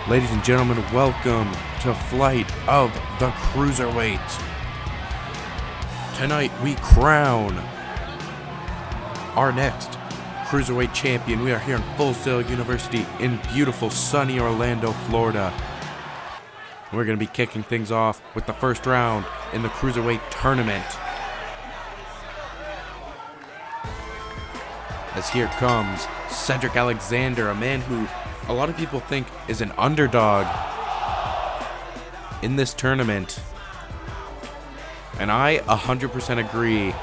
Ladies and gentlemen, welcome to Flight of the Cruiserweights. Tonight we crown our next Cruiserweight Champion. We are here in Full Sail University in beautiful sunny Orlando, Florida. We're going to be kicking things off with the first round in the Cruiserweight tournament. As here comes Cedric Alexander, a man who a lot of people think is an underdog in this tournament. And I 100% agree.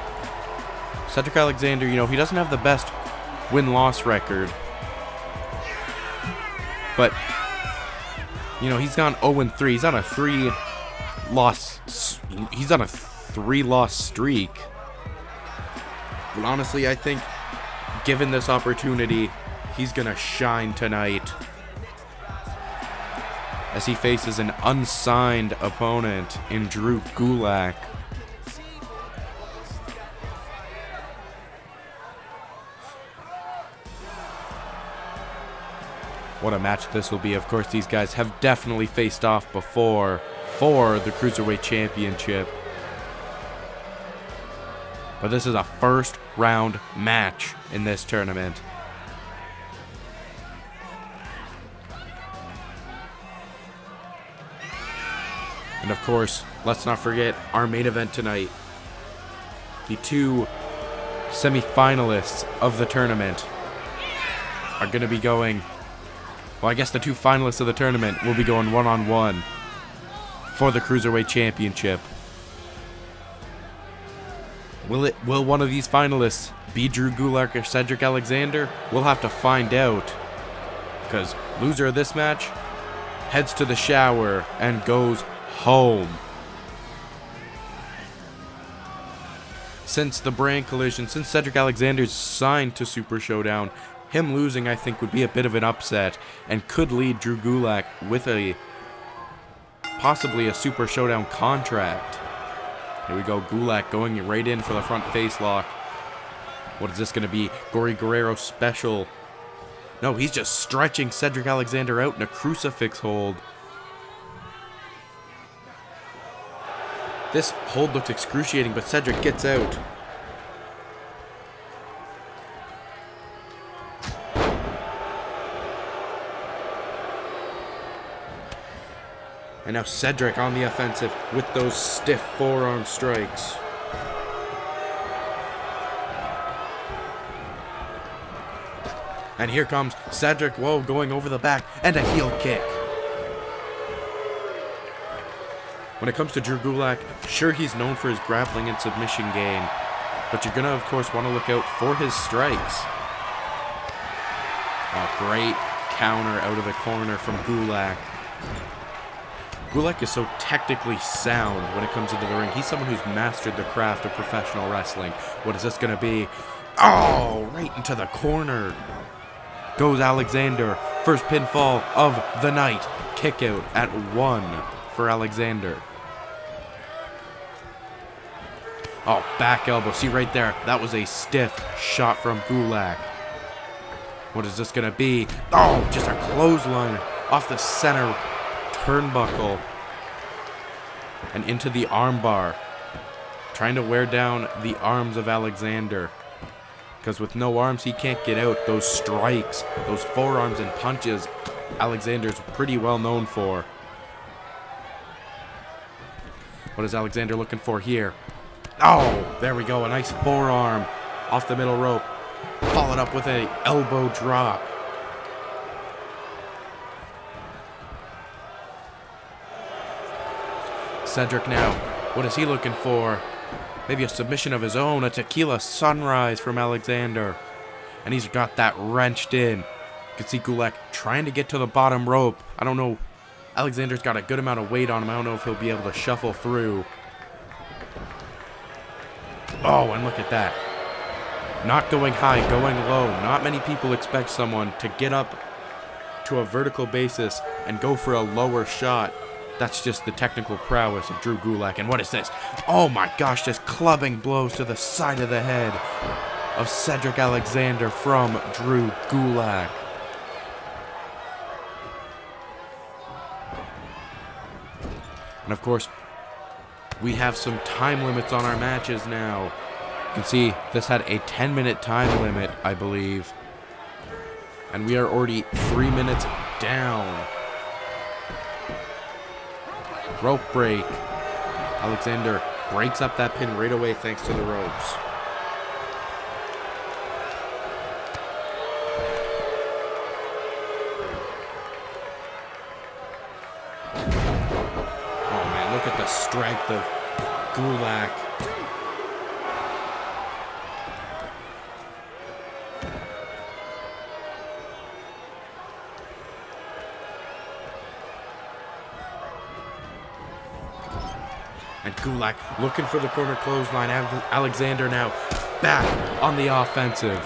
Cedric Alexander, he doesn't have the best win-loss record. But, he's gone 0-3. He's on a three-loss streak. But honestly, I think given this opportunity, he's gonna shine tonight as he faces an unsigned opponent in Drew Gulak. What a match this will be. Of course, these guys have definitely faced off before for the Cruiserweight Championship. But this is a first round match in this tournament. And of course, let's not forget our main event tonight. The two semi-finalists of the tournament are going to be going... Well, I guess the two finalists of the tournament will be going one-on-one for the Cruiserweight Championship. Will one of these finalists be Drew Gulak or Cedric Alexander? We'll have to find out, because loser of this match heads to the shower and goes home. Since the brand collision, since Cedric Alexander's signed to Super Showdown, him losing I think would be a bit of an upset and could lead Drew Gulak with possibly a Super Showdown contract. Here we go, Gulak going right in for the front face lock. What is this going to be? Gory Guerrero special. No, he's just stretching Cedric Alexander out in a crucifix hold. This hold looks excruciating, but Cedric gets out. And now Cedric on the offensive with those stiff forearm strikes. And here comes Cedric, going over the back, and a heel kick. When it comes to Drew Gulak, sure, he's known for his grappling and submission game, but you're going to, of course, want to look out for his strikes. A great counter out of the corner from Gulak. Gulak is so technically sound when it comes into the ring. He's someone who's mastered the craft of professional wrestling. What is this going to be? Oh, right into the corner goes Alexander. First pinfall of the night. Kick out at 1 for Alexander. Oh, back elbow. See right there. That was a stiff shot from Gulak. What is this going to be? Oh, just a clothesline off the center turnbuckle and into the armbar. Trying to wear down the arms of Alexander. Because with no arms, he can't get out. Those strikes, those forearms and punches, Alexander's pretty well known for. What is Alexander looking for here? Oh, there we go. A nice forearm off the middle rope. Followed up with an elbow drop. Cedric now. What is he looking for? Maybe a submission of his own. A tequila sunrise from Alexander. And he's got that wrenched in. You can see Gulak trying to get to the bottom rope. I don't know. Alexander's got a good amount of weight on him. I don't know if he'll be able to shuffle through. Oh, and look at that. Not going high, going low. Not many people expect someone to get up to a vertical basis and go for a lower shot. That's just the technical prowess of Drew Gulak. And what is this? Oh my gosh, just clubbing blows to the side of the head of Cedric Alexander from Drew Gulak. And of course, we have some time limits on our matches now. You can see this had a 10-minute time limit, I believe. And we are already 3 minutes down. Rope break. Alexander breaks up that pin right away thanks to the ropes. Oh man, look at the strength of Gulak. And Gulak looking for the corner clothesline. Alexander now back on the offensive.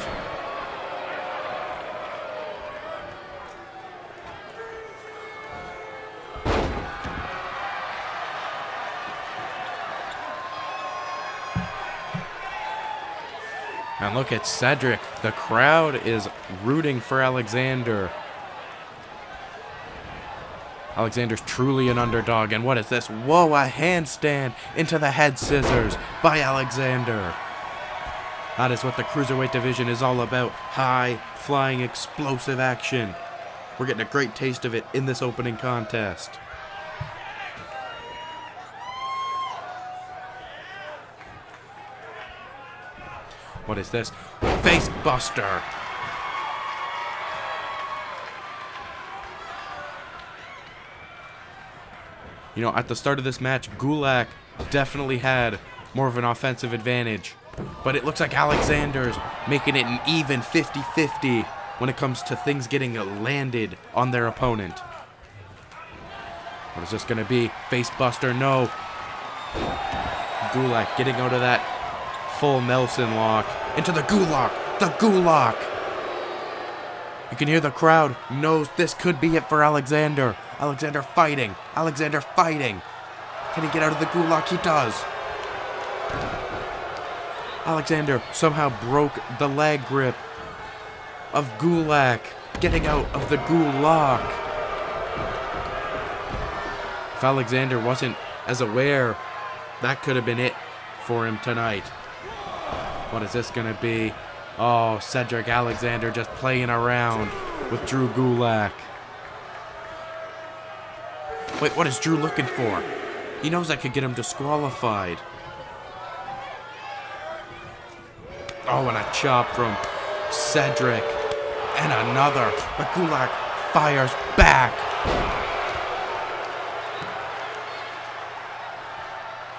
And look at Cedric. The crowd is rooting for Alexander. Alexander's truly an underdog. And what is this? Whoa, a handstand into the head scissors by Alexander. That is what the Cruiserweight division is all about. High, flying, explosive action. We're getting a great taste of it in this opening contest. What is this? Face buster. You know, at the start of this match, Gulak definitely had more of an offensive advantage. But it looks like Alexander's making it an even 50-50 when it comes to things getting landed on their opponent. What is this going to be? Face buster? No. Gulak getting out of that full Nelson lock. Into the Gulak. The Gulak. You can hear the crowd knows this could be it for Alexander. Alexander fighting. Alexander fighting. Can he get out of the Gulak? He does. Alexander somehow broke the leg grip of Gulak. Getting out of the Gulak. If Alexander wasn't as aware, that could have been it for him tonight. What is this going to be? Oh, Cedric Alexander just playing around with Drew Gulak. Wait, what is Drew looking for? He knows I could get him disqualified. Oh, and a chop from Cedric. And another. But Gulak fires back.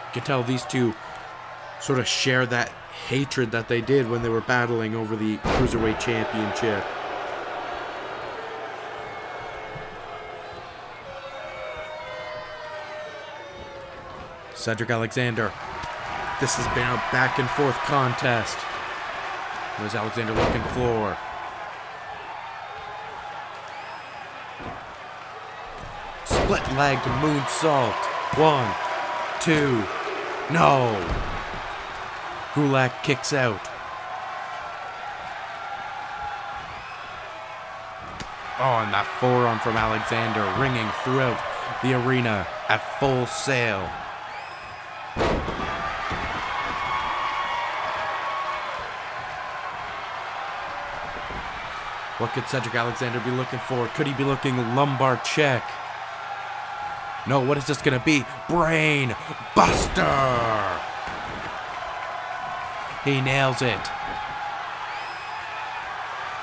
You can tell these two sort of share that hatred that they did when they were battling over the Cruiserweight Championship. Cedric Alexander. This has been a back and forth contest. What is Alexander looking for? Split-legged moonsault. 1, 2. No. Gulak kicks out. Oh, and that forearm from Alexander ringing throughout the arena at full sail. What could Cedric Alexander be looking for? Could he be looking lumbar check? No, what is this going to be? Brain Buster! He nails it.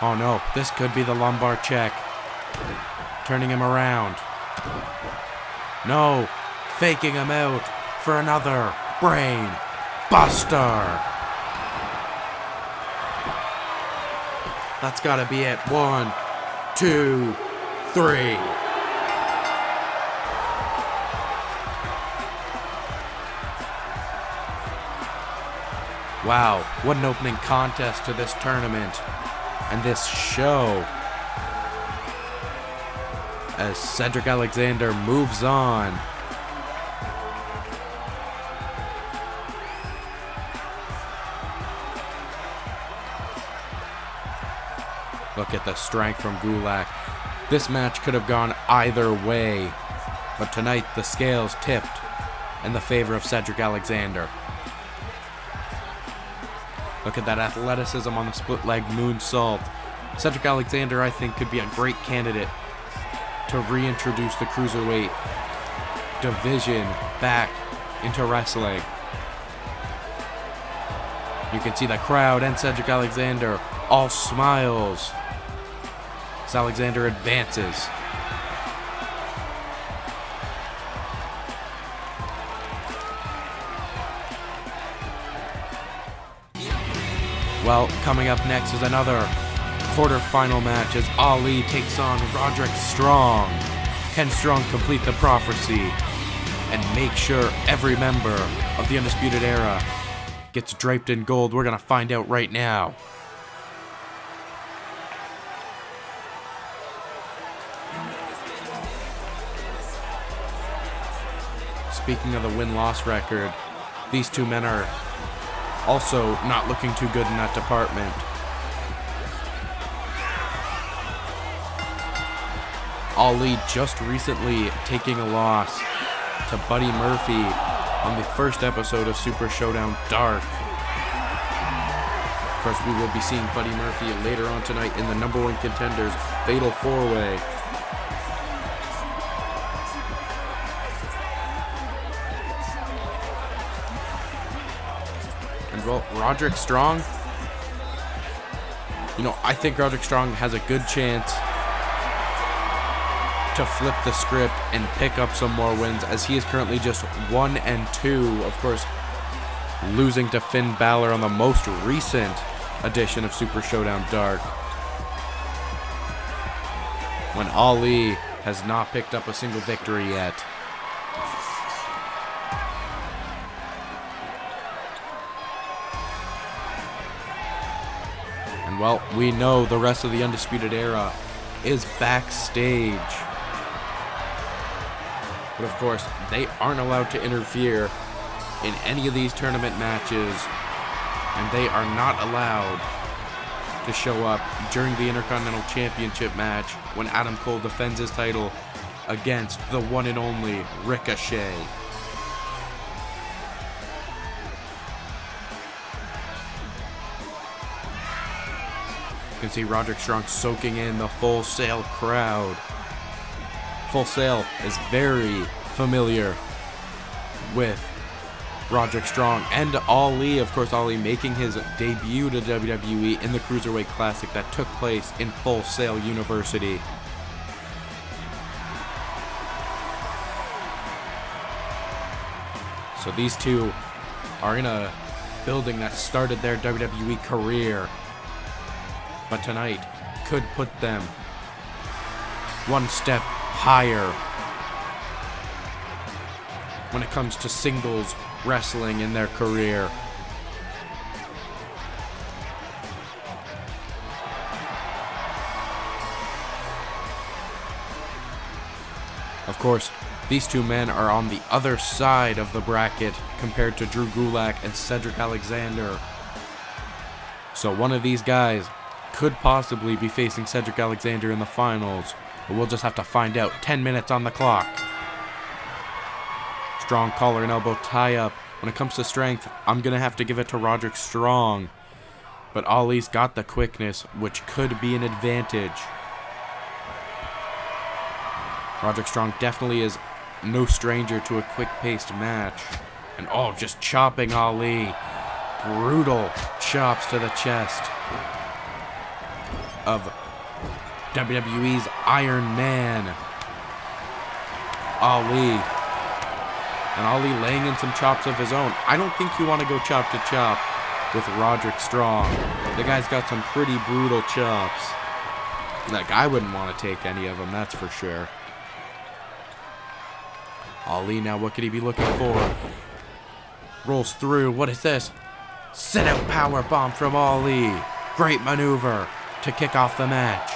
Oh no, this could be the lumbar check. Turning him around. No, faking him out for another Brain Buster. That's gotta be it. 1, 2, 3. Wow, what an opening contest to this tournament and this show. As Cedric Alexander moves on. Look at the strength from Gulak. This match could have gone either way, but tonight the scales tipped in the favor of Cedric Alexander. Look at that athleticism on the split leg moonsault. Cedric Alexander, I think, could be a great candidate to reintroduce the Cruiserweight division back into wrestling. You can see the crowd and Cedric Alexander all smiles as Alexander advances. Well, coming up next is another quarterfinal match as Ali takes on Roderick Strong. Can Strong complete the prophecy and make sure every member of the Undisputed Era gets draped in gold? We're going to find out right now. Speaking of the win-loss record, these two men are also not looking too good in that department. Ali just recently taking a loss to Buddy Murphy on the first episode of Super Showdown Dark. Of course, we will be seeing Buddy Murphy later on tonight in the number one contenders Fatal 4-Way. And well, Roderick Strong, I think Roderick Strong has a good chance to flip the script and pick up some more wins, as he is currently just 1-2, of course, losing to Finn Balor on the most recent edition of Super Showdown Dark, when Ali has not picked up a single victory yet. And well, we know the rest of the Undisputed Era is backstage. But of course, they aren't allowed to interfere in any of these tournament matches, and they are not allowed to show up during the Intercontinental Championship match when Adam Cole defends his title against the one and only Ricochet. You can see Roderick Strong soaking in the Full Sail crowd. Full Sail is very familiar with Roderick Strong and Ali. Of course, Ali making his debut to WWE in the Cruiserweight Classic that took place in Full Sail University. So these two are in a building that started their WWE career, but tonight could put them one step higher when it comes to singles wrestling in their career. Of course, these two men are on the other side of the bracket compared to Drew Gulak and Cedric Alexander. So one of these guys could possibly be facing Cedric Alexander in the finals, but we'll just have to find out. 10 minutes on the clock. Strong collar and elbow tie-up. When it comes to strength, I'm going to have to give it to Roderick Strong, but Ali's got the quickness, which could be an advantage. Roderick Strong definitely is no stranger to a quick-paced match. And just chopping Ali. Brutal chops to the chest of WWE's Iron Man, Ali. And Ali laying in some chops of his own. I don't think you want to go chop to chop with Roderick Strong. The guy's got some pretty brutal chops. Like, I wouldn't want to take any of them, that's for sure. Ali now, what could he be looking for? Rolls through. What is this? Sit out power bomb from Ali. Great maneuver to kick off the match.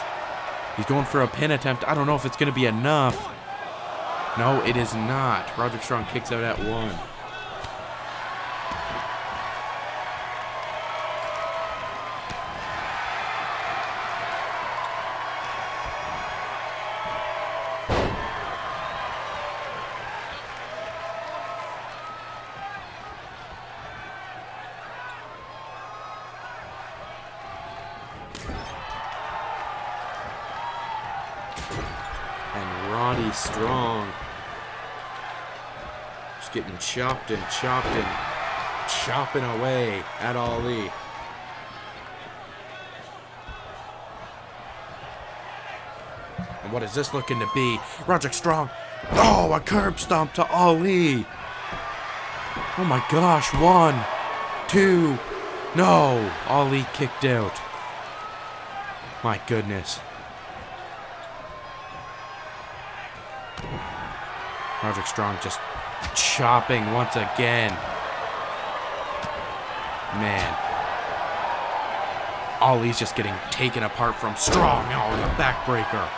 He's going for a pin attempt. I don't know if it's going to be enough. No, it is not. Roderick Strong kicks out at 1. body strong. Just getting chopped and chopping away at Ali. And what is this looking to be? Roderick Strong. Oh, a curb stomp to Ali. Oh my gosh. 1, 2. No. Ali kicked out. My goodness. Roderick Strong just chopping once again. Man. Ali's just getting taken apart from Strong. Oh, and the backbreaker.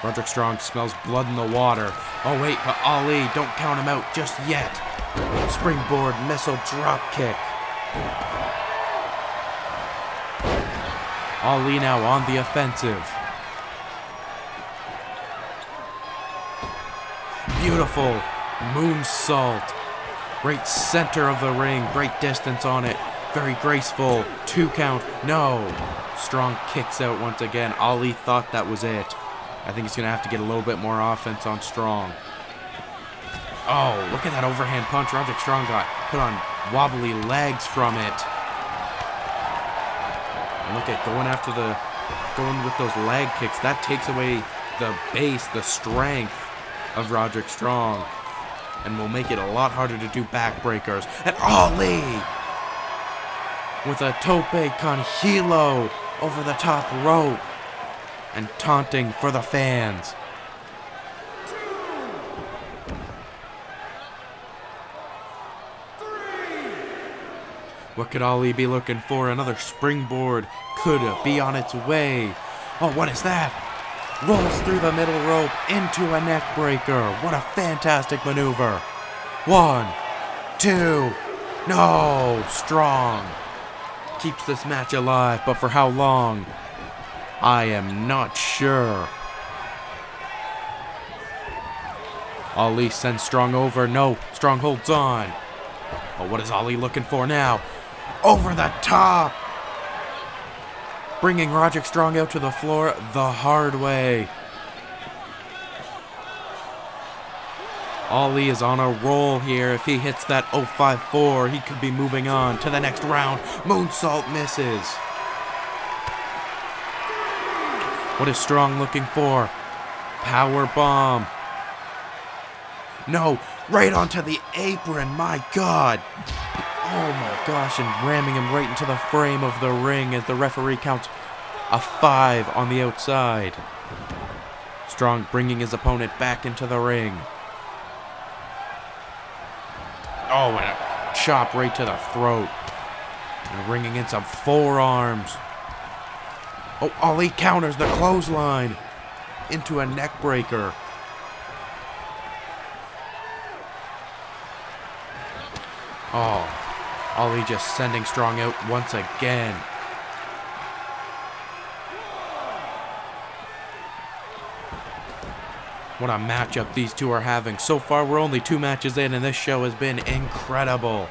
Roderick Strong smells blood in the water. Oh wait, but Ali, don't count him out just yet. Springboard missile drop kick. Ali now on the offensive. Beautiful moonsault. Right center of the ring. Great distance on it. Very graceful. 2 count. No. Strong kicks out once again. Ali thought that was it. I think he's going to have to get a little bit more offense on Strong. Oh, look at that overhand punch. Roderick Strong got put on wobbly legs from it. And look at going with those leg kicks. That takes away the base, the strength of Roderick Strong. And will make it a lot harder to do backbreakers. And Ali with a tope con hilo over the top rope. And taunting for the fans. What could Ali be looking for? Another springboard could be on its way. Oh, what is that? Rolls through the middle rope into a neck breaker. What a fantastic maneuver. 1, 2. No, Strong keeps this match alive, but for how long? I am not sure. Ali sends Strong over. No, Strong holds on. Oh, what is Ali looking for now? Over the top. Bringing Roderick Strong out to the floor the hard way. Ali is on a roll here. If he hits that 054, he could be moving on to the next round. Moonsault misses. What is Strong looking for? Power bomb. No, right onto the apron. My God. Oh my gosh, and ramming him right into the frame of the ring as the referee counts a 5 on the outside. Strong bringing his opponent back into the ring. Oh, and a chop right to the throat. And ringing in some forearms. Oh, Ali counters the clothesline into a neck breaker. Oh, Ali just sending Strong out once again. What a matchup these two are having. So far, we're only 2 matches in, and this show has been incredible.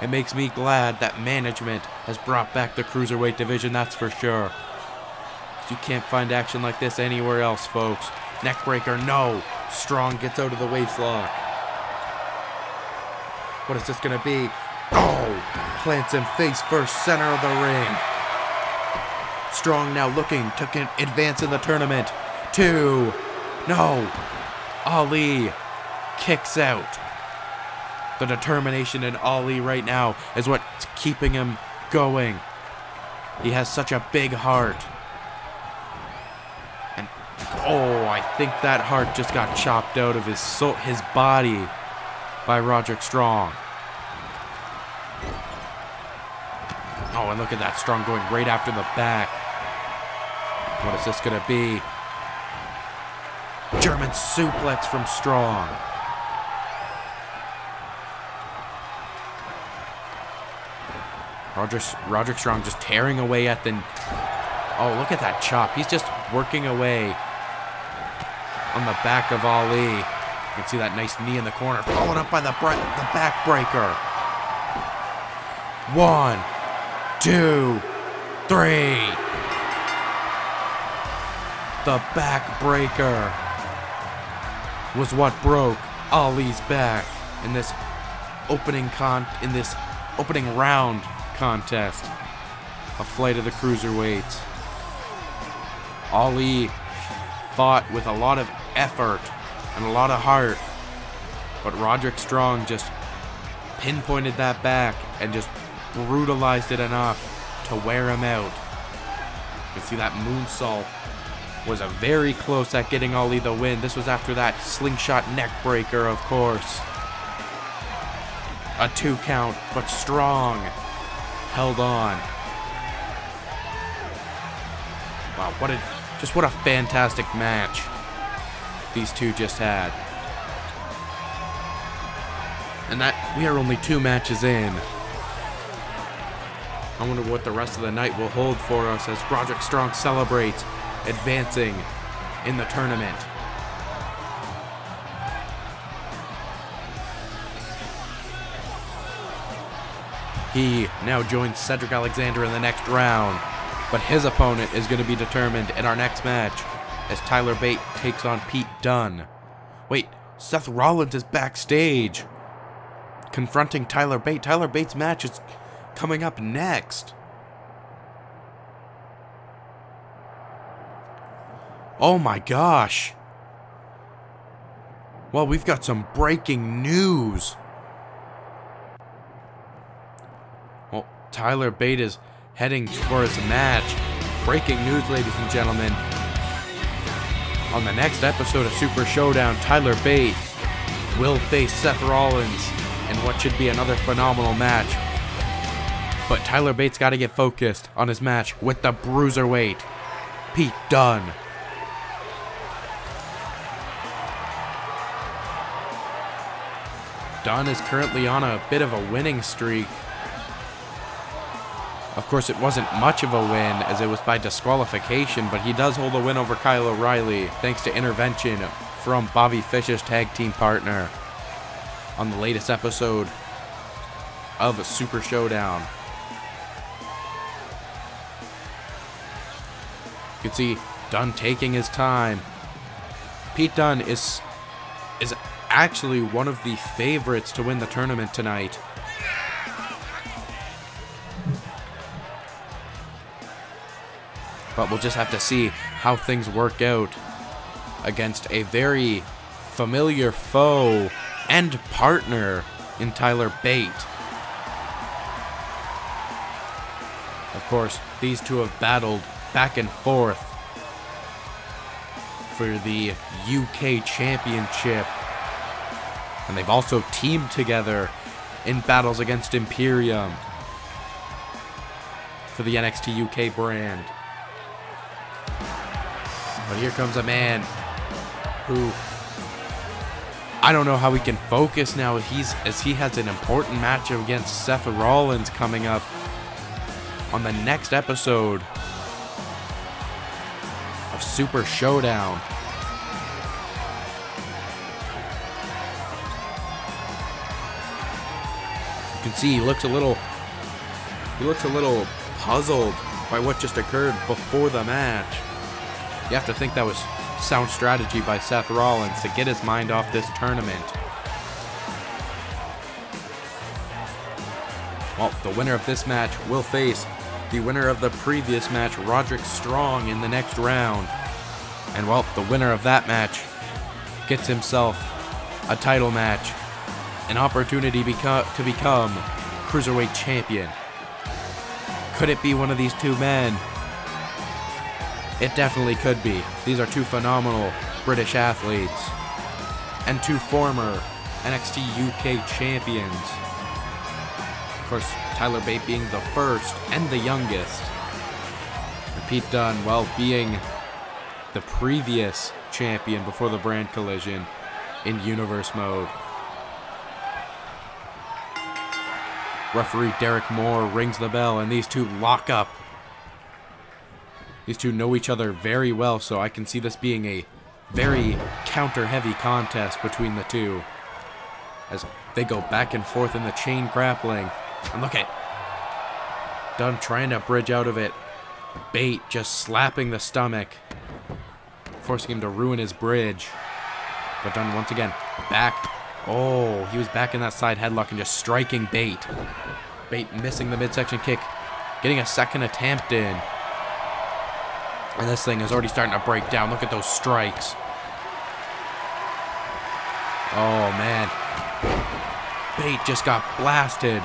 It makes me glad that management has brought back the Cruiserweight division, that's for sure. You can't find action like this anywhere else, folks. Neckbreaker, no. Strong gets out of the waistlock. What is this going to be? Oh, plants him face first, center of the ring. Strong now looking to advance in the tournament. 2. No. Ali kicks out. The determination in Ali right now is what's keeping him going. He has such a big heart. And oh, I think that heart just got chopped out of his body by Roderick Strong. Oh, and look at that, Strong going right after the back. What is this going to be? German suplex from Strong. Roderick Strong just tearing away at the... Oh, look at that chop. He's just working away on the back of Ali. You can see that nice knee in the corner, followed up by the backbreaker. 1, 2, 3. The backbreaker was what broke Ali's back in this opening round contest of Flight of the Cruiserweights. Ali fought with a lot of effort and a lot of heart, but Roderick Strong just pinpointed that back and just brutalized it enough to wear him out. You can see that moonsault was very close at getting Ali the win. This was after that slingshot neck breaker, of course. A 2 count, but Strong held on. Wow, what a fantastic match these two just had. And that we are only 2 matches in. I wonder what the rest of the night will hold for us as Roderick Strong celebrates advancing in the tournament. He now joins Cedric Alexander in the next round, but his opponent is going to be determined in our next match as Tyler Bate takes on Pete Dunne. Wait, Seth Rollins is backstage confronting Tyler Bate. Tyler Bate's match is coming up next. Oh my gosh. Well, we've got some breaking news. Well, Tyler Bate is heading for his match. Breaking news, ladies and gentlemen. On the next episode of Super Showdown, Tyler Bate will face Seth Rollins in what should be another phenomenal match. But Tyler Bate's got to get focused on his match with the Bruiserweight, Pete Dunne. Dunne is currently on a bit of a winning streak. Of course, it wasn't much of a win as it was by disqualification, but he does hold a win over Kyle O'Reilly thanks to intervention from Bobby Fish's tag team partner on the latest episode of Super Showdown. You can see Dunne taking his time. Pete Dunne is actually one of the favorites to win the tournament tonight. But we'll just have to see how things work out against a very familiar foe and partner in Tyler Bate. Of course, these two have battled back and forth for the UK Championship. And they've also teamed together in battles against Imperium for the NXT UK brand. But here comes a man who I don't know how he can focus now as he has an important match against Seth Rollins coming up on the next episode of Super Showdown. You can see he looks a little puzzled by what just occurred before the match. You have to think that was sound strategy by Seth Rollins to get his mind off this tournament. Well, the winner of this match will face the winner of the previous match, Roderick Strong, in the next round. And well, the winner of that match gets himself a title match, an opportunity to become Cruiserweight Champion. Could it be one of these two men? It definitely could be. These are two phenomenal British athletes and two former NXT UK champions. Of course, Tyler Bate being the first and the youngest. And Pete Dunne, well, being the previous champion before the brand collision in Universe mode. Referee Derek Moore rings the bell and these two lock up. These two know each other very well, so I can see this being a very counter-heavy contest between the two as they go back and forth in the chain grappling. And look at Dunn trying to bridge out of it. Bate just slapping the stomach, forcing him to ruin his bridge. But Dunn once again back. Oh, he was back in that side headlock and just striking Bate. Bate missing the midsection kick, getting a second attempt in. And this thing is already starting to break down. Look at those strikes. Oh, man. Bate just got blasted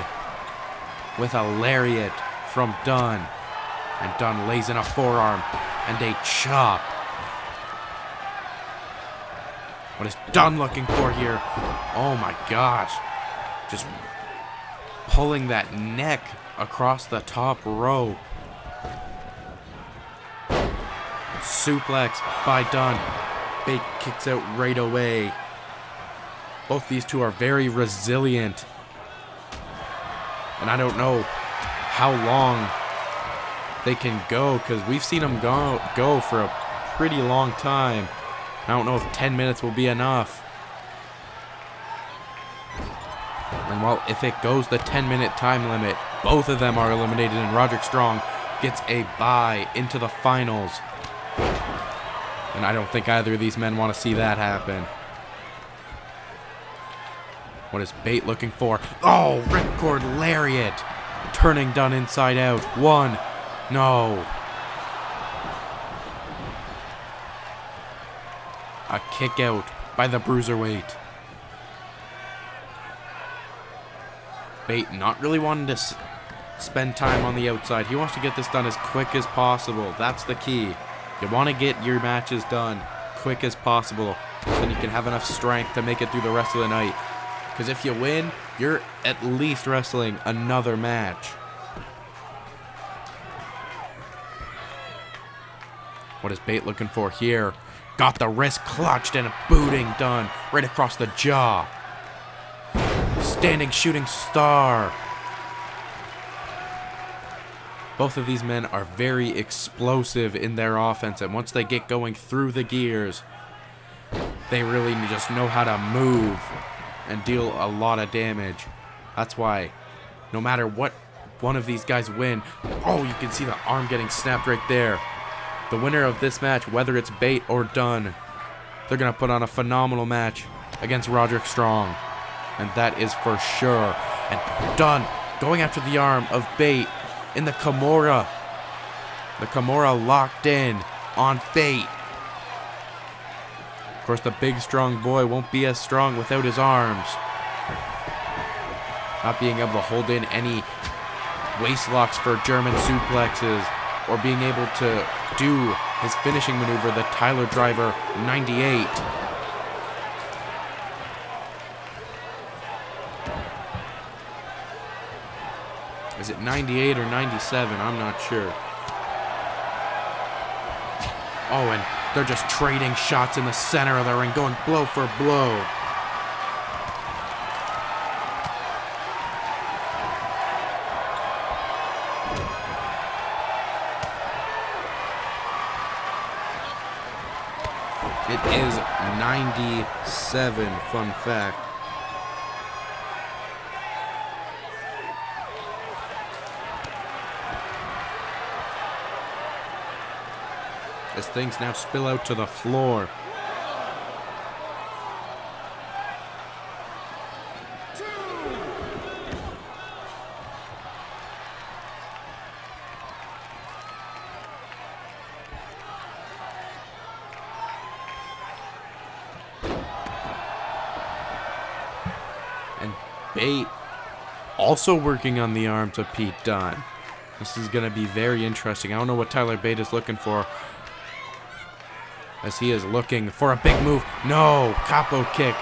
with a lariat from Dunn. And Dunn lays in a forearm and a chop. What is Dunn looking for here? Oh my gosh. Just pulling that neck across the top rope. Suplex by Dunn. Bate kicks out right away. Both these two are very resilient. And I don't know how long they can go, because we've seen them go for a pretty long time. I don't know if 10 minutes will be enough. And well, if it goes the 10-minute time limit, both of them are eliminated, and Roderick Strong gets a bye into the finals. And I don't think either of these men want to see that happen. What is Bate looking for? Oh, ripcord lariat. Turning Dunn inside out. One. No. A kick out by the Cruiserweight. Bate not really wanting to spend time on the outside. He wants to get this done as quick as possible. That's the key. You want to get your matches done quick as possible, so then you can have enough strength to make it through the rest of the night. Because if you win, you're at least wrestling another match. What is Bate looking for here? Got the wrist clutched and a booting done right across the jaw. Standing shooting star. Both of these men are very explosive in their offense, and once they get going through the gears, they really just know how to move and deal a lot of damage. That's why no matter what one of these guys win, oh, you can see the arm getting snapped right there. The winner of this match, whether it's Bate or Dunn, they're going to put on a phenomenal match against Roderick Strong. And that is for sure. And Dunn going after the arm of Bate in the Kimura. The Kimura locked in on Bate. Of course, the big, strong boy won't be as strong without his arms. Not being able to hold in any waist locks for German suplexes, or being able to do his finishing maneuver, the Tyler Driver 98. Is it 98 or 97? I'm not sure. Oh, and they're just trading shots in the center of the ring, going blow for blow. It is 97, fun fact. As things now spill out to the floor. And Bate also working on the arms of Pete Dunne. This is going to be very interesting. I don't know what Tyler Bate is looking for, as he is looking for a big move. No, capo kick.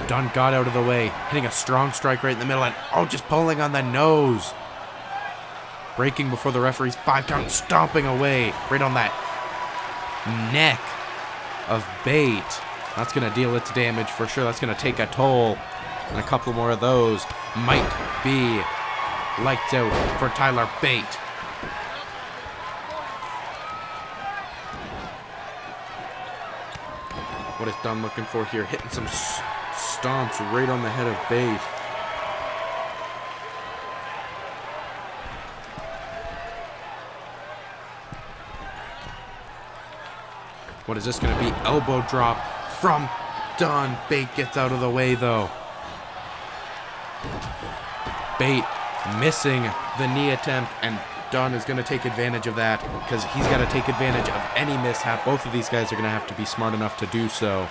Dunn got out of the way, hitting a strong strike right in the middle, and oh, just pulling on the nose. Breaking before the referee's 5 count, stomping away right on that neck of Bate. That's going to deal its damage for sure. That's going to take a toll. And a couple more of those might be lights out for Tyler Bate. What is Dunn looking for here? Hitting some stomps right on the head of Bate. What is this going to be? Elbow drop from Dunn. Bate gets out of the way, though. Bate missing the knee attempt, and Dunn is going to take advantage of that because he's got to take advantage of any mishap. Both of these guys are going to have to be smart enough to do so.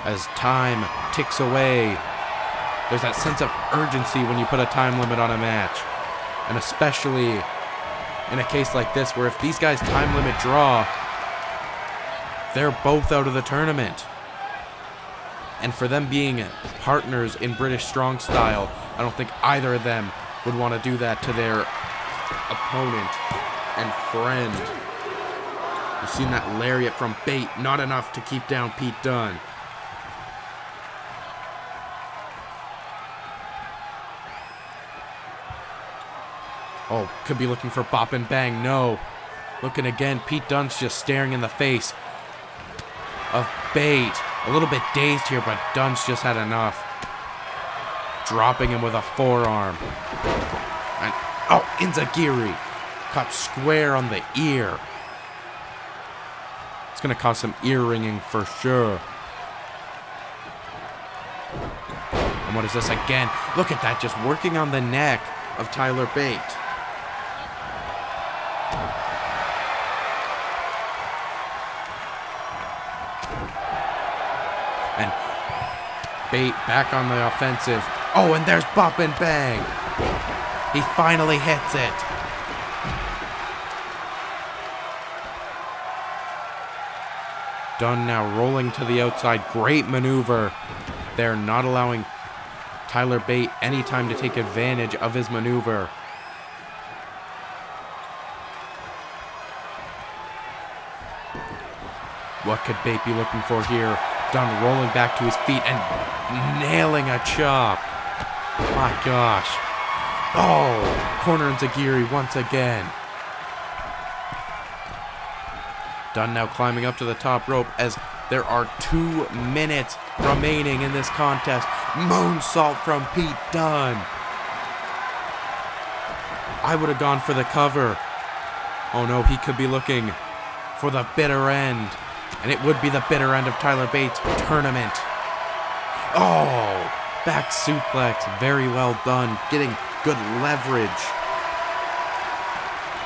As time ticks away, there's that sense of urgency when you put a time limit on a match. And especially in a case like this where if these guys time limit draw, they're both out of the tournament. And for them being partners in British Strong Style, I don't think either of them would want to do that to their opponent and friend. You've seen that lariat from Bate, not enough to keep down Pete Dunne. Oh, could be looking for bop and bang. No. Looking again. Pete Dunne's just staring in the face of Bate. A little bit dazed here, but Dunne's just had enough. Dropping him with a forearm. And, oh, Inzagiri. Caught square on the ear. It's going to cause some ear ringing for sure. And what is this again? Look at that, just working on the neck of Tyler Bate. And Bate back on the offensive. Oh, and there's bop and bang. He finally hits it. Dunne now rolling to the outside. Great maneuver. They're not allowing Tyler Bate any time to take advantage of his maneuver. What could Bate be looking for here? Dunne rolling back to his feet and nailing a chop. My gosh. Oh, corner Inzagiri once again. Dunne now climbing up to the top rope as there are 2 minutes remaining in this contest. Moonsault from Pete Dunne. I would have gone for the cover. Oh no, he could be looking for the bitter end. And it would be the bitter end of Tyler Bates' tournament. Oh, back suplex. Very well done. Getting good leverage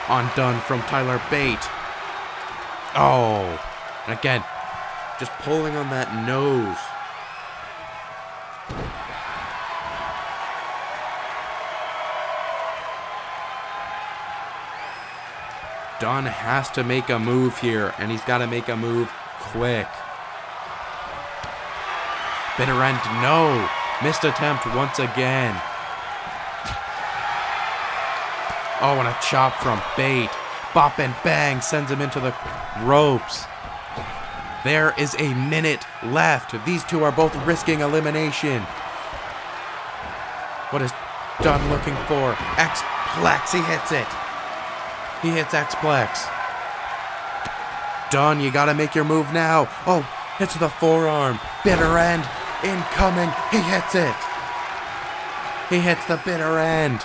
on Dunne from Tyler Bate. Oh, and again, just pulling on that nose. Dunne has to make a move here, and he's got to make a move quick. Bitter end, no. Missed attempt once again. Oh, and a chop from Bate. Bop and bang sends him into the ropes. There is a minute left. These two are both risking elimination. What is Dunne looking for? X-Plex, he hits it. He hits X-Plex. Dunne, you gotta make your move now. Oh, hits the forearm. Bitter end, incoming. He hits it. He hits the bitter end.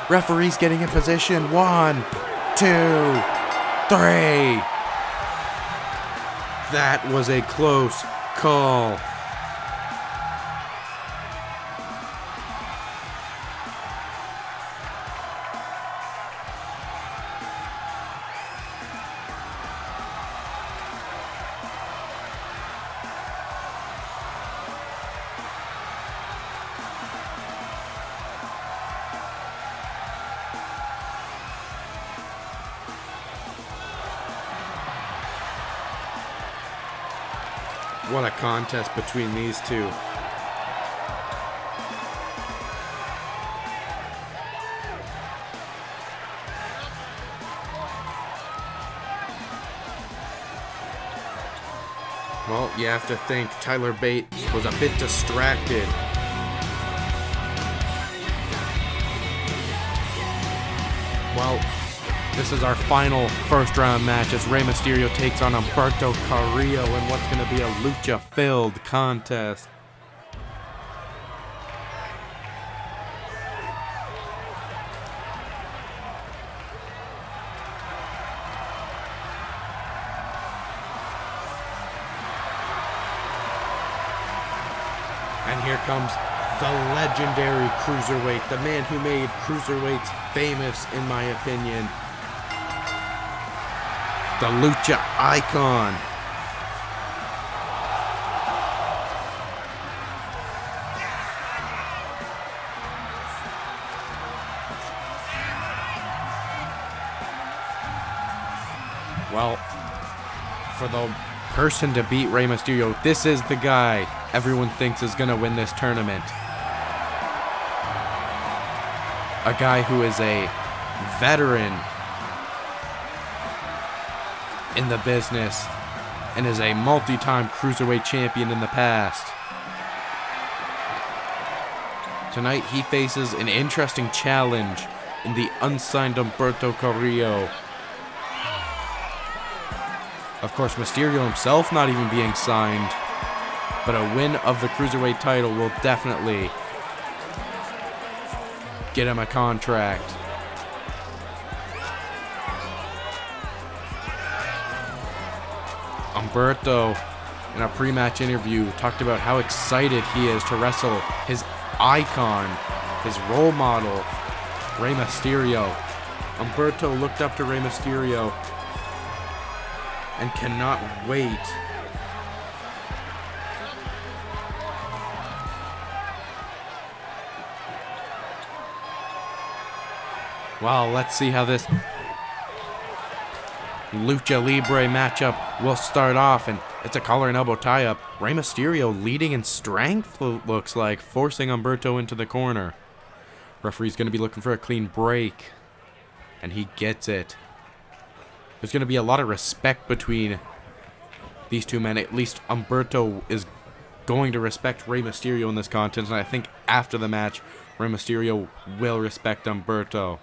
Referee's getting in position. 1, 2, 3. That was a close call. What a contest between these two. Well, you have to think Tyler Bate was a bit distracted. Well, this is our final first round match as Rey Mysterio takes on Humberto Carrillo in what's going to be a lucha-filled contest. And here comes the legendary Cruiserweight, the man who made Cruiserweights famous, in my opinion. The Lucha Icon. Well, for the person to beat Rey Mysterio, this is the guy everyone thinks is going to win this tournament. A guy who is a veteran in the business and is a multi-time Cruiserweight champion in the past. Tonight he faces an interesting challenge in the unsigned Humberto Carrillo. Of course, Mysterio himself not even being signed, but a win of the Cruiserweight title will definitely get him a contract. Humberto, in a pre-match interview, talked about how excited he is to wrestle his icon, his role model, Rey Mysterio. Humberto looked up to Rey Mysterio and cannot wait well, let's see how this Lucha Libre matchup will start off, and it's a collar and elbow tie-up. Rey Mysterio leading in strength, looks like, forcing Humberto into the corner. Referee's going to be looking for a clean break, and he gets it. There's going to be a lot of respect between these two men. At least Humberto is going to respect Rey Mysterio in this contest, and I think after the match, Rey Mysterio will respect Humberto.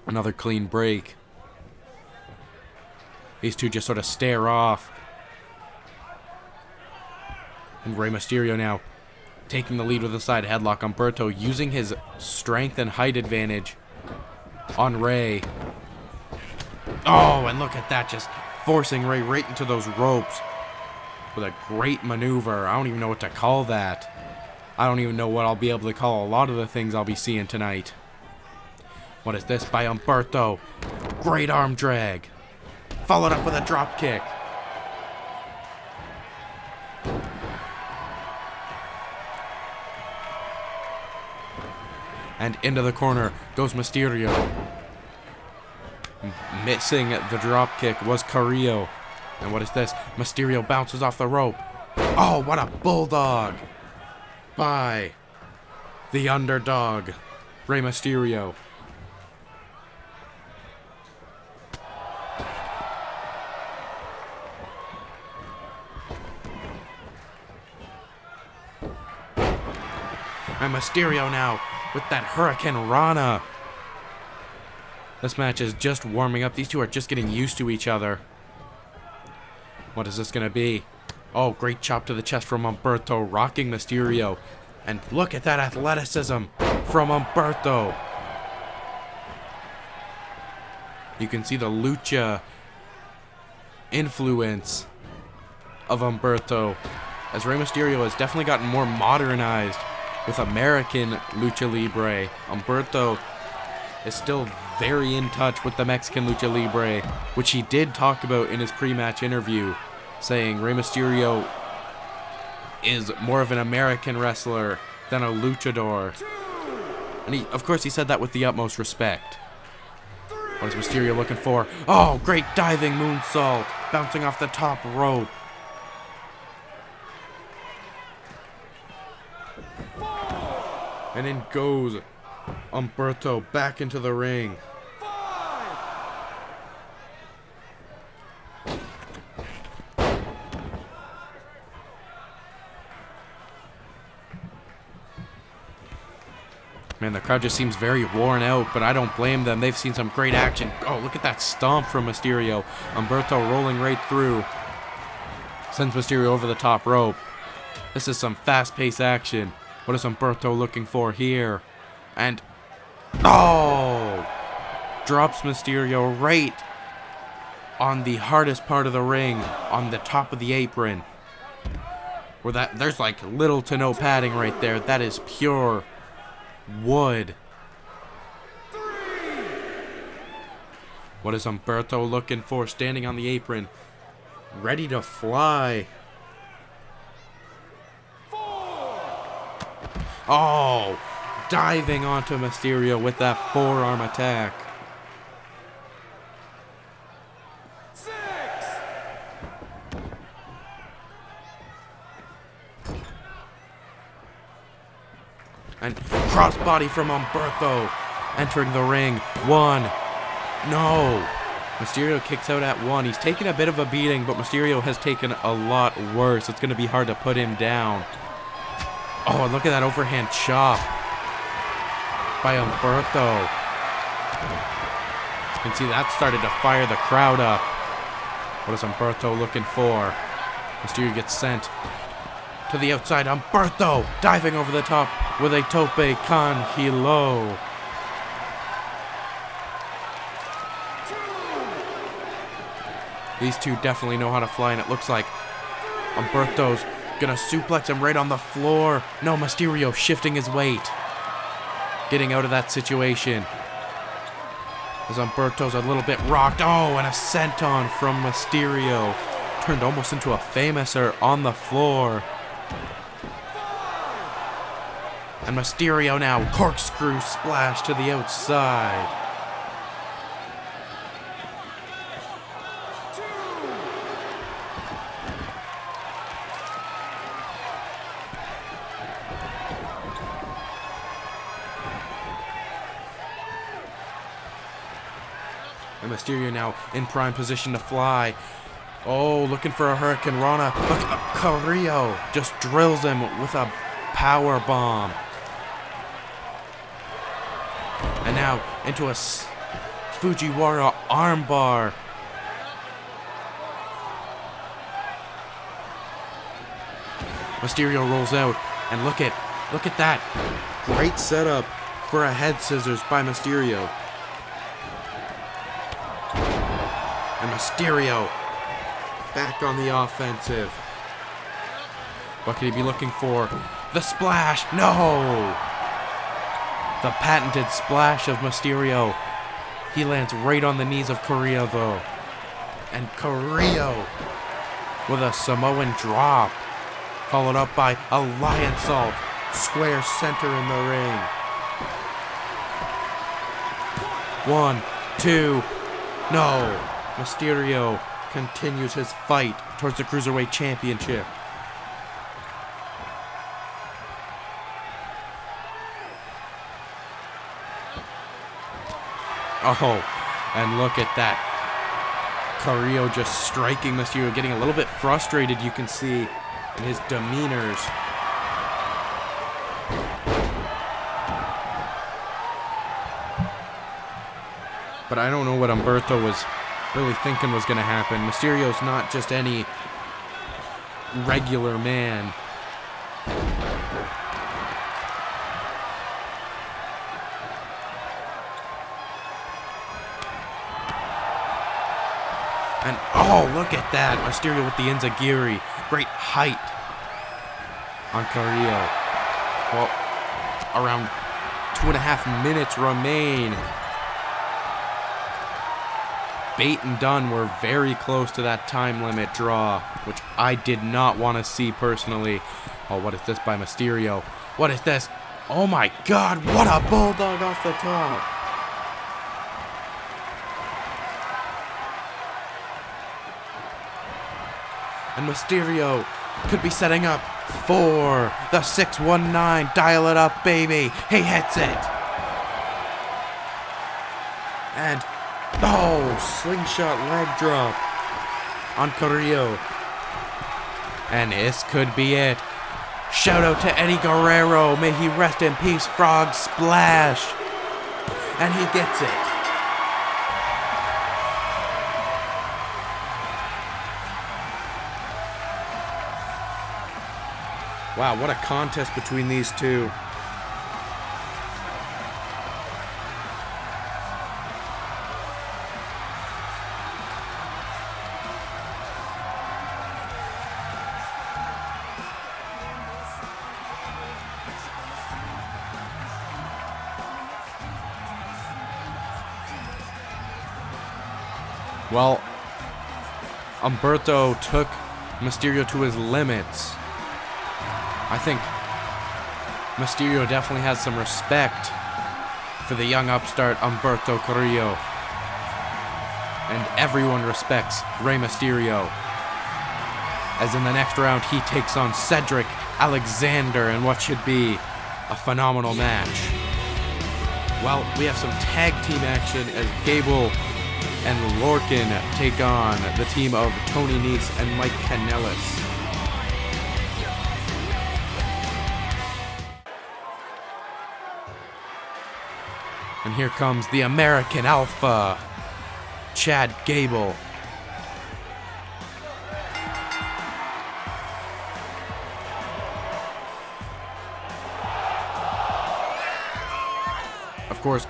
Another clean break. These two just sort of stare off. And Rey Mysterio now taking the lead with a side headlock. Humberto using his strength and height advantage on Rey. Oh, and look at that, just forcing Rey right into those ropes with a great maneuver. I don't even know what to call that. I don't even know what I'll be able to call a lot of the things I'll be seeing tonight. What is this by Humberto? Great arm drag. Followed up with a drop kick. And into the corner goes Mysterio. Missing the drop kick was Carrillo. And what is this? Mysterio bounces off the rope. Oh, what a bulldog by the underdog, Rey Mysterio. And Mysterio now with that Hurricane Rana. This match is just warming up. These two are just getting used to each other. What is this going to be? Oh, great chop to the chest from Humberto, rocking Mysterio. And look at that athleticism from Humberto. You can see the lucha influence of Humberto, as Rey Mysterio has definitely gotten more modernized with American Lucha Libre. Humberto is still very in touch with the Mexican Lucha Libre, which he did talk about in his pre-match interview, saying Rey Mysterio is more of an American wrestler than a luchador. And he, of course, he said that with the utmost respect. What is Mysterio looking for? Oh, great diving moonsault, bouncing off the top rope. And in goes Humberto back into the ring. Man, the crowd just seems very worn out, but I don't blame them. They've seen some great action. Oh, look at that stomp from Mysterio. Humberto rolling right through. Sends Mysterio over the top rope. This is some fast-paced action. What is Humberto looking for here? And, oh! Drops Mysterio right on the hardest part of the ring, on the top of the apron. Where there's like little to no padding right there. That is pure wood. What is Humberto looking for? Standing on the apron, ready to fly. Oh, diving onto Mysterio with that forearm attack. And crossbody from Humberto, entering the ring. 1. No. Mysterio kicks out at 1. He's taken a bit of a beating, but Mysterio has taken a lot worse. It's going to be hard to put him down. Oh, and look at that overhand chop by Humberto. You can see that started to fire the crowd up. What is Humberto looking for? Mysterio gets sent to the outside. Humberto diving over the top with a tope con hilo. These two definitely know how to fly, and it looks like Humberto's gonna suplex him right on the floor. No, Mysterio shifting his weight, getting out of that situation. As Humberto's a little bit rocked. Oh, and a senton from Mysterio. Turned almost into a famouser on the floor. And Mysterio now corkscrew splash to the outside. And Mysterio now in prime position to fly. Oh, looking for a Hurricane Rana. Look, Carrillo just drills him with a power bomb. And now into a Fujiwara armbar. Mysterio rolls out, and look at that. Great setup for a head scissors by Mysterio. And Mysterio back on the offensive. What could he be looking for? The splash! No! The patented splash of Mysterio. He lands right on the knees of Carrillo, though. And Carrillo with a Samoan drop, followed up by a lion salt. Square center in the ring. 1, 2, no. Mysterio continues his fight towards the Cruiserweight Championship. Oh, and look at that. Carrillo just striking Mysterio, getting a little bit frustrated, you can see in his demeanors. But I don't know what Humberto was really thinking was going to happen. Mysterio's not just any regular man. And oh, look at that. Mysterio with the Enziguri. Great height on Carrillo. Well, around 2.5 minutes remain. Bate and Dunn were very close to that time limit draw, which I did not want to see personally. Oh, what is this by Mysterio? What is this? Oh my God, what a bulldog off the top. And Mysterio could be setting up for the 619. Dial it up, baby. He hits it. And oh, slingshot leg drop on Carrillo. And this could be it. Shout out to Eddie Guerrero. May he rest in peace. Frog splash. And he gets it. Wow, what a contest between these two. Well, Humberto took Mysterio to his limits. I think Mysterio definitely has some respect for the young upstart Humberto Carrillo. And everyone respects Rey Mysterio. As in the next round, he takes on Cedric Alexander in what should be a phenomenal match. Well, we have some tag team action as Gable and Lorcan take on the team of Tony Nese and Mike Kanellis. And here comes the American Alpha, Chad Gable. Of course,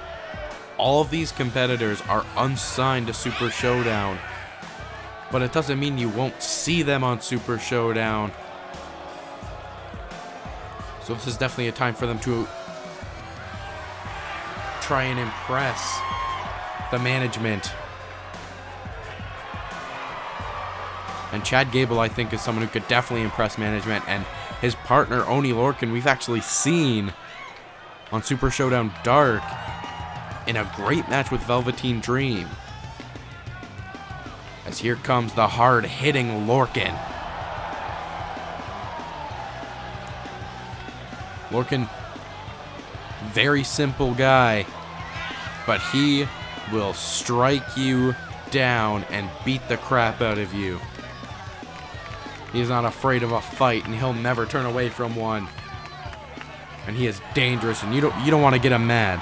all of these competitors are unsigned to Super Showdown, but it doesn't mean you won't see them on Super Showdown. So this is definitely a time for them to try and impress the management. And Chad Gable, I think, is someone who could definitely impress management, and his partner, Oney Lorcan, we've actually seen on Super Showdown Dark in a great match with Velveteen Dream. As here comes the hard-hitting Lorcan. Lorcan, very simple guy, but he will strike you down and beat the crap out of you. He's not afraid of a fight, and he'll never turn away from one. And he is dangerous, and you don't want to get him mad.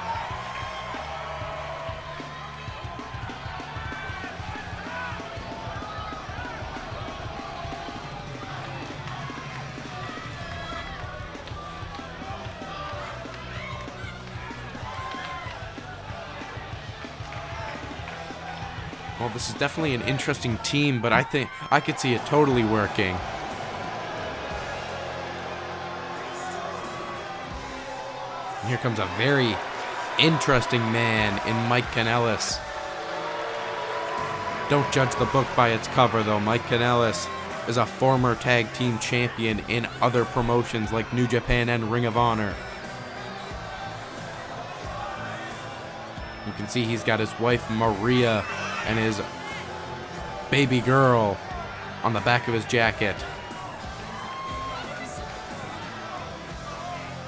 Well, this is definitely an interesting team, but I think I could see it totally working. And here comes a very interesting man in Mike Kanellis. Don't judge the book by its cover, though. Mike Kanellis is a former tag team champion in other promotions like New Japan and Ring of Honor. You can see he's got his wife Maria and his baby girl on the back of his jacket.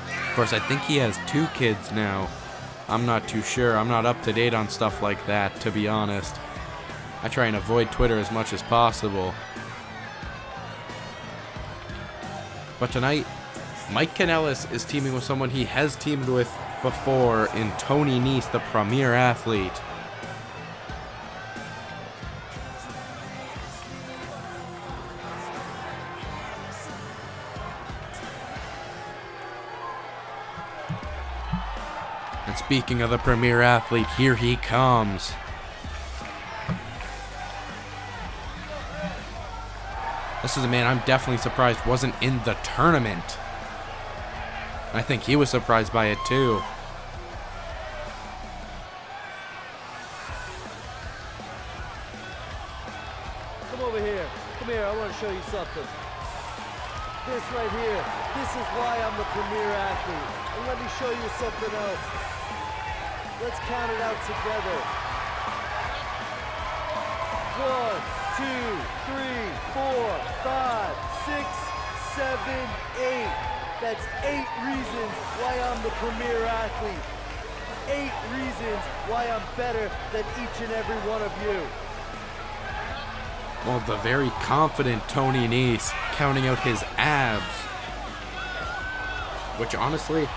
Of course, I think he has 2 kids now. I'm not too sure. I'm not up to date on stuff like that, to be honest. I try and avoid Twitter as much as possible. But tonight, Mike Kanellis is teaming with someone he has teamed with before in Tony Nese, the premier athlete. And speaking of the premier athlete, here he comes. This is a man I'm definitely surprised wasn't in the tournament. I think he was surprised by it too. Come over here. Come here, I want to show you something. This right here, this is why I'm the premier athlete. And let me show you something else. Let's count it out together. 1, 2, 3, 4, 5, 6, 7, 8. That's 8 reasons why I'm the premier athlete. 8 reasons why I'm better than each and every one of you. Well, the very confident Tony Nese counting out his abs. Which honestly,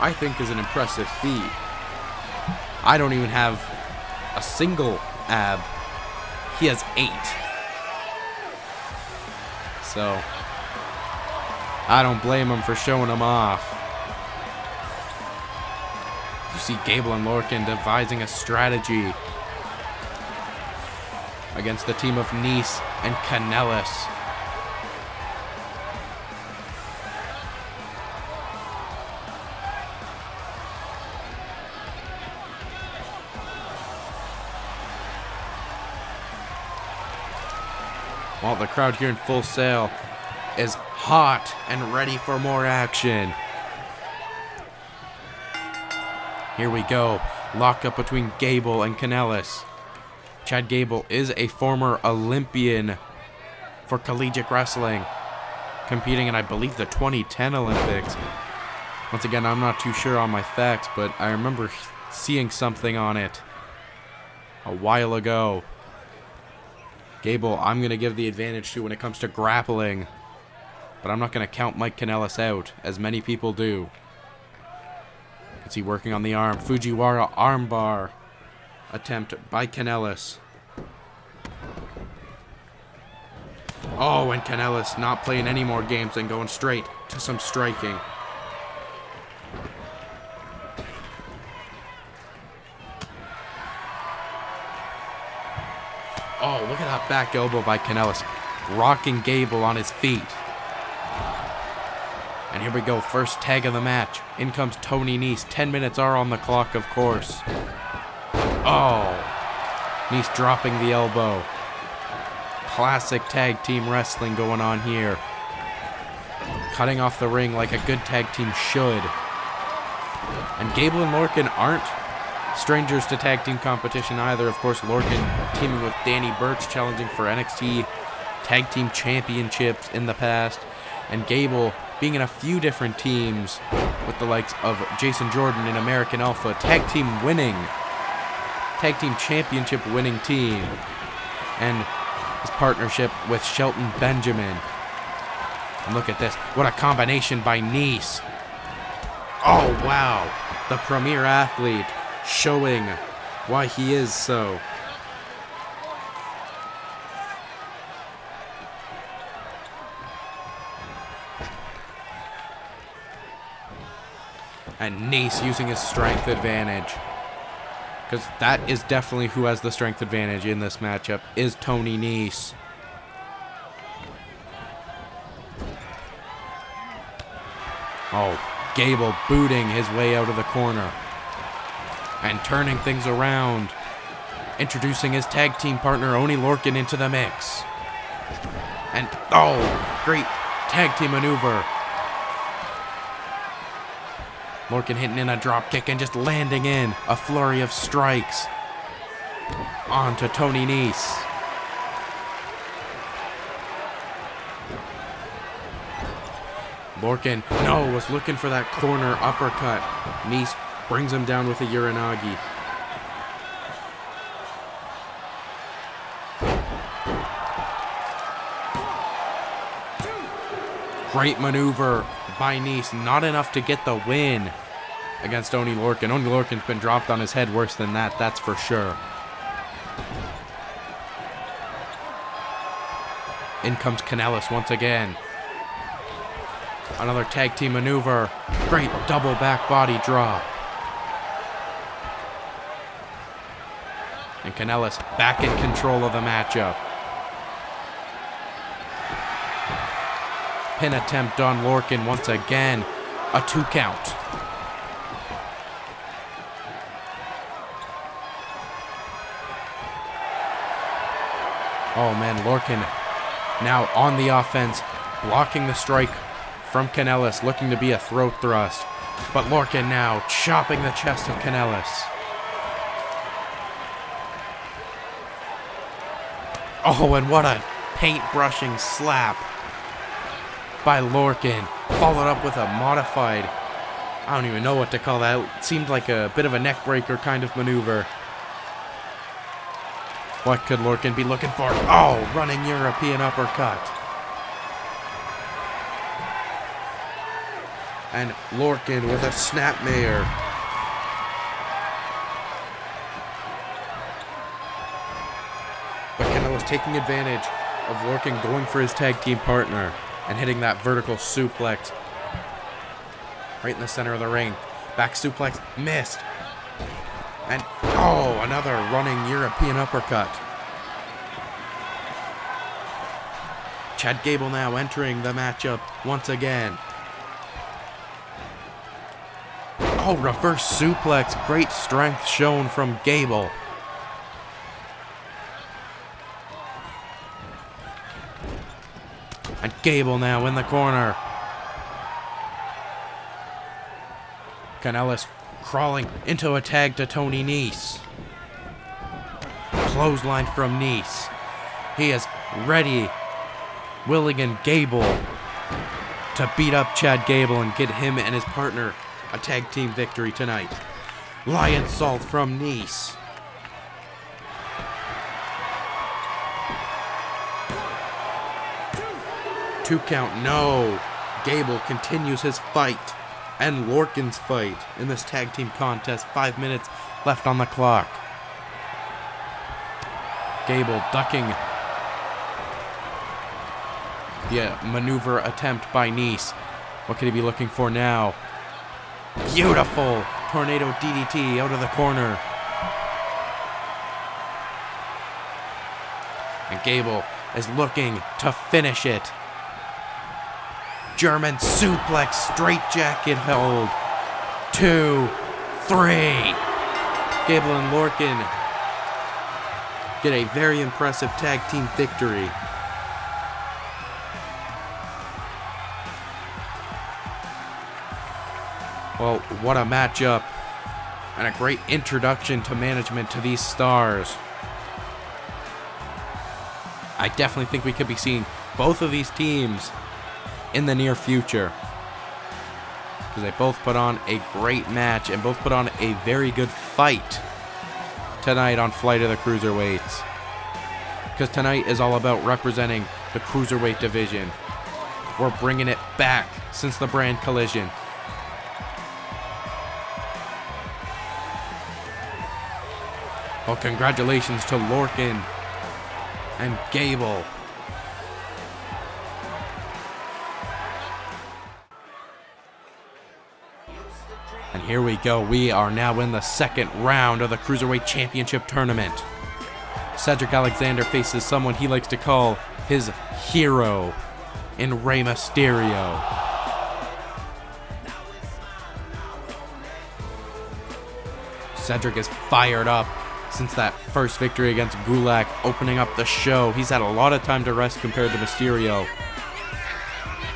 I think is an impressive feat. I don't even have a single ab. He has 8. So, I don't blame him for showing them off. You see Gable and Lorcan devising a strategy against the team of Nese and Kanellis. While the crowd here in Full Sail is hot and ready for more action. Here we go. Lock up between Gable and Kanellis. Chad Gable is a former Olympian for collegiate wrestling, competing in, I believe, the 2010 Olympics. Once again, I'm not too sure on my facts, but I remember seeing something on it a while ago. Gable, I'm going to give the advantage to when it comes to grappling, but I'm not going to count Mike Kanellis out, as many people do. You can see working on the arm. Fujiwara armbar attempt by Kanellis. Oh, and Kanellis not playing any more games and going straight to some striking. Oh, look at that back elbow by Kanellis, rocking Gable on his feet. And here we go, first tag of the match. In comes Tony Nese. 10 minutes are on the clock, of course. Oh, Nese dropping the elbow. Classic tag team wrestling going on here. Cutting off the ring like a good tag team should. And Gable and Lorcan aren't strangers to tag team competition either. Of course, Lorcan teaming with Danny Burch, challenging for NXT Tag Team Championships in the past. And Gable being in a few different teams with the likes of Jason Jordan in American Alpha, Tag Team Championship winning team. And his partnership with Shelton Benjamin. And look at this. What a combination by Nese. Oh, wow. The premier athlete showing why he is so. And Nese using his strength advantage. Because that is definitely who has the strength advantage in this matchup, is Tony Nese. Oh, Gable booting his way out of the corner. And turning things around. Introducing his tag team partner, Oney Lorcan, into the mix. And, oh, great tag team maneuver. Lorcan hitting in a drop kick and just landing in a flurry of strikes onto Tony Nese. Lorcan, no, was looking for that corner uppercut. Nese brings him down with a Uranagi. Great maneuver by Nese, not enough to get the win against Oney Lorcan. Oney Lorcan's been dropped on his head worse than that, that's for sure. In comes Kanellis once again. Another tag team maneuver. Great double back body drop. And Kanellis back in control of the matchup. Pin attempt on Lorcan once again. A 2 count. Oh man, Lorcan now on the offense, blocking the strike from Kanellis, looking to be a throat thrust. But Lorcan now chopping the chest of Kanellis. Oh, and what a paint-brushing slap by Lorcan, followed up with a modified, I don't even know what to call that. It seemed like a bit of a neck breaker kind of maneuver. What could Lorcan be looking for? Oh, running European uppercut. And Lorcan with a snapmare. But Kanellis taking advantage of Lorcan going for his tag team partner and hitting that vertical suplex right in the center of the ring. Back suplex, missed. And, oh, another running European uppercut. Chad Gable now entering the matchup once again. Oh, reverse suplex. Great strength shown from Gable. And Gable now in the corner. Kanellis crawling into a tag to Tony Nese. Clothesline from Nese. He is ready, willing, and Gable to beat up Chad Gable and get him and his partner a tag team victory tonight. Lion Salt from Nese. Two count, no. Gable continues his fight and Lorcan's fight in this tag team contest. 5 minutes left on the clock. Gable ducking the maneuver attempt by Nese. What could he be looking for now? Beautiful tornado DDT out of the corner. And Gable is looking to finish it. German suplex, straight jacket hold. 2, 3. Gable and Lorcan get a very impressive tag team victory. Well, what a matchup and a great introduction to management to these stars. I definitely think we could be seeing both of these teams in the near future, because they both put on a great match and both put on a very good fight tonight on Flight of the Cruiserweights, because tonight is all about representing the Cruiserweight division. We're bringing it back since the brand collision. Well, congratulations to Lorcan and Gable. And here we go. We are now in the second round of the Cruiserweight Championship tournament. Cedric Alexander faces someone he likes to call his hero in Rey Mysterio. Cedric is fired up since that first victory against Gulak, opening up the show. He's had a lot of time to rest compared to Mysterio,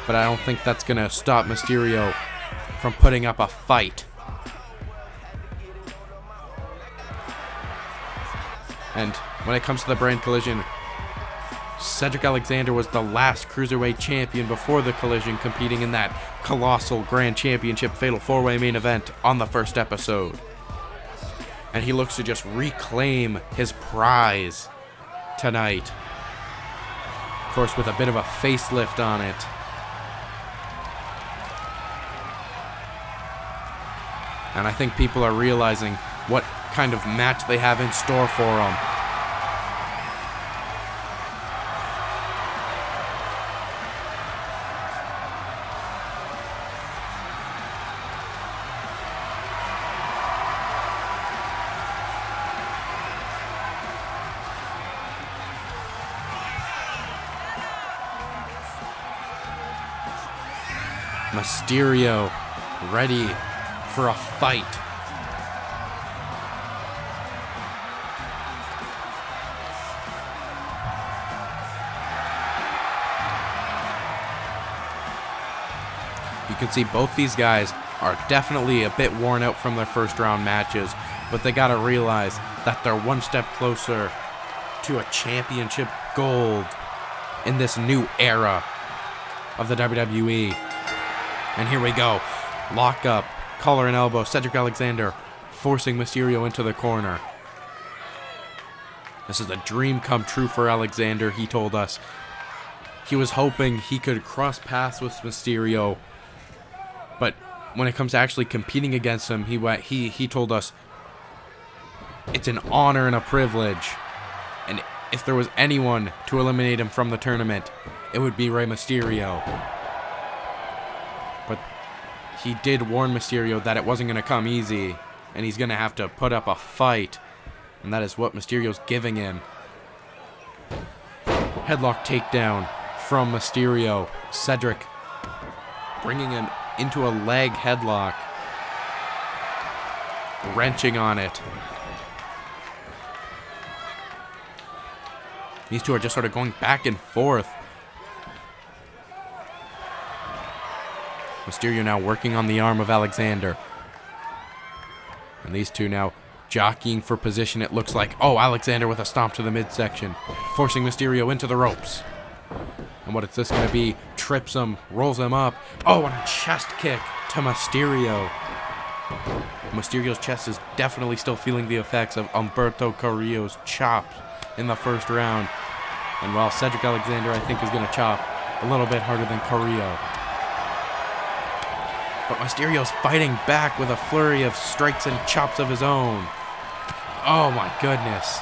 but I don't think that's going to stop Mysterio from putting up a fight. And when it comes to the brand collision, Cedric Alexander was the last Cruiserweight champion before the collision, competing in that colossal Grand Championship Fatal 4-Way main event on the first episode. And he looks to just reclaim his prize tonight. Of course, with a bit of a facelift on it. And I think people are realizing what kind of match they have in store for him. Mysterio ready for a fight. You can see both these guys are definitely a bit worn out from their first round matches, but they gotta realize that they're one step closer to a championship gold in this new era of the WWE. And here we go. Lock up, collar and elbow. Cedric Alexander forcing Mysterio into the corner. This is a dream come true for Alexander, he told us. He was hoping he could cross paths with Mysterio, but when it comes to actually competing against him, he told us it's an honor and a privilege. And if there was anyone to eliminate him from the tournament, it would be Rey Mysterio. But he did warn Mysterio that it wasn't going to come easy, and he's going to have to put up a fight, and that is what Mysterio's giving him. Headlock takedown from Mysterio. Cedric bringing him into a leg headlock, wrenching on it. These two are just sort of going back and forth. Mysterio now working on the arm of Alexander. And these two now jockeying for position, it looks like. Oh, Alexander with a stomp to the midsection, forcing Mysterio into the ropes. And what is this going to be? Trips him, rolls him up. Oh, and a chest kick to Mysterio. Mysterio's chest is definitely still feeling the effects of Humberto Carrillo's chop in the first round. And while Cedric Alexander, I think, is going to chop a little bit harder than Carrillo. But Mysterio's fighting back with a flurry of strikes and chops of his own. Oh my goodness.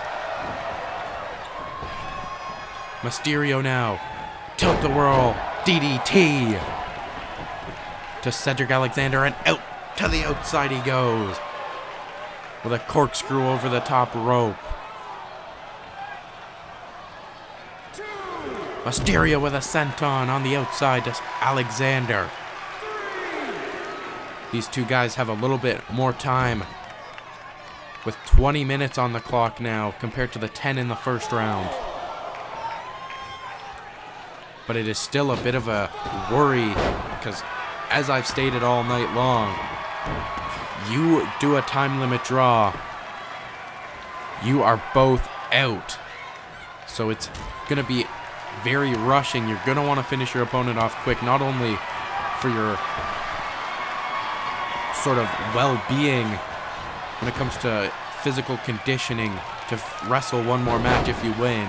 Mysterio now. Tilt-a-whirl DDT to Cedric Alexander, and out to the outside he goes with a corkscrew over the top rope. Mysterio with a senton on the outside to Alexander. These two guys have a little bit more time with 20 minutes on the clock now compared to the 10 in the first round. But it is still a bit of a worry because, as I've stated all night long, you do a time limit draw, you are both out. So it's going to be very rushing. You're going to want to finish your opponent off quick, not only for your sort of well-being when it comes to physical conditioning to wrestle one more match if you win,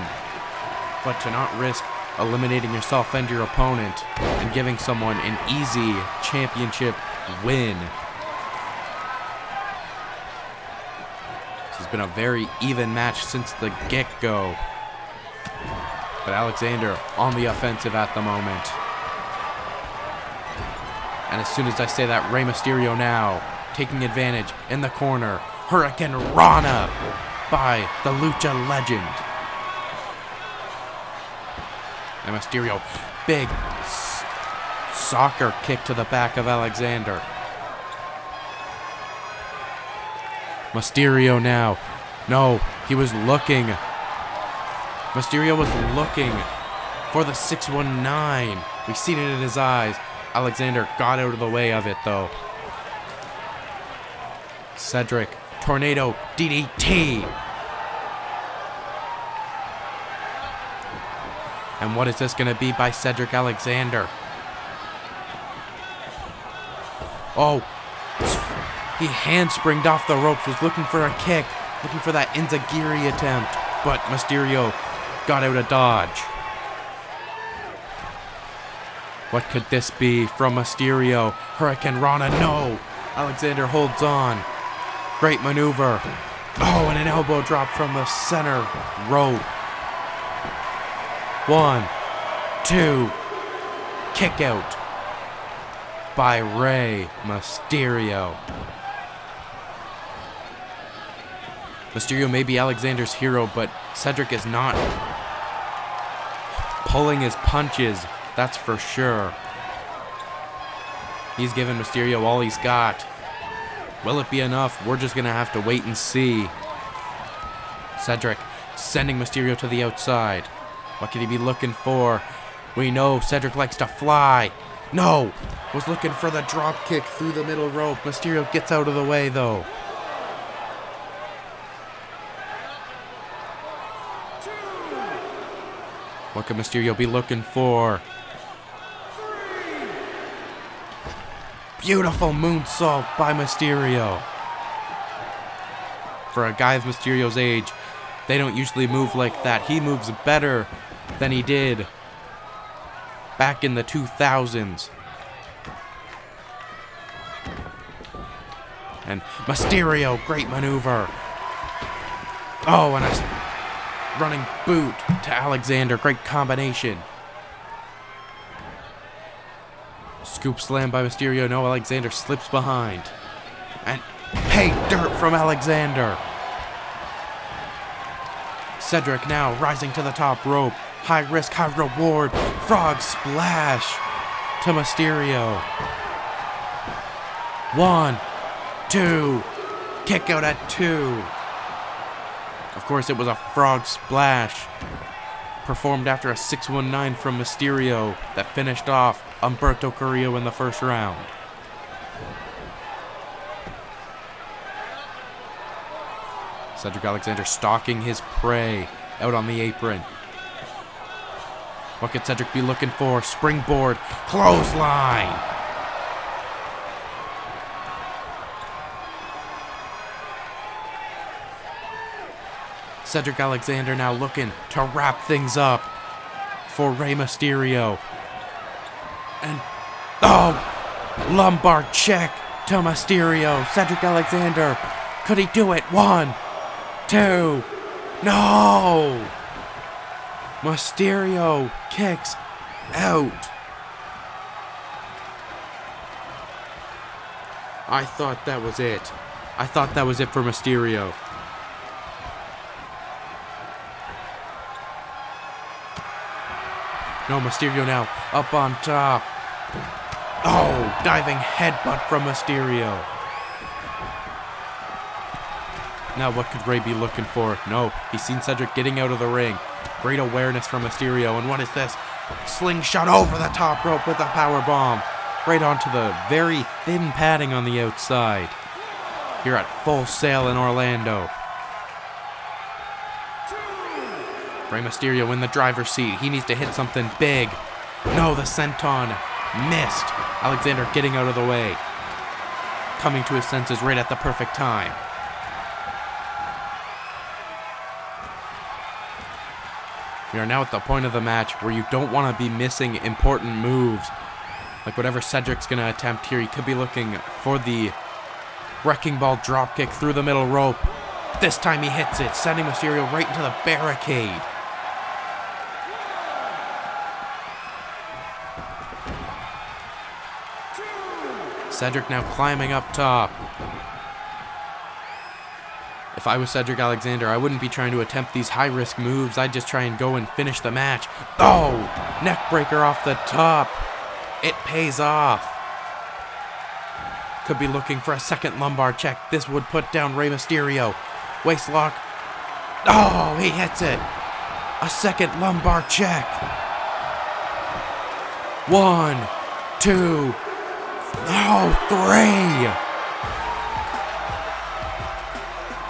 but to not risk eliminating yourself and your opponent and giving someone an easy championship win. This has been a very even match since the get-go. But Alexander on the offensive at the moment. And as soon as I say that, Rey Mysterio now taking advantage in the corner. Hurricane Rana by the Lucha Legend. And Mysterio, big soccer kick to the back of Alexander. Mysterio now. No, he was looking. Mysterio was looking for the 619. We've seen it in his eyes. Alexander got out of the way of it, though. Cedric, Tornado DDT. And what is this going to be by Cedric Alexander? Oh, he handspringed off the ropes, was looking for a kick, looking for that Enziguri attempt, but Mysterio got out of dodge. What could this be from Mysterio? Hurricane Rana, no! Alexander holds on. Great maneuver. Oh, and an elbow drop from the center rope. 1, 2, kick out by Rey Mysterio. Mysterio may be Alexander's hero, but Cedric is not pulling his punches, that's for sure. He's given Mysterio all he's got. Will it be enough? We're just going to have to wait and see. Cedric sending Mysterio to the outside. What could he be looking for? We know Cedric likes to fly. No! Was looking for the drop kick through the middle rope. Mysterio gets out of the way, though. What could Mysterio be looking for? Beautiful moonsault by Mysterio. For a guy of Mysterio's age, they don't usually move like that. He moves better than he did back in the 2000s. And Mysterio, great maneuver. Oh, and a running boot to Alexander. Great combination. Scoop slam by Mysterio. No, Alexander slips behind. And hey, dirt from Alexander. Cedric now rising to the top rope. High risk, high reward. Frog splash to Mysterio. 1, 2. Kick out at 2. Of course, it was a frog splash. performed after a 619 from Mysterio that finished off Humberto Carrillo in the first round. Cedric Alexander stalking his prey out on the apron. What could Cedric be looking for? Springboard, clothesline. Cedric Alexander now looking to wrap things up for Rey Mysterio. And, oh, lumbar check to Mysterio. Cedric Alexander, could he do it? 1, 2, no! Mysterio kicks out. I thought that was it. I thought that was it for Mysterio. No, Mysterio now up on top. Oh, diving headbutt from Mysterio. Now what could Rey be looking for? No, he's seen Cedric getting out of the ring. Great awareness from Mysterio. And what is this? Slingshot over the top rope with a power bomb. Right onto the very thin padding on the outside. Here at Full Sail in Orlando. Rey Mysterio in the driver's seat. He needs to hit something big. No, the senton missed. Alexander getting out of the way. Coming to his senses right at the perfect time. We are now at the point of the match where you don't want to be missing important moves. Like whatever Cedric's going to attempt here, he could be looking for the wrecking ball dropkick through the middle rope. This time he hits it, sending Mysterio right into the barricade. Cedric now climbing up top. If I was Cedric Alexander, I wouldn't be trying to attempt these high-risk moves. I'd just try and go and finish the match. Oh! Neckbreaker off the top. It pays off. Could be looking for a second lumbar check. This would put down Rey Mysterio. Waistlock. Oh, he hits it. A second lumbar check. 1, 2, 3.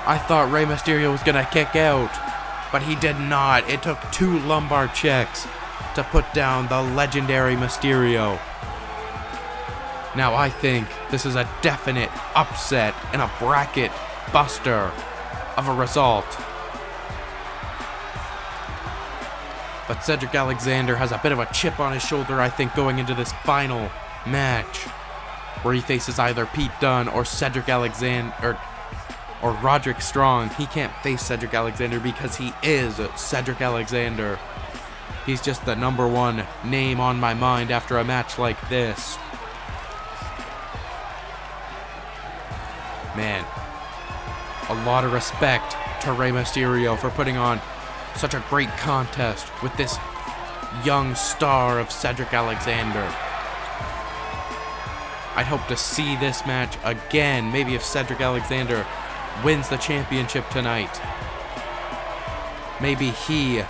I thought Rey Mysterio was going to kick out, but he did not. It took 2 lumbar checks to put down the legendary Mysterio. Now I think this is a definite upset and a bracket buster of a result. But Cedric Alexander has a bit of a chip on his shoulder, I think, going into this final match, where he faces either Pete Dunne or Cedric Alexander, or Roderick Strong. He can't face Cedric Alexander because he is Cedric Alexander. He's just the number 1 name on my mind after a match like this. Man, a lot of respect to Rey Mysterio for putting on such a great contest with this young star of Cedric Alexander. I'd hope to see this match again, maybe if Cedric Alexander wins the championship tonight. Maybe he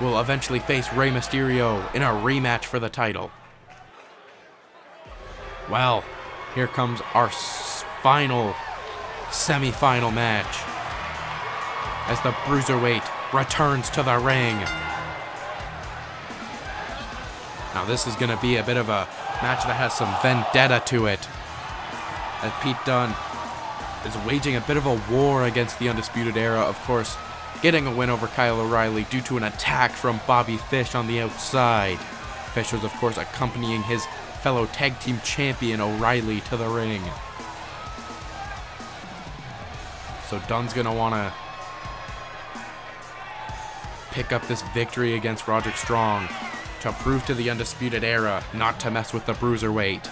will eventually face Rey Mysterio in a rematch for the title. Well, here comes our final semi-final match as the Cruiserweight returns to the ring. Now this is going to be a bit of a match that has some vendetta to it, as Pete Dunne is waging a bit of a war against the Undisputed Era, of course, getting a win over Kyle O'Reilly due to an attack from Bobby Fish on the outside. Fish was, of course, accompanying his fellow tag team champion O'Reilly to the ring. So Dunne's going to want to pick up this victory against Roderick Strong to prove to the Undisputed Era not to mess with the Cruiserweight.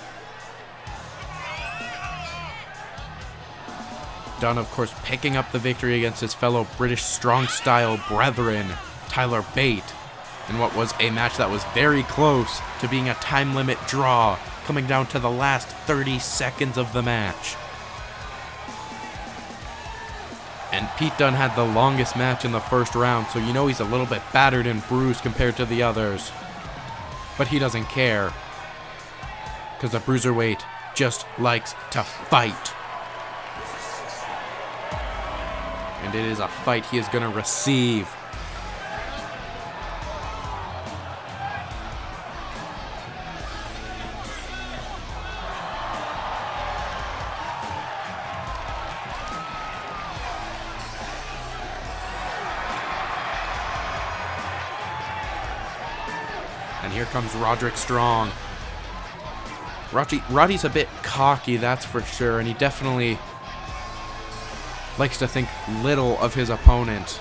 Dunne, of course, picking up the victory against his fellow British strong-style brethren, Tyler Bate, in what was a match that was very close to being a time limit draw, coming down to the last 30 seconds of the match. And Pete Dunne had the longest match in the first round, so you know he's a little bit battered and bruised compared to the others. But he doesn't care, because the Cruiserweight just likes to fight. And it is a fight he is going to receive. And here comes Roderick Strong. Roddy's a bit cocky, that's for sure, and he definitely likes to think little of his opponent.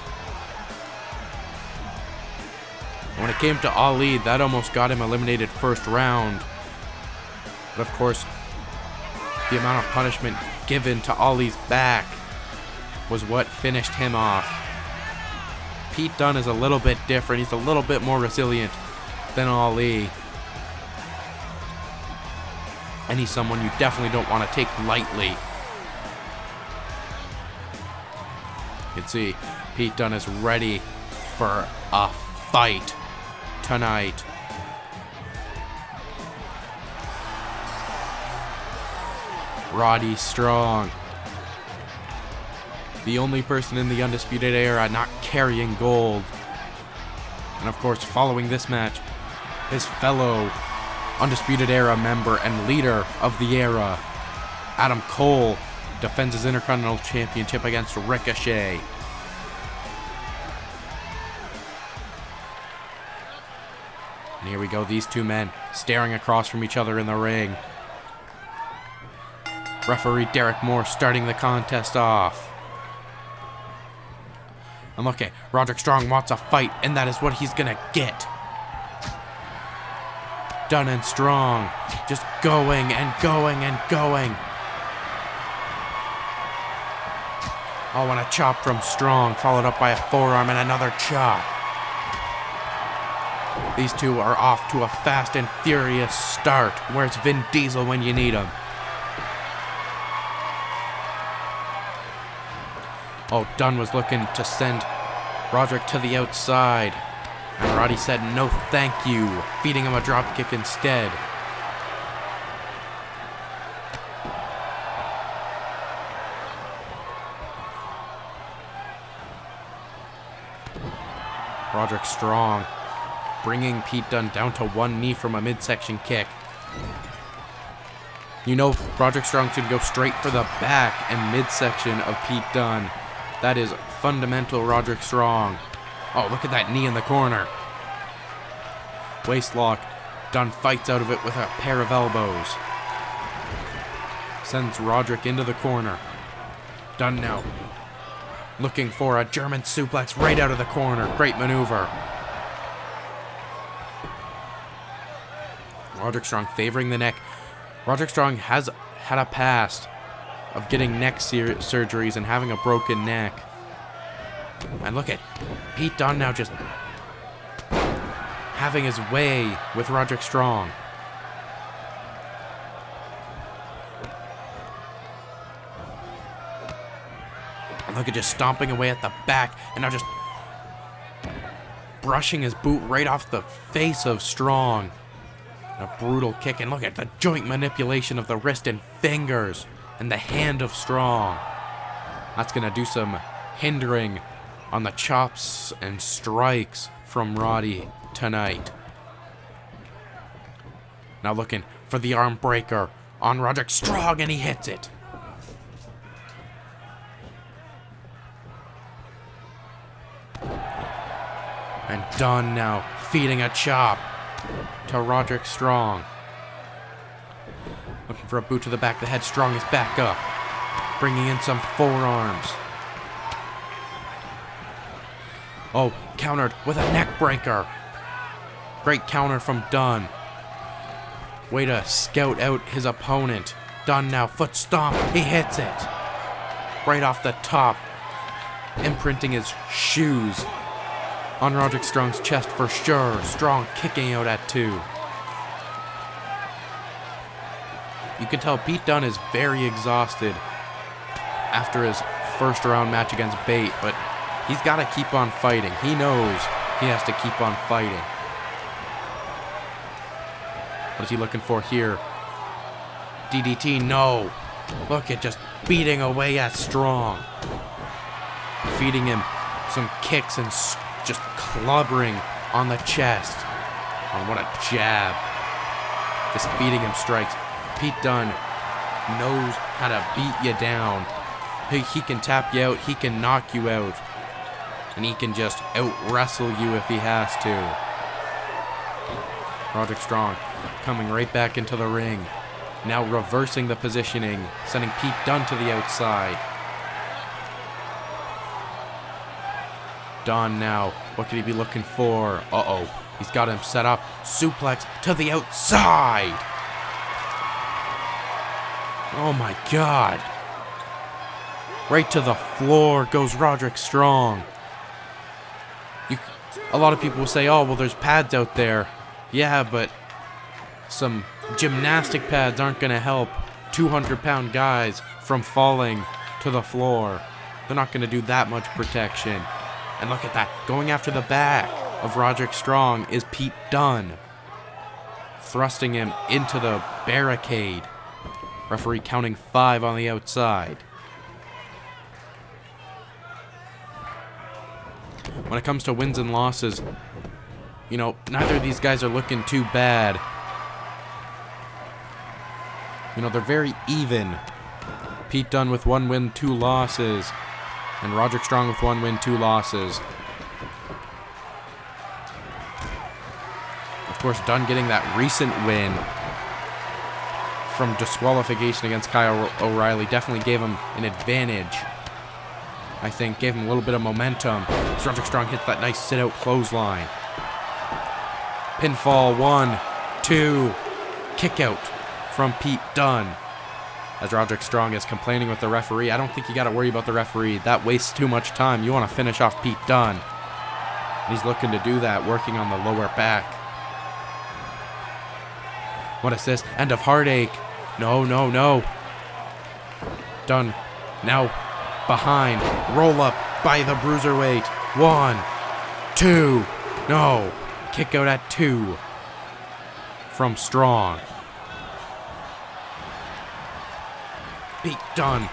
When it came to Ali, that almost got him eliminated first round. But of course, the amount of punishment given to Ali's back was what finished him off. Pete Dunne is a little bit different. He's a little bit more resilient than Ali. And he's someone you definitely don't want to take lightly. You can see Pete Dunne is ready for a fight tonight. Roddy Strong, the only person in the Undisputed Era not carrying gold. And of course, following this match, his fellow Undisputed Era member and leader of the era, Adam Cole, defends his Intercontinental Championship against Ricochet. And here we go, these two men staring across from each other in the ring. Referee Derek Moore starting the contest off. And look at Roderick Strong wants a fight, and that is what he's gonna get. Dunne and Strong just going and going and going. Oh, and a chop from Strong, followed up by a forearm and another chop. These two are off to a fast and furious start. Where's Vin Diesel when you need him? Oh, Dunne was looking to send Roderick to the outside. And Roddy said no thank you, feeding him a dropkick instead. Roderick Strong bringing Pete Dunne down to one knee from a midsection kick. You know Roderick Strong's going to go straight for the back and midsection of Pete Dunne. That is fundamental Roderick Strong. Oh, look at that knee in the corner. Waistlock. Dunne fights out of it with a pair of elbows. Sends Roderick into the corner. Dunne now looking for a German suplex right out of the corner. Great maneuver. Roderick Strong favoring the neck. Roderick Strong has had a past of getting neck surgeries and having a broken neck. And look at Pete Dunne now just having his way with Roderick Strong. And look at just stomping away at the back and now just brushing his boot right off the face of Strong. A brutal kick, and look at the joint manipulation of the wrist and fingers and the hand of Strong. That's going to do some hindering on the chops and strikes from Roddy tonight. Now looking for the arm breaker on Roderick Strong, and he hits it. And Dunne now feeding a chop to Roderick Strong. Looking for a boot to the back of the head. Strong is back up, bringing in some forearms. Oh, countered with a neck breaker. Great counter from Dunne. Way to scout out his opponent. Dunne now foot stomp. He hits it right off the top, imprinting his shoes on Roderick Strong's chest for sure. Strong kicking out at 2. You can tell Pete Dunne is very exhausted after his first round match against Bate, but he's got to keep on fighting. He knows he has to keep on fighting. What is he looking for here? DDT, no. Look at just beating away at Strong. Feeding him some kicks and just clubbering on the chest. Oh, what a jab. Just feeding him strikes. Pete Dunne knows how to beat you down. He can tap you out, he can knock you out, and he can just out-wrestle you if he has to. Roderick Strong coming right back into the ring. Now reversing the positioning, sending Pete Dunne to the outside. Dunne now, what could he be looking for? Uh-oh, he's got him set up. Suplex to the outside. Oh my God. Right to the floor goes Roderick Strong. A lot of people will say, oh, well, there's pads out there. Yeah, but some gymnastic pads aren't going to help 200-pound guys from falling to the floor. They're not going to do that much protection. And look at that. Going after the back of Roderick Strong is Pete Dunne. Thrusting him into the barricade. Referee counting 5 on the outside. When it comes to wins and losses, you know, neither of these guys are looking too bad. You know, they're very even. Pete Dunne with 1 win, 2 losses. And Roderick Strong with 1 win, 2 losses. Of course, Dunne getting that recent win from disqualification against Kyle O'Reilly definitely gave him an advantage. I think gave him a little bit of momentum. As Roderick Strong hits that nice sit-out clothesline. Pinfall, 1, 2, kick out from Pete Dunne. As Roderick Strong is complaining with the referee. I don't think you got to worry about the referee. That wastes too much time. You want to finish off Pete Dunne. And he's looking to do that, working on the lower back. What is this? End of Heartache. No, no, no. Dunne now behind. Roll up by the Cruiserweight. 1, 2. No. Kick out at 2 from Strong. Pete Dunne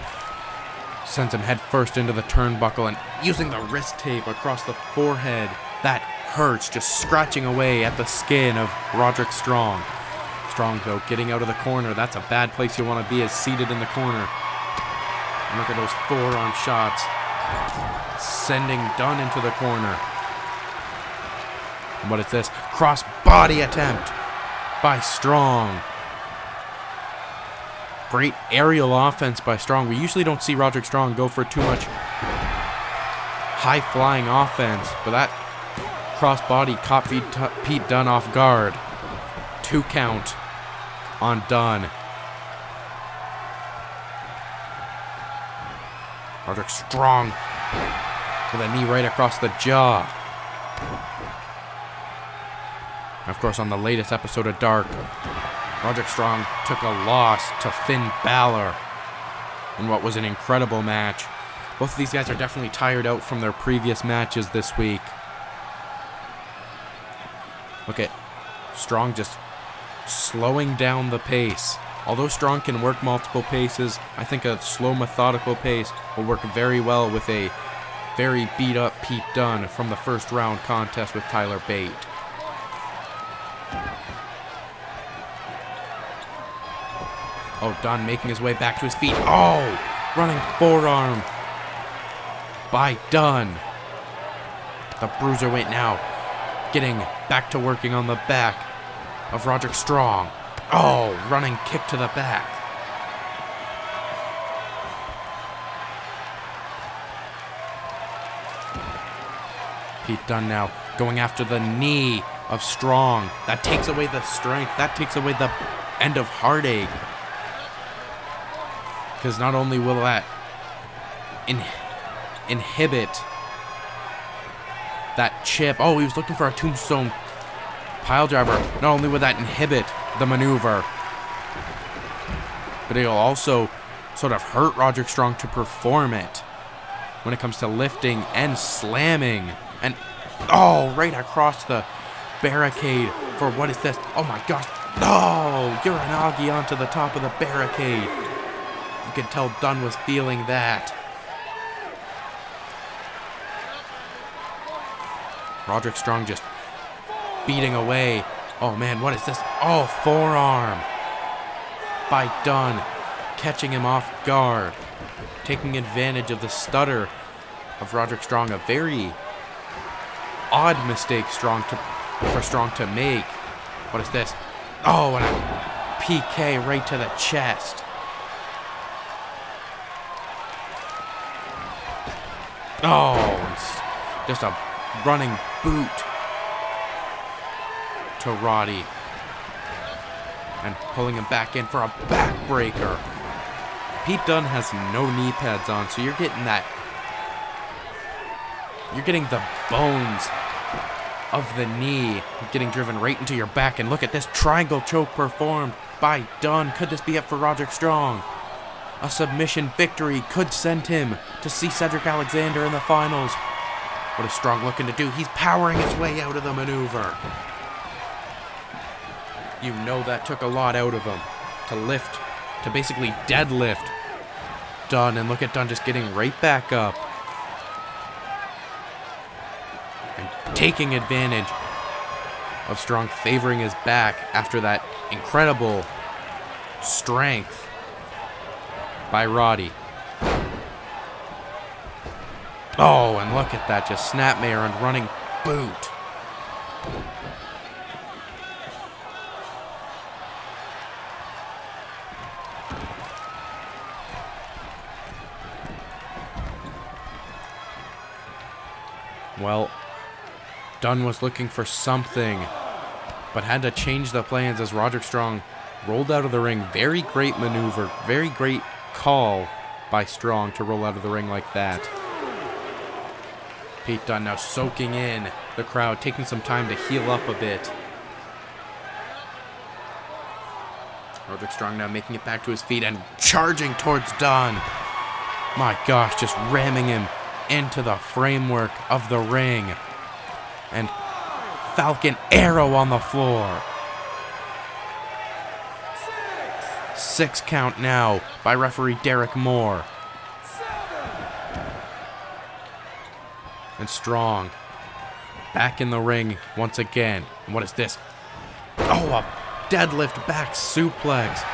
sends him head first into the turnbuckle and using the wrist tape across the forehead. That hurts, just scratching away at the skin of Roderick Strong. Strong, though, getting out of the corner. That's a bad place you want to be, is seated in the corner. And look at those forearm shots. Sending Dunne into the corner. And what is this? Cross-body attempt by Strong. Great aerial offense by Strong. We usually don't see Roderick Strong go for too much high-flying offense, but that cross-body caught Pete Dunne off guard. 2 count on Dunne. Roderick Strong with a knee right across the jaw. Of course, on the latest episode of Dark, Roderick Strong took a loss to Finn Balor in what was an incredible match. Both of these guys are definitely tired out from their previous matches this week. Look at Strong just slowing down the pace. Although Strong can work multiple paces, I think a slow, methodical pace will work very well with a very beat-up Pete Dunne from the first round contest with Tyler Bate. Oh, Dunne making his way back to his feet. Oh, running forearm by Dunne. The Cruiserweight now getting back to working on the back of Roderick Strong. Oh, running kick to the back. Pete Dunne now going after the knee of Strong. That takes away the strength. That takes away the end of Heartache. Because not only will that inhibit that chip. Oh, he was looking for a tombstone piledriver. Not only would that inhibit the maneuver, but it'll also sort of hurt Roderick Strong to perform it. when it comes to lifting and slamming. And, oh, right across the barricade for what is this? Oh my gosh. Oh, Uranagi onto the top of the barricade. You could tell Dunn was feeling that. Roderick Strong just beating away. Oh man, what is this? Oh, forearm by Dunn, catching him off guard, taking advantage of the stutter of Roderick Strong. A very odd mistake for Strong to make. What is this? Oh, and a PK right to the chest. Oh, it's just a running boot to Roddy. And pulling him back in for a backbreaker. Pete Dunne has no knee pads on, so you're getting that. You're getting the bones of the knee getting driven right into your back. And look at this triangle choke performed by Dunne. Could this be it for Roderick Strong? A submission victory could send him to see Cedric Alexander in the finals. What is Strong looking to do? He's powering his way out of the maneuver. You know that took a lot out of him to lift, to basically deadlift Dunn. And look at Dunn just getting right back up and taking advantage of Strong favoring his back after that incredible strength by Roddy. Oh, and look at that, just snapmare and running boot. Well, Dunn was looking for something, but had to change the plans as Roderick Strong rolled out of the ring. Very great maneuver, very great call by Strong to roll out of the ring like that. Pete Dunne now soaking in the crowd, taking some time to heal up a bit. Roderick Strong now making it back to his feet and charging towards Dunn. My gosh, just ramming him into the framework of the ring. And Falcon Arrow on the floor. 6 count now by referee Derek Moore. And Strong back in the ring once again. And what is this? Oh, a deadlift back suplex.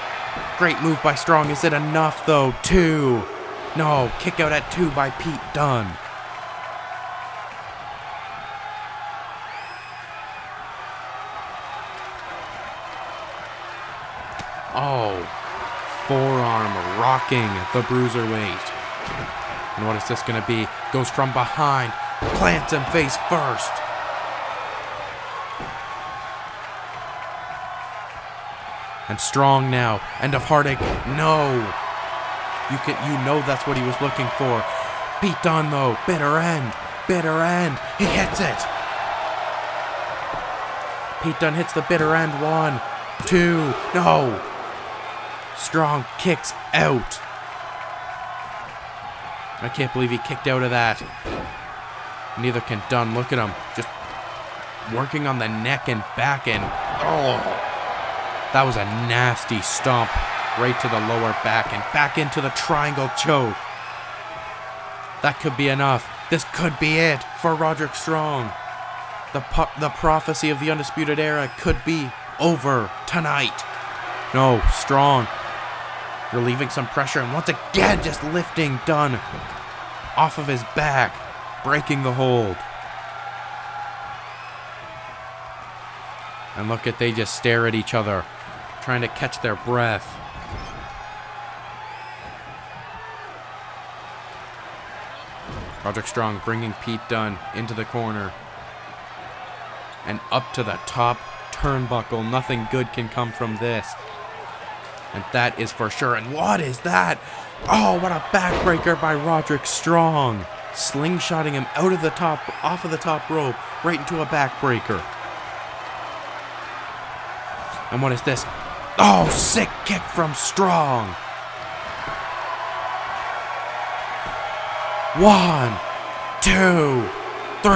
Great move by Strong. Is it enough though? 2. No, kick out at 2 by Pete Dunne. Oh, forearm rocking the Cruiserweight. And what is this going to be? Goes from behind, plants him face first. And Strong now, end of heartache. No. You know that's what he was looking for. Pete Dunne though, bitter end. He hits it. Pete Dunne hits the bitter end. 1, 2, no. Strong kicks out. I can't believe he kicked out of that. Neither can Dunne. Look at him. Just working on the neck and back and oh. That was a nasty stomp right to the lower back and back into the triangle choke. That could be enough. This could be it for Roderick Strong. The prophecy of the Undisputed Era could be over tonight. No, Strong relieving some pressure and once again just lifting Dunne off of his back, breaking the hold. And look at, they just stare at each other, trying to catch their breath. Roderick Strong bringing Pete Dunne into the corner and up to the top turnbuckle. Nothing good can come from this. And that is for sure. And what is that? Oh, what a backbreaker by Roderick Strong. Slingshotting him out of the top, off of the top rope, right into a backbreaker. And what is this? Oh, sick kick from Strong. 1, 2, 3.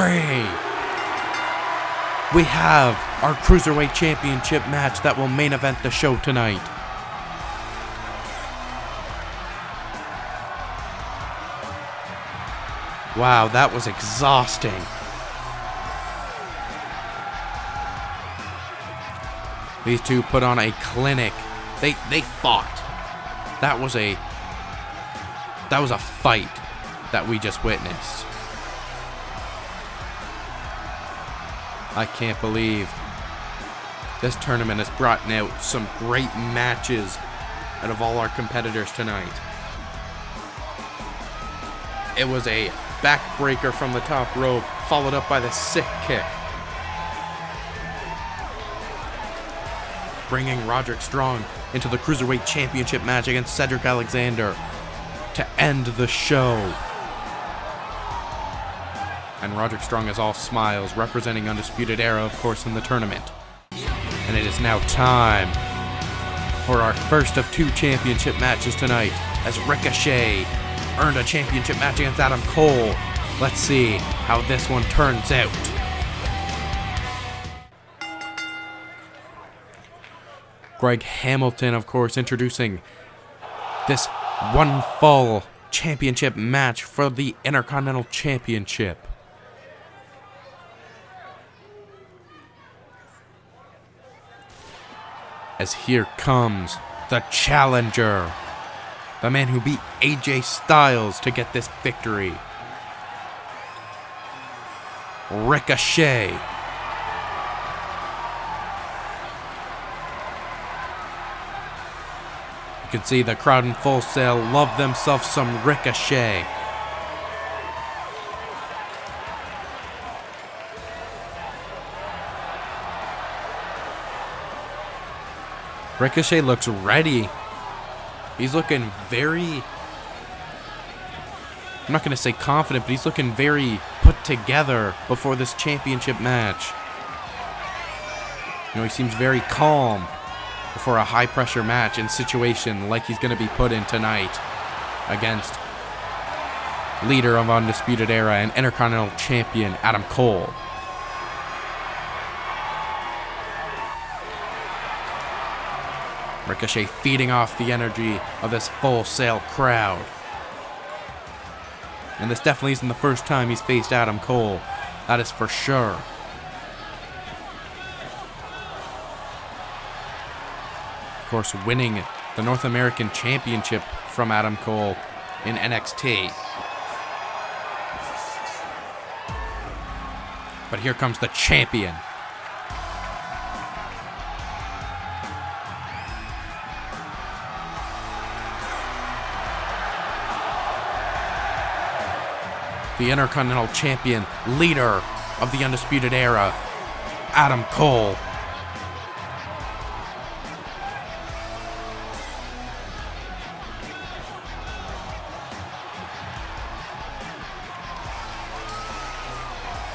We have our Cruiserweight Championship match that will main event the show tonight. Wow, that was exhausting. These two put on a clinic. They fought. That was a fight that we just witnessed. I can't believe this tournament has brought out some great matches out of all our competitors tonight. It was a backbreaker from the top rope, followed up by the sick kick, bringing Roderick Strong into the Cruiserweight Championship match against Cedric Alexander to end the show. And Roderick Strong is all smiles, representing Undisputed Era, of course, in the tournament. And it is now time for our first of 2 championship matches tonight, as Ricochet earned a championship match against Adam Cole. Let's see how this one turns out. Greg Hamilton, of course, introducing this one fall championship match for the Intercontinental Championship. As here comes the challenger, the man who beat AJ Styles to get this victory, Ricochet. You can see the crowd in Full Sail love themselves some Ricochet. Ricochet looks ready. He's looking very, I'm not going to say confident, but he's looking very put together before this championship match. You know, he seems very calm before a high-pressure match and situation like he's going to be put in tonight against leader of Undisputed Era and Intercontinental Champion Adam Cole. Ricochet feeding off the energy of this Full Sail crowd. And this definitely isn't the first time he's faced Adam Cole. That is for sure. Of course, winning the North American Championship from Adam Cole in NXT. But here comes the champion. The Intercontinental Champion, leader of the Undisputed Era, Adam Cole.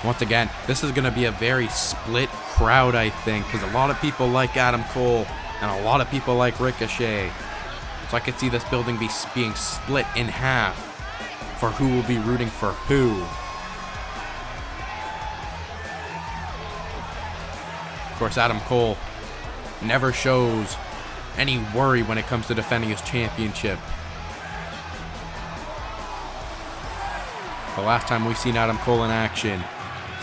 Once again, this is going to be a very split crowd, I think, because a lot of people like Adam Cole and a lot of people like Ricochet. So I could see this building being split in half for who will be rooting for who. Of course, Adam Cole never shows any worry when it comes to defending his championship. The last time we've seen Adam Cole in action,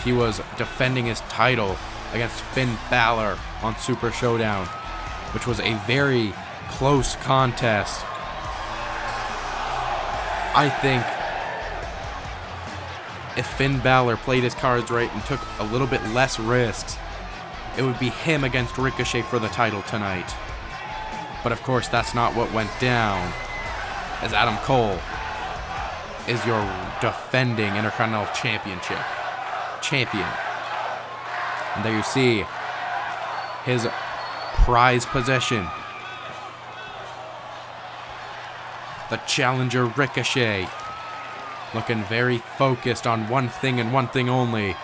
he was defending his title against Finn Balor on Super Showdown, which was a very close contest. I think if Finn Balor played his cards right and took a little bit less risks, it would be him against Ricochet for the title tonight. But of course, that's not what went down, as Adam Cole is your defending Intercontinental Championship champion. And there you see his prize possession, the challenger Ricochet, looking very focused on one thing and one thing only,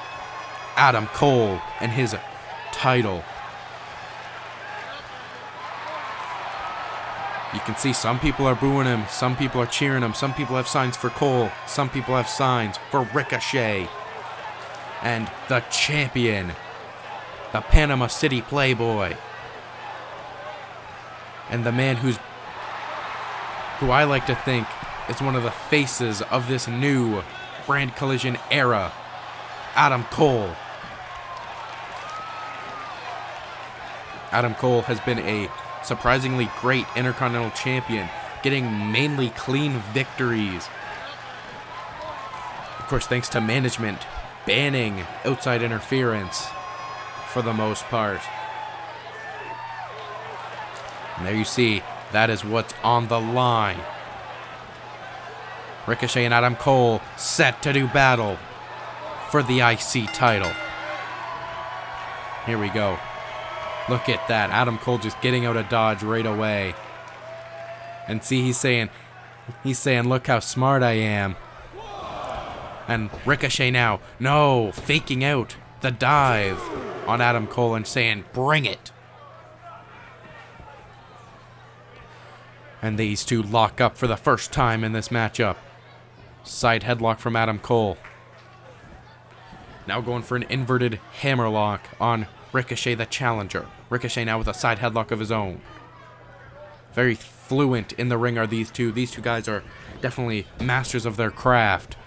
Adam Cole and his title. You can see some people are booing him, some people are cheering him, some people have signs for Cole, some people have signs for Ricochet. And the champion, the Panama City Playboy, and the man who I like to think is one of the faces of this new Brand Collision era, Adam Cole. Adam Cole has been a surprisingly great Intercontinental Champion, getting mainly clean victories. Of course, thanks to management banning outside interference for the most part. And there you see, that is what's on the line. Ricochet and Adam Cole set to do battle for the IC title. Here we go. Look at that. Adam Cole just getting out of dodge right away. And see, he's saying, look how smart I am. And Ricochet now, no, faking out the dive on Adam Cole and saying, bring it. And these two lock up for the first time in this matchup. Side headlock from Adam Cole. Now going for an inverted hammerlock on Ricochet, the challenger. Ricochet now with a side headlock of his own. Very fluent in the ring are these two. These two guys are definitely masters of their craft.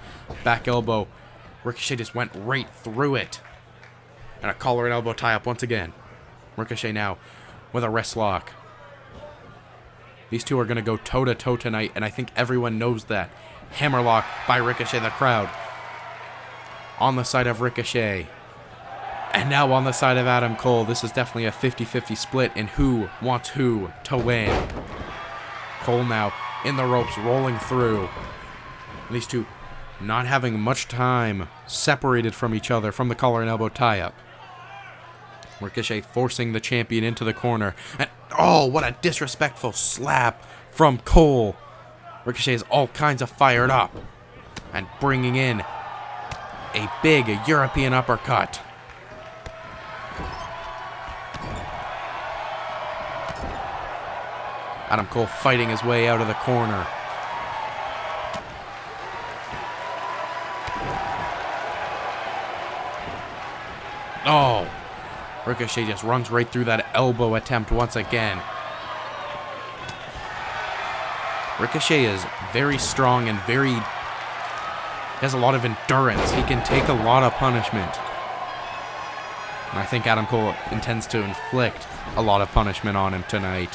Back elbow. Ricochet just went right through it. And a collar and elbow tie up once again. Ricochet now with a wrist lock. These two are going to go toe-to-toe tonight, and I think everyone knows that. Hammerlock by Ricochet, the crowd. On the side of Ricochet. And now on the side of Adam Cole. This is definitely a 50-50 split in who wants who to win. Cole now in the ropes, rolling through. These two not having much time separated from each other from the collar and elbow tie-up. Ricochet forcing the champion into the corner. And oh, what a disrespectful slap from Cole. Ricochet is all kinds of fired up. And bringing in a big European uppercut. Adam Cole fighting his way out of the corner. Oh, Ricochet just runs right through that elbow attempt once again. Ricochet is very strong and he has a lot of endurance. He can take a lot of punishment. And I think Adam Cole intends to inflict a lot of punishment on him tonight.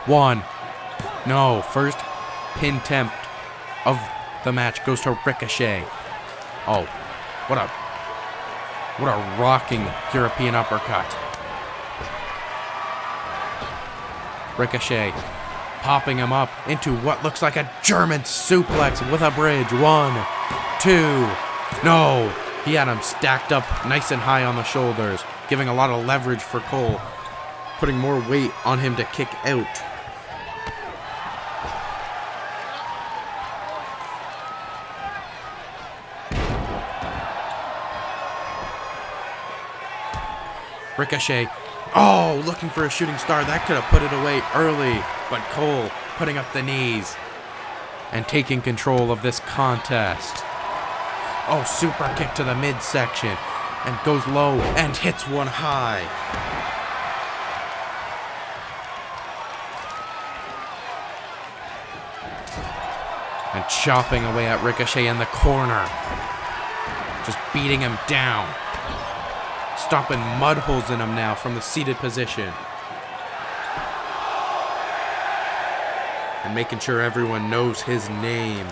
One. No, first pin attempt of the match goes to Ricochet. Oh, what a rocking European uppercut. Ricochet popping him up into what looks like a German suplex with a bridge. 1, 2. No, he had him stacked up nice and high on the shoulders, giving a lot of leverage for Cole, putting more weight on him to kick out. Ricochet, oh, looking for a shooting star. That could have put it away early. But Cole putting up the knees and taking control of this contest. Oh, super kick to the midsection. And goes low and hits one high. And chopping away at Ricochet in the corner. Just beating him down. Stomping mud holes in him now from the seated position. And making sure everyone knows his name.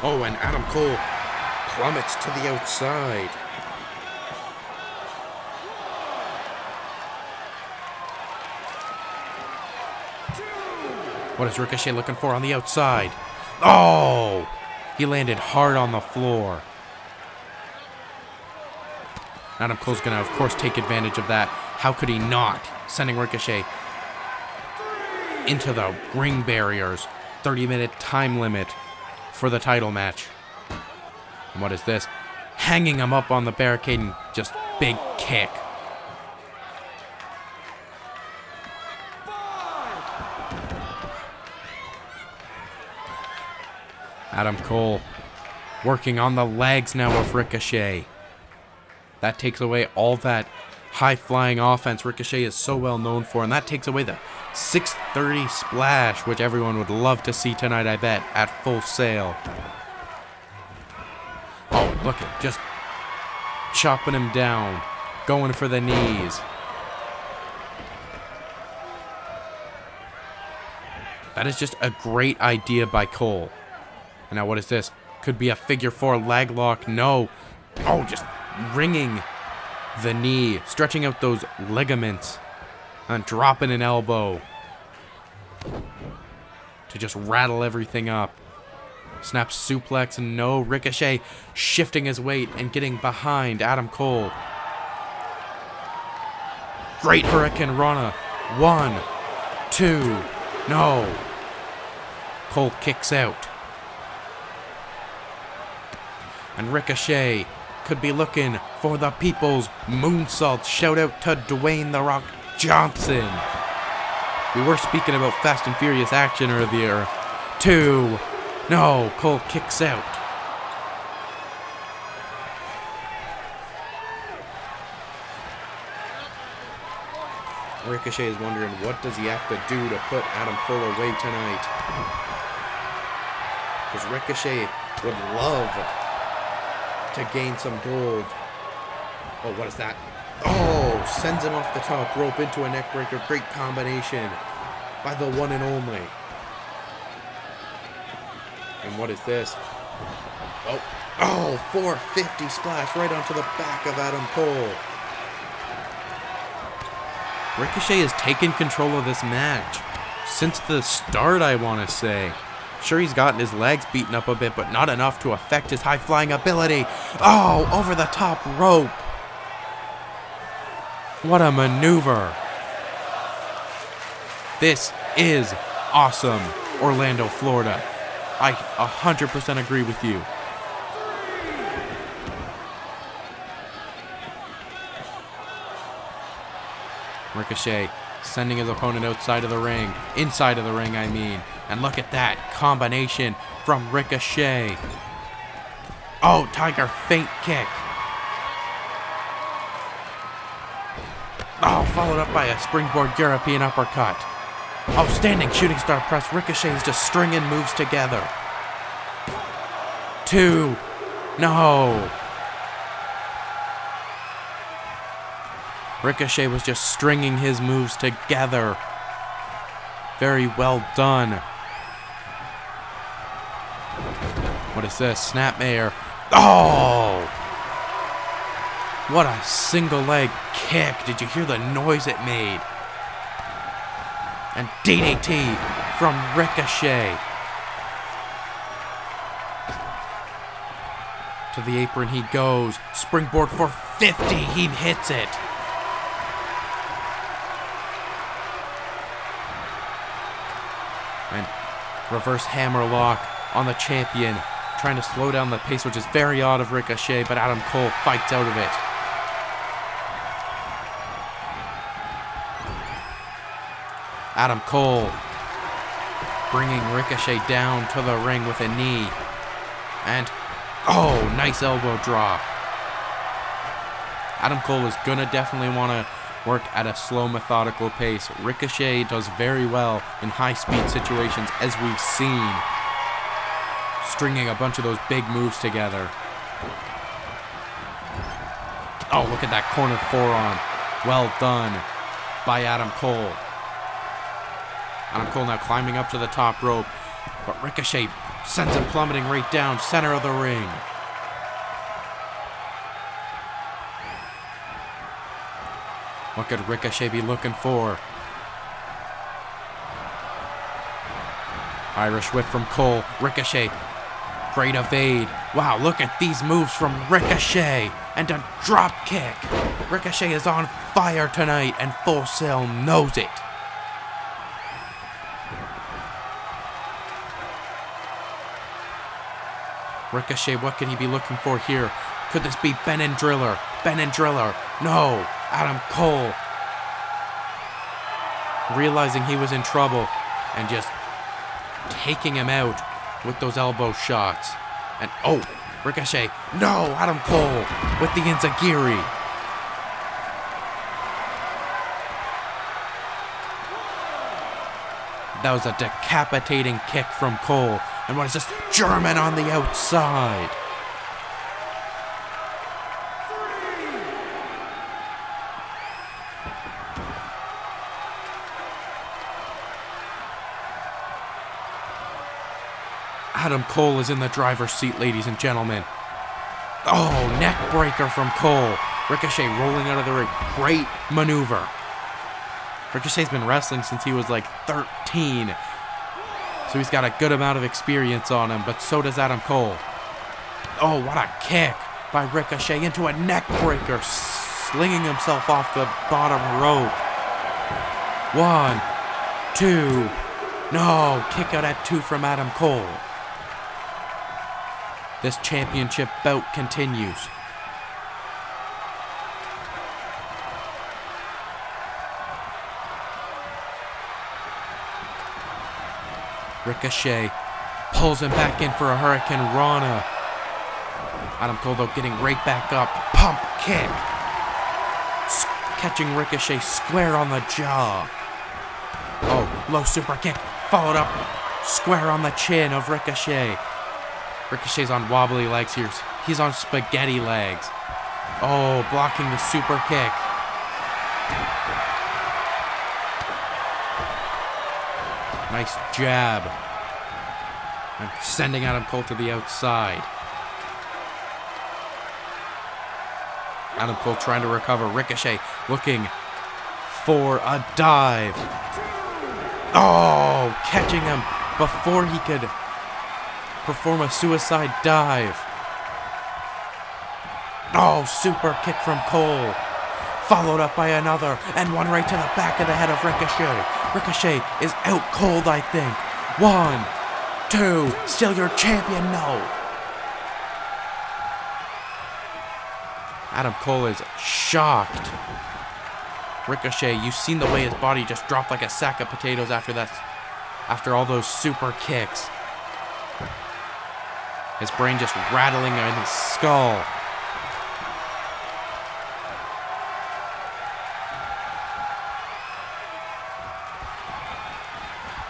Oh, and Adam Cole plummets to the outside. What is Ricochet looking for on the outside? Oh! He landed hard on the floor. Adam Cole's going to, of course, take advantage of that. How could he not? Sending Ricochet into the ring barriers. 30-minute time limit for the title match. What is this? Hanging him up on the barricade and just big kick. Adam Cole working on the legs now of Ricochet. That takes away all that high-flying offense Ricochet is so well known for, and that takes away the 630 splash, which everyone would love to see tonight, I bet, at Full Sail. Oh, look at just chopping him down, going for the knees. That is just a great idea by Cole. And now what is this? Could be a figure 4 leg lock. No. Oh, just ringing the knee, stretching out those ligaments, and dropping an elbow to just rattle everything up. Snap suplex, and no. Ricochet shifting his weight and getting behind Adam Cole. Great Hurricane Rana. 1, 2. No. Cole kicks out. And Ricochet could be looking for the people's moonsault. Shout out to Dwayne "The Rock" Johnson. We were speaking about Fast and Furious action earlier. 2. No, Cole kicks out. Ricochet is wondering, what does he have to do to put Adam Cole away tonight? Because Ricochet would love to gain some gold. Oh, what is that? Oh, sends him off the top rope into a neckbreaker. Great combination by the one and only. And what is this? Oh, 450 splash right onto the back of Adam Cole. Ricochet has taken control of this match since the start, I want to say. Sure, he's gotten his legs beaten up a bit, but not enough to affect his high-flying ability. Oh, over the top rope. What a maneuver. This is awesome, Orlando, Florida. I 100% agree with you. Ricochet sending his opponent outside of the ring. Inside of the ring, I mean. And look at that combination from Ricochet. Oh, Tiger feint kick. Oh, followed up by a springboard European uppercut. Oh, standing shooting star press. Ricochet is just stringing moves together. 2. No. Ricochet was just stringing his moves together. Very well done. What is this? Snapmare. Oh! What a single leg kick. Did you hear the noise it made? And DDT from Ricochet. To the apron he goes. Springboard for 50. He hits it. And reverse hammerlock on the champion, trying to slow down the pace, which is very odd of Ricochet, but Adam Cole fights out of it. Adam Cole bringing Ricochet down to the ring with a knee. And, oh, nice elbow drop. Adam Cole is going to definitely want to work at a slow, methodical pace. Ricochet does very well in high-speed situations, as we've seen, stringing a bunch of those big moves together. Oh, look at that corner forearm. Well done by Adam Cole. Adam Cole now climbing up to the top rope, but Ricochet sends him plummeting right down center of the ring. What could Ricochet be looking for? Irish whip from Cole. Ricochet. Great evade. Wow, look at these moves from Ricochet. And a drop kick. Ricochet is on fire tonight, and Full Sail knows it. Ricochet, what could he be looking for here? Could this be Ben and Driller? Ben and Driller. No. Adam Cole. Realizing he was in trouble and just taking him out with those elbow shots. And oh, Ricochet. No, Adam Cole with the Enziguri. That was a decapitating kick from Cole. And what is this? German on the outside. Adam Cole is in the driver's seat, ladies and gentlemen. Oh, neck breaker from Cole. Ricochet rolling out of the ring. Great maneuver. Ricochet's been wrestling since he was like 13. So he's got a good amount of experience on him, but so does Adam Cole. Oh, what a kick by Ricochet into a neck breaker, slinging himself off the bottom rope. 1, 2. No, kick out at 2 from Adam Cole. This championship bout continues. Ricochet pulls him back in for a Hurricane Rana. Adam Cole, though, getting right back up. Pump kick. Catching Ricochet square on the jaw. Oh, low super kick. Followed up square on the chin of Ricochet. Ricochet's on wobbly legs here. He's on spaghetti legs. Oh, blocking the super kick. Nice jab. And sending Adam Cole to the outside. Adam Cole trying to recover. Ricochet looking for a dive. Oh, catching him before he could perform a suicide dive. Oh, super kick from Cole. Followed up by another, and one right to the back of the head of Ricochet. Ricochet is out cold, I think. 1, 2, still your champion, no. Adam Cole is shocked. Ricochet, you've seen the way his body just dropped like a sack of potatoes after all those super kicks. His brain just rattling in his skull.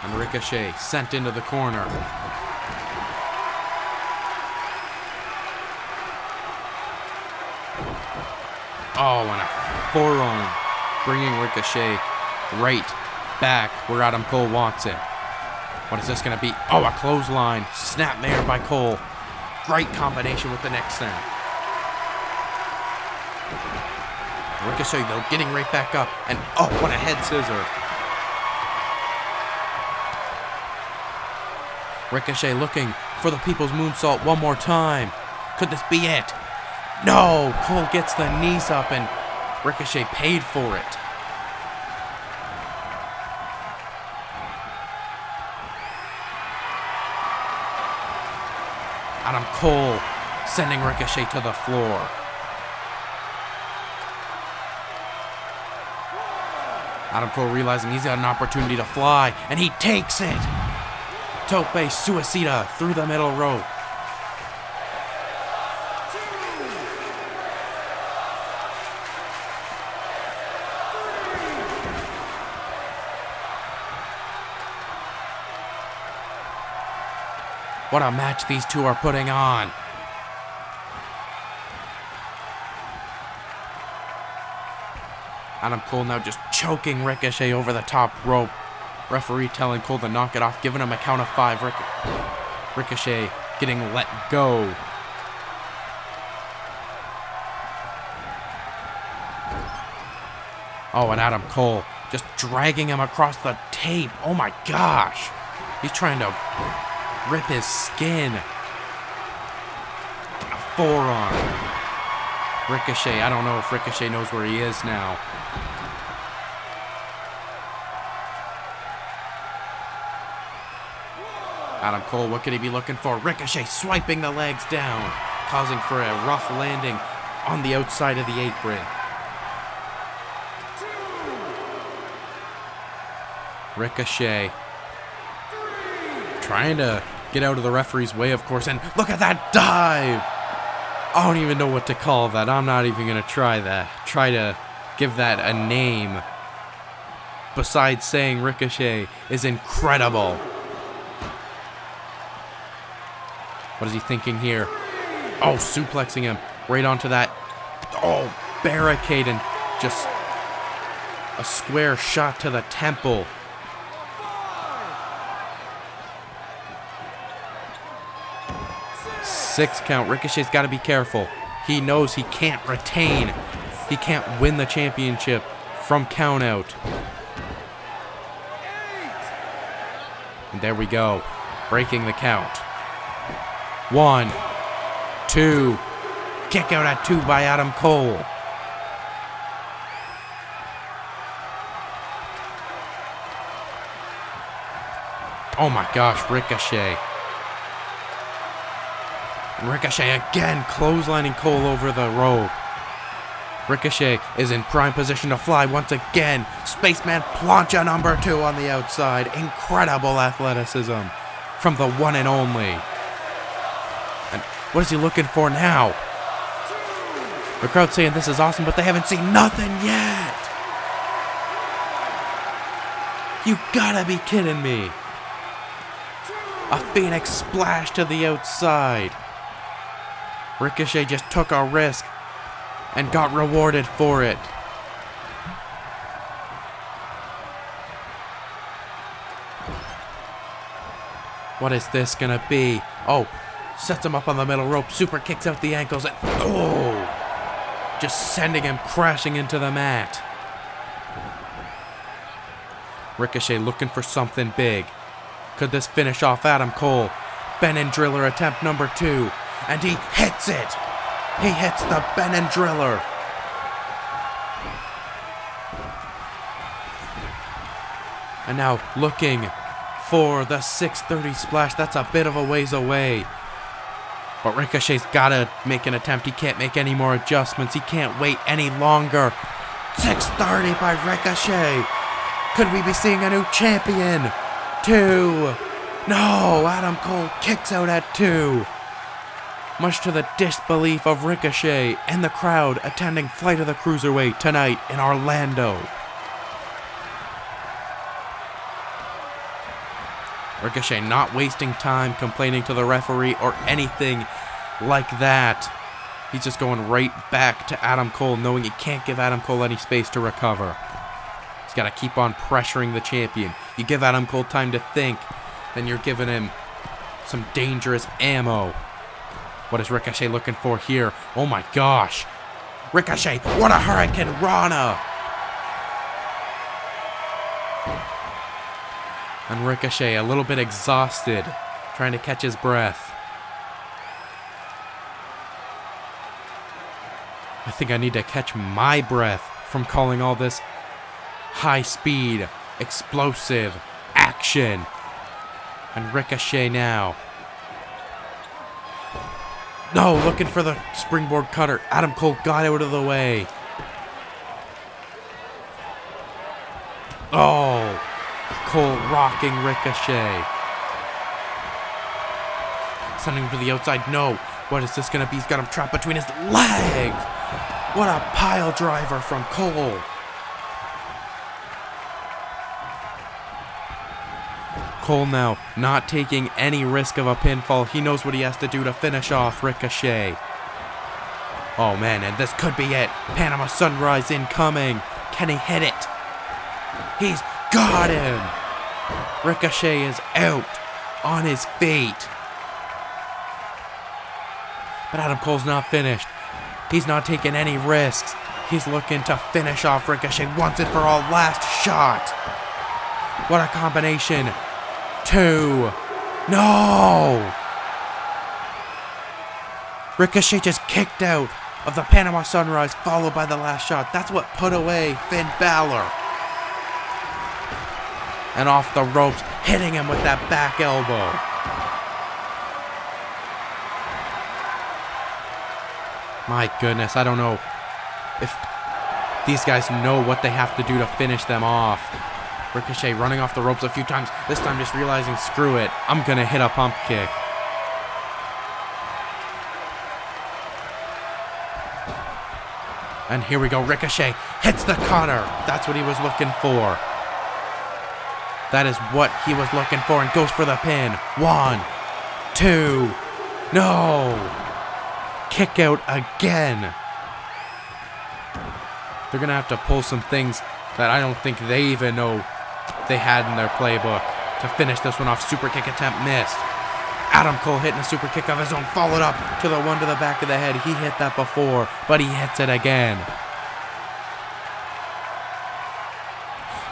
And Ricochet sent into the corner. Oh, and a forearm, bringing Ricochet right back where Adam Cole wants it. What is this going to be? Oh, a clothesline. Snapmare by Cole. Great combination with the neck snap. Ricochet, though, getting right back up. And, oh, what a head scissor. Ricochet looking for the People's Moonsault one more time. Could this be it? No! Cole gets the knees up and Ricochet paid for it. Adam Cole sending Ricochet to the floor. Adam Cole realizing he's got an opportunity to fly, and he takes it. Tope Suicida through the middle rope. What a match these two are putting on. Adam Cole now just choking Ricochet over the top rope. Referee telling Cole to knock it off, giving him a count of 5. Ricochet getting let go. Oh, and Adam Cole just dragging him across the tape. Oh my gosh. He's trying to rip his skin. A forearm. Ricochet, I don't know if Ricochet knows where he is now. Adam Cole, what could he be looking for? Ricochet swiping the legs down, causing for a rough landing on the outside of the apron. Ricochet trying to get out of the referee's way, of course, and look at that dive! I don't even know what to call that. I'm not even going to try that. Try to give that a name. Besides saying Ricochet is incredible. What is he thinking here? Oh, suplexing him right onto that. Oh, barricade and just a square shot to the temple. Six count. Ricochet's got to be careful. He knows he can't retain. He can't win the championship from count out. And there we go. Breaking the count. 1, 2. Kick out at 2 by Adam Cole. Oh my gosh, Ricochet. Ricochet again clotheslining Cole over the rope. Ricochet is in prime position to fly once again. Spaceman plancha number 2 on the outside. Incredible athleticism from the one and only. And what is he looking for now? The crowd's saying this is awesome, but they haven't seen nothing yet. You gotta be kidding me. A Phoenix splash to the outside. Ricochet just took a risk and got rewarded for it. What is this gonna be? Oh, sets him up on the middle rope, super kicks out the ankles, and oh, just sending him crashing into the mat. Ricochet looking for something big. Could this finish off Adam Cole? Ben and Driller attempt number 2. And he hits it! He hits the Ben and Driller! And now looking for the 630 splash. That's a bit of a ways away. But Ricochet's gotta make an attempt. He can't make any more adjustments. He can't wait any longer. 630 by Ricochet! Could we be seeing a new champion? 2. No, Adam Cole kicks out at 2. Much to the disbelief of Ricochet and the crowd attending Flight of the Cruiserweight tonight in Orlando. Ricochet not wasting time complaining to the referee or anything like that. He's just going right back to Adam Cole, knowing he can't give Adam Cole any space to recover. He's got to keep on pressuring the champion. You give Adam Cole time to think, then you're giving him some dangerous ammo. What is Ricochet looking for here? Oh my gosh. Ricochet, what a Hurricane Rana! And Ricochet a little bit exhausted, trying to catch his breath. I think I need to catch my breath from calling all this high speed, explosive action. And Ricochet now. No, looking for the springboard cutter. Adam Cole got out of the way. Oh, Cole rocking Ricochet. Sending him to the outside. No, what is this going to be? He's got him trapped between his legs. What a pile driver from Cole. Cole now not taking any risk of a pinfall. He knows what he has to do to finish off Ricochet. Oh man, and this could be it. Panama Sunrise incoming. Can he hit it? He's got him. Ricochet is out on his feet. But Adam Cole's not finished. He's not taking any risks. He's looking to finish off Ricochet once and for all. Last shot. What a combination. 2. No! Ricochet just kicked out of the Panama Sunrise, followed by the last shot. That's what put away Finn Balor. And off the ropes, hitting him with that back elbow. My goodness, I don't know if these guys know what they have to do to finish them off. Ricochet running off the ropes a few times. This time just realizing, screw it, I'm going to hit a pump kick. And here we go, Ricochet hits the cutter. That's what he was looking for. That is what he was looking for, and goes for the pin. 1, 2, no! Kick out again. They're going to have to pull some things that I don't think they even know they had in their playbook to finish this one off. Super kick attempt missed. Adam Cole hitting a super kick of his own, followed up to the one to the back of the head. He hit that before, but he hits it again.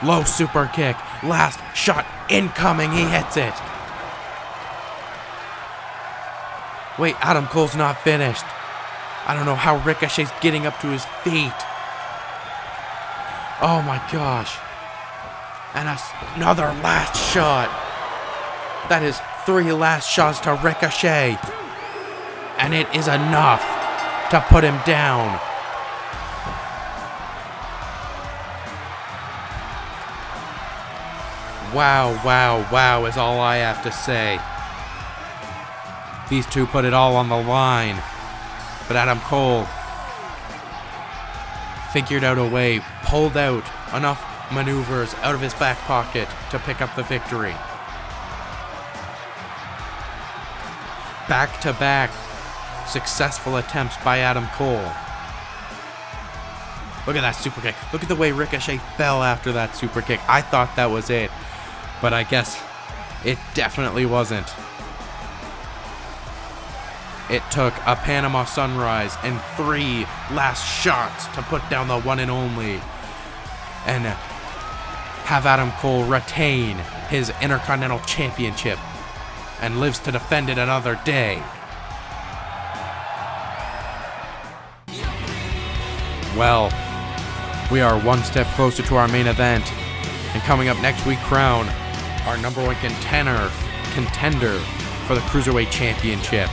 Low super kick. Last shot incoming. He hits it. Wait, Adam Cole's not finished. I don't know how Ricochet's getting up to his feet. Oh my gosh. And another last shot. That is 3 last shots to Ricochet. And it is enough to put him down. Wow, wow, wow is all I have to say. These two put it all on the line. But Adam Cole figured out a way, pulled out enough maneuvers out of his back pocket to pick up the victory. Back-to-back successful attempts by Adam Cole. Look at that super kick. Look at the way Ricochet fell after that super kick. I thought that was it, but I guess it definitely wasn't. It took a Panama Sunrise and 3 last shots to put down the one and only and have Adam Cole retain his Intercontinental Championship and lives to defend it another day. Well, we are one step closer to our main event, and coming up next, we crown our number 1 contender for the Cruiserweight Championship.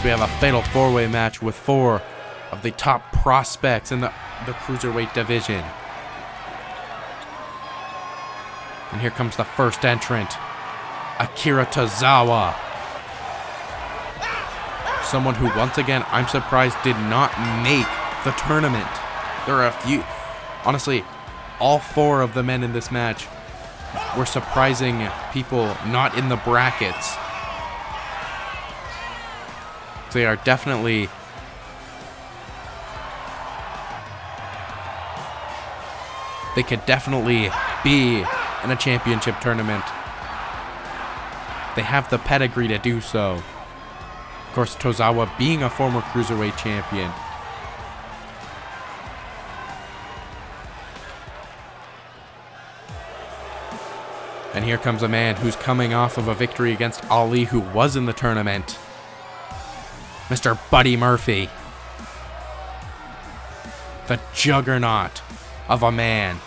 We have a fatal 4-way match with 4 of the top prospects in the Cruiserweight division. And here comes the first entrant, Akira Tozawa. Someone who, once again, I'm surprised did not make the tournament. There are a few, honestly, all 4 of the men in this match were surprising people not in the brackets. They are definitely they could definitely be in a championship tournament. They have the pedigree to do so. Of course, Tozawa being a former Cruiserweight champion. And here comes a man who's coming off of a victory against Ali, who was in the tournament. Mr. Buddy Murphy. The juggernaut of a man.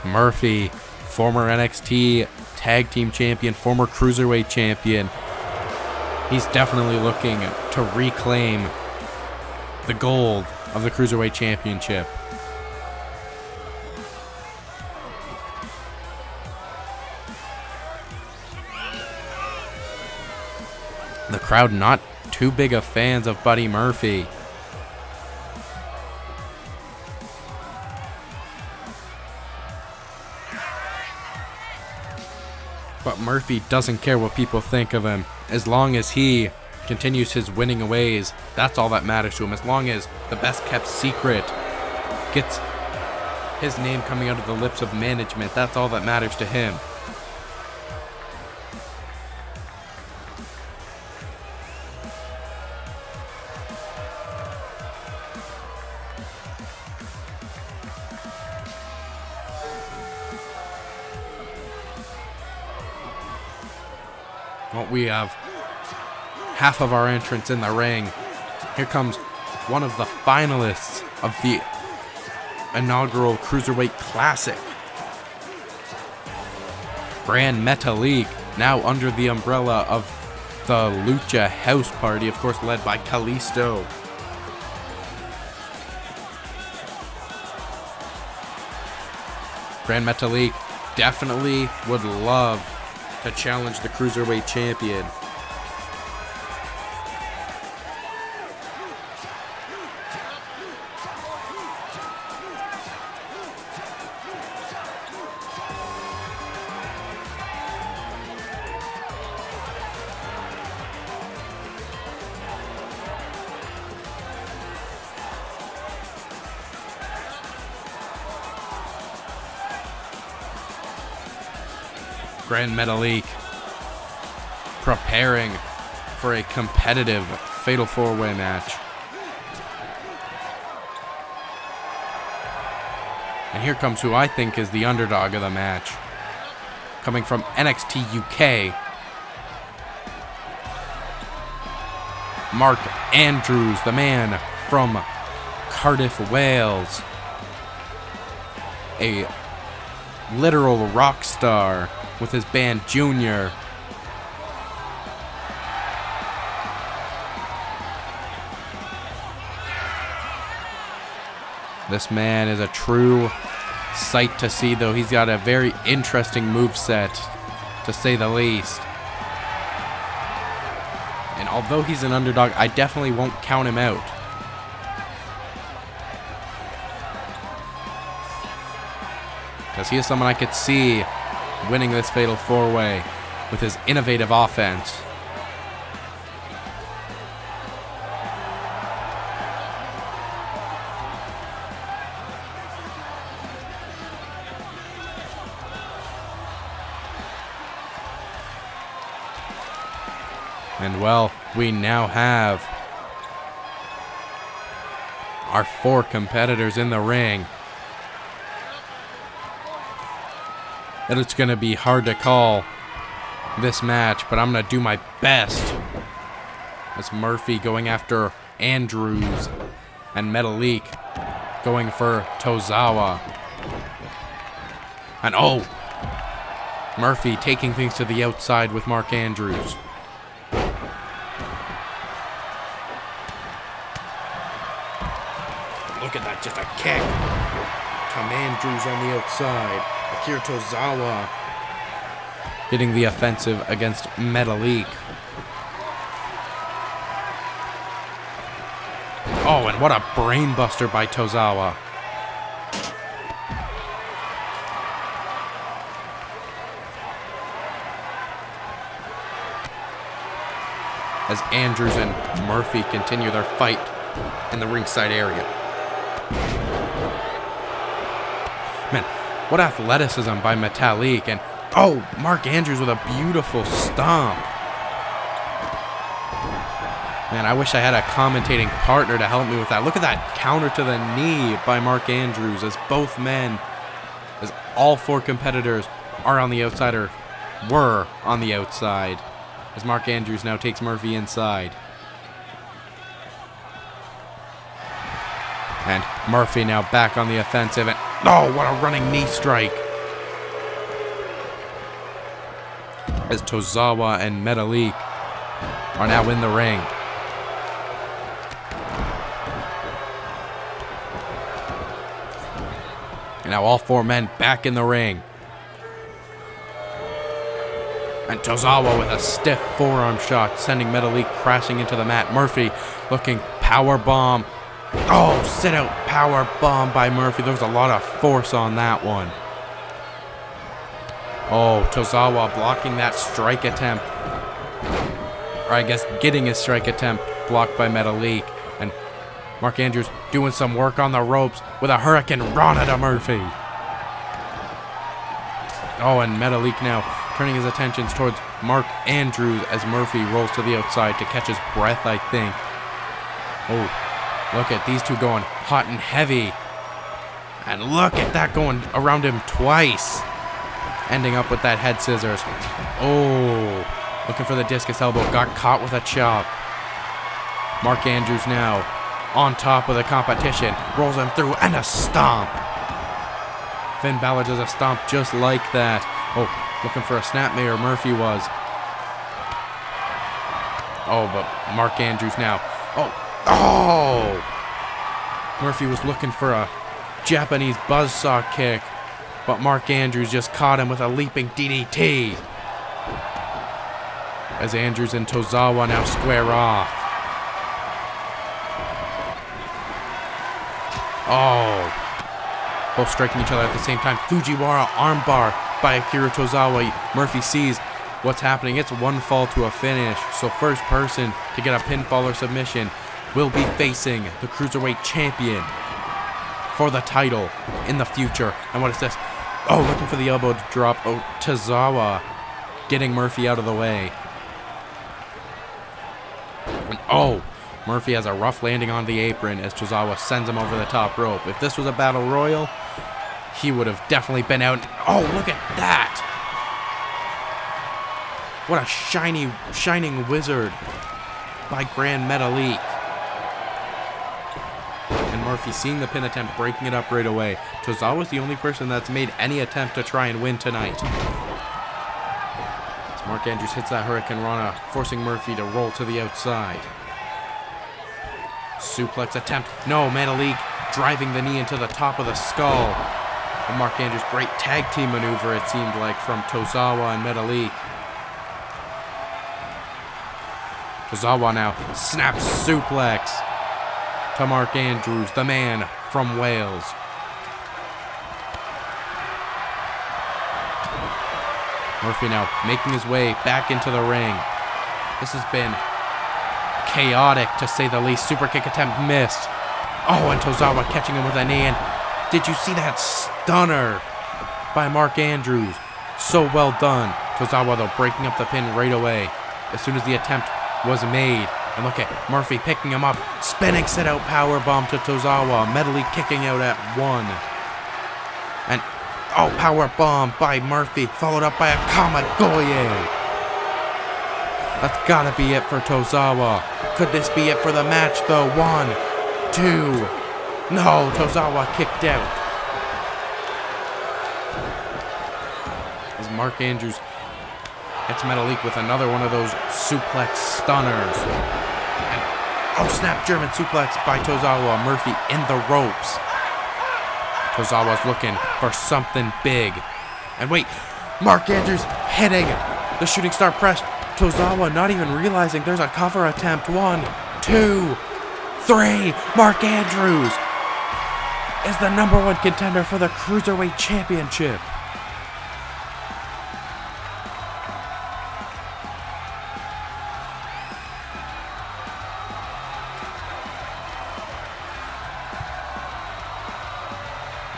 Murphy, former NXT Tag Team Champion, former Cruiserweight Champion. He's definitely looking to reclaim the gold of the Cruiserweight Championship. The crowd not too big of fans of Buddy Murphy. But Murphy doesn't care what people think of him. As long as he continues his winning ways, that's all that matters to him. As long as the best kept secret gets his name coming out of the lips of management, that's all that matters to him. Well, we have half of our entrants in the ring. Here comes one of the finalists of the inaugural Cruiserweight Classic. Grand Metalik, now under the umbrella of the Lucha House Party, of course led by Kalisto. Grand Metalik definitely would love to challenge the Cruiserweight Champion. Grand Metalik preparing for a competitive Fatal 4-Way match. And here comes who I think is the underdog of the match. Coming from NXT UK, Mark Andrews, the man from Cardiff, Wales. A literal rock star with his band Junior. This man is a true sight to see, though. He's got a very interesting moveset, to say the least. And although he's an underdog, I definitely won't count him out. Because he is someone I could see winning this Fatal 4-Way with his innovative offense. And well, we now have our 4 competitors in the ring. And it's going to be hard to call this match, but I'm going to do my best. As Murphy going after Andrews and Metalik going for Tozawa. And oh, Murphy taking things to the outside with Mark Andrews. Look at that, just a kick. Tom Andrews on the outside. Akira Tozawa getting the offensive against Metalik. Oh, and what a brainbuster by Tozawa. As Andrews and Murphy continue their fight in the ringside area. Man, what athleticism by Metalik, and oh, Mark Andrews with a beautiful stomp. Man, I wish I had a commentating partner to help me with that. Look at that counter to the knee by Mark Andrews as both men, as all 4 competitors are on the outside, or were on the outside, as Mark Andrews now takes Murphy inside. And Murphy now back on the offensive, and oh, what a running knee strike. As Tozawa and Metalik are now in the ring. And now all 4 men back in the ring. And Tozawa with a stiff forearm shot, sending Metalik crashing into the mat. Murphy looking power bomb. Oh, sit out power bomb by Murphy. There was a lot of force on that one. Oh, Tozawa blocking that strike attempt. Or I guess getting his strike attempt blocked by Metalik. And Mark Andrews doing some work on the ropes with a Hurricane Rana to Murphy. Oh, and Metalik now turning his attentions towards Mark Andrews as Murphy rolls to the outside to catch his breath, I think. Oh. Look at these two going hot and heavy. And look at that going around him twice. Ending up with that head scissors. Oh, looking for the discus elbow. Got caught with a chop. Mark Andrews now on top of the competition, rolls him through, and a stomp. Finn Balor does a stomp just like that. Oh, looking for a snapmare, Murphy was. Oh, but Mark Andrews now. Oh! Murphy was looking for a Japanese buzzsaw kick, but Mark Andrews just caught him with a leaping DDT. As Andrews and Tozawa now square off. Oh. Both striking each other at the same time. Fujiwara armbar by Akira Tozawa. Murphy sees what's happening. It's one fall to a finish. So first person to get a pinfall or submission will be facing the Cruiserweight Champion for the title in the future. And what is this? Oh, looking for the elbow drop. Oh, Tozawa getting Murphy out of the way. And oh, Murphy has a rough landing on the apron as Tozawa sends him over the top rope. If this was a battle royal, he would have definitely been out. Oh, look at that! What a shining wizard by Grand Metalik. And Murphy seeing the pin attempt, breaking it up right away. Tozawa's the only person that's made any attempt to try and win tonight. As Mark Andrews hits that Hurricane Rana, forcing Murphy to roll to the outside. Suplex attempt. No, Metalik driving the knee into the top of the skull. And Mark Andrews, great tag team maneuver, it seemed like, from Tozawa and Metalik. Tozawa now snaps suplex to Mark Andrews, the man from Wales. Murphy now making his way back into the ring. This has been chaotic, to say the least. Super kick attempt missed. Oh, and Tozawa catching him with a knee. And did you see that stunner by Mark Andrews? So well done. Tozawa, though, breaking up the pin right away as soon as the attempt was made. And look at Murphy picking him up. Spinning sit-out powerbomb to Tozawa. Metalik kicking out at one. And, oh, powerbomb by Murphy, followed up by a Kamigoye. That's gotta be it for Tozawa. Could this be it for the match, though? 1, 2. No, Tozawa kicked out. As Mark Andrews hits Metalik with another one of those suplex stunners. And, oh, snap German suplex by Tozawa. Murphy in the ropes. Tozawa's looking for something big. And wait, Mark Andrews hitting the shooting star press. Tozawa not even realizing there's a cover attempt. 1, 2, 3. Mark Andrews is the #1 contender for the Cruiserweight Championship.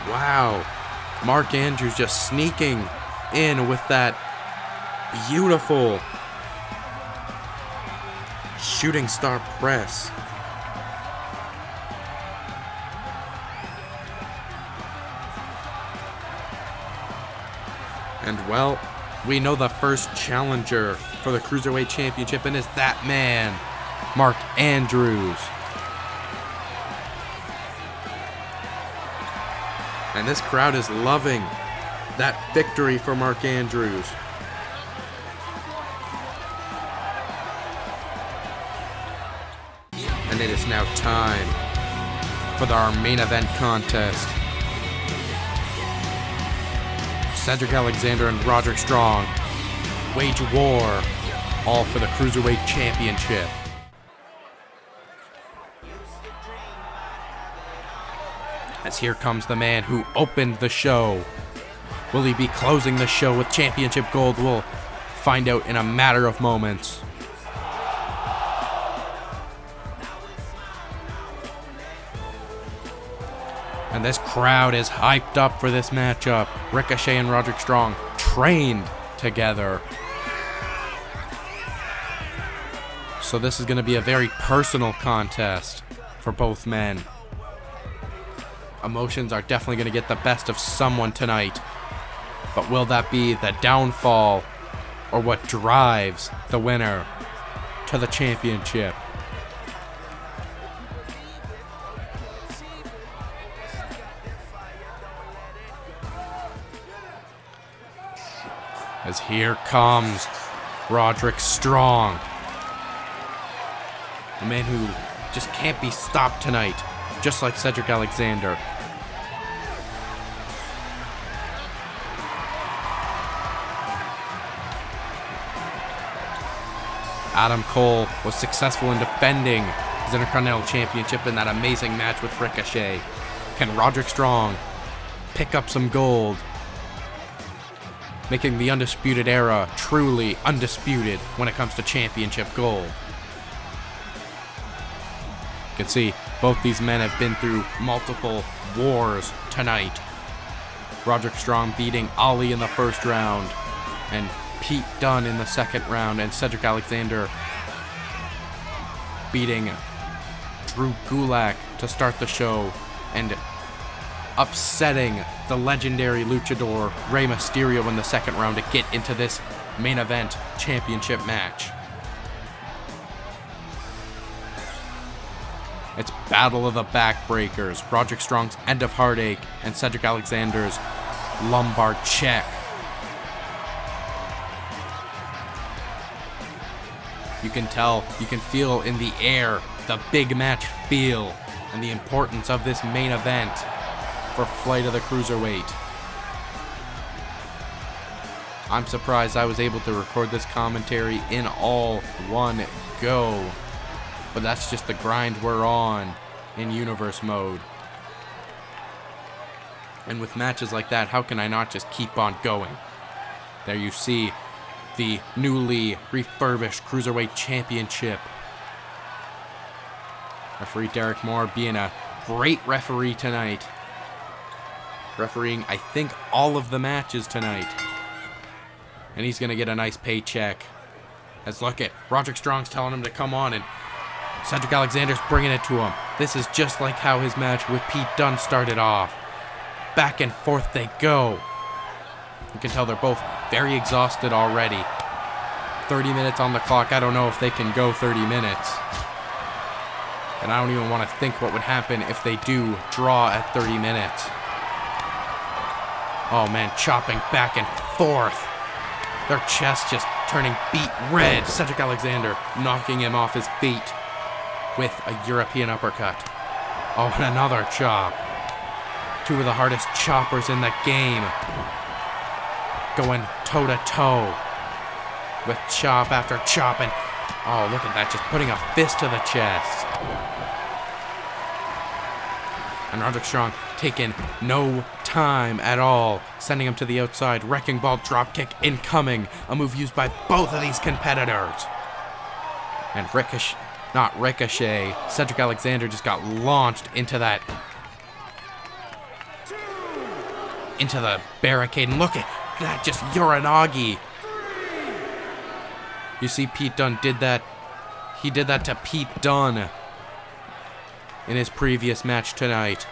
Wow. Mark Andrews just sneaking in with that beautiful shooting star press. And well, we know the first challenger for the Cruiserweight Championship, and it's that man, Mark Andrews. And this crowd is loving that victory for Mark Andrews. And it is now time for our main event contest. Cedric Alexander and Roderick Strong wage war, all for the Cruiserweight Championship. As here comes the man who opened the show. Will he be closing the show with championship gold? We'll find out in a matter of moments. And this crowd is hyped up for this matchup. Ricochet and Roderick Strong trained together. So this is going to be a very personal contest for both men. Emotions are definitely going to get the best of someone tonight. But will that be the downfall or what drives the winner to the championship? here comes Roderick Strong. A man who just can't be stopped tonight, just like Cedric Alexander. Adam Cole was successful in defending his Intercontinental Championship in that amazing match with Ricochet. Can Roderick Strong pick up some gold, making the Undisputed Era truly undisputed when it comes to championship gold? You can see both these men have been through multiple wars tonight. Roderick Strong beating Ali in the first round, and Pete Dunne in the second round, and Cedric Alexander beating Drew Gulak to start the show, and upsetting the legendary luchador Rey Mysterio in the second round to get into this main event championship match. It's Battle of the Backbreakers, Roderick Strong's End of Heartache, and Cedric Alexander's Lumbar Check. You can tell, you can feel in the air the big match feel and the importance of this main event for Flight of the Cruiserweight. I'm surprised I was able to record this commentary in all one go, but that's just the grind we're on in universe mode. And with matches like that, how can I not just keep on going? There you see the newly refurbished Cruiserweight Championship. Referee Derek Moore being a great referee tonight. Refereeing, I think, all of the matches tonight. And he's going to get a nice paycheck. As look at Roderick Strong's telling him to come on, and Cedric Alexander's bringing it to him. This is just like how his match with Pete Dunne started off. Back and forth they go. You can tell they're both very exhausted already. 30 minutes on the clock. I don't know if they can go 30 minutes. And I don't even want to think what would happen if they do draw at 30 minutes. Oh man, chopping back and forth. Their chests just turning beet red. Cedric Alexander knocking him off his feet with a European uppercut. Oh, and another chop. Two of the hardest choppers in the game. Going toe to toe with chop after chop, and oh, look at that, just putting a fist to the chest. And Roderick Strong taking no time at all, sending him to the outside. Wrecking ball dropkick incoming, a move used by both of these competitors. And Ricochet, Cedric Alexander just got launched into the barricade, and look at that, just Uranagi. You see Pete Dunne did that. He did that to Pete Dunne in his previous match tonight.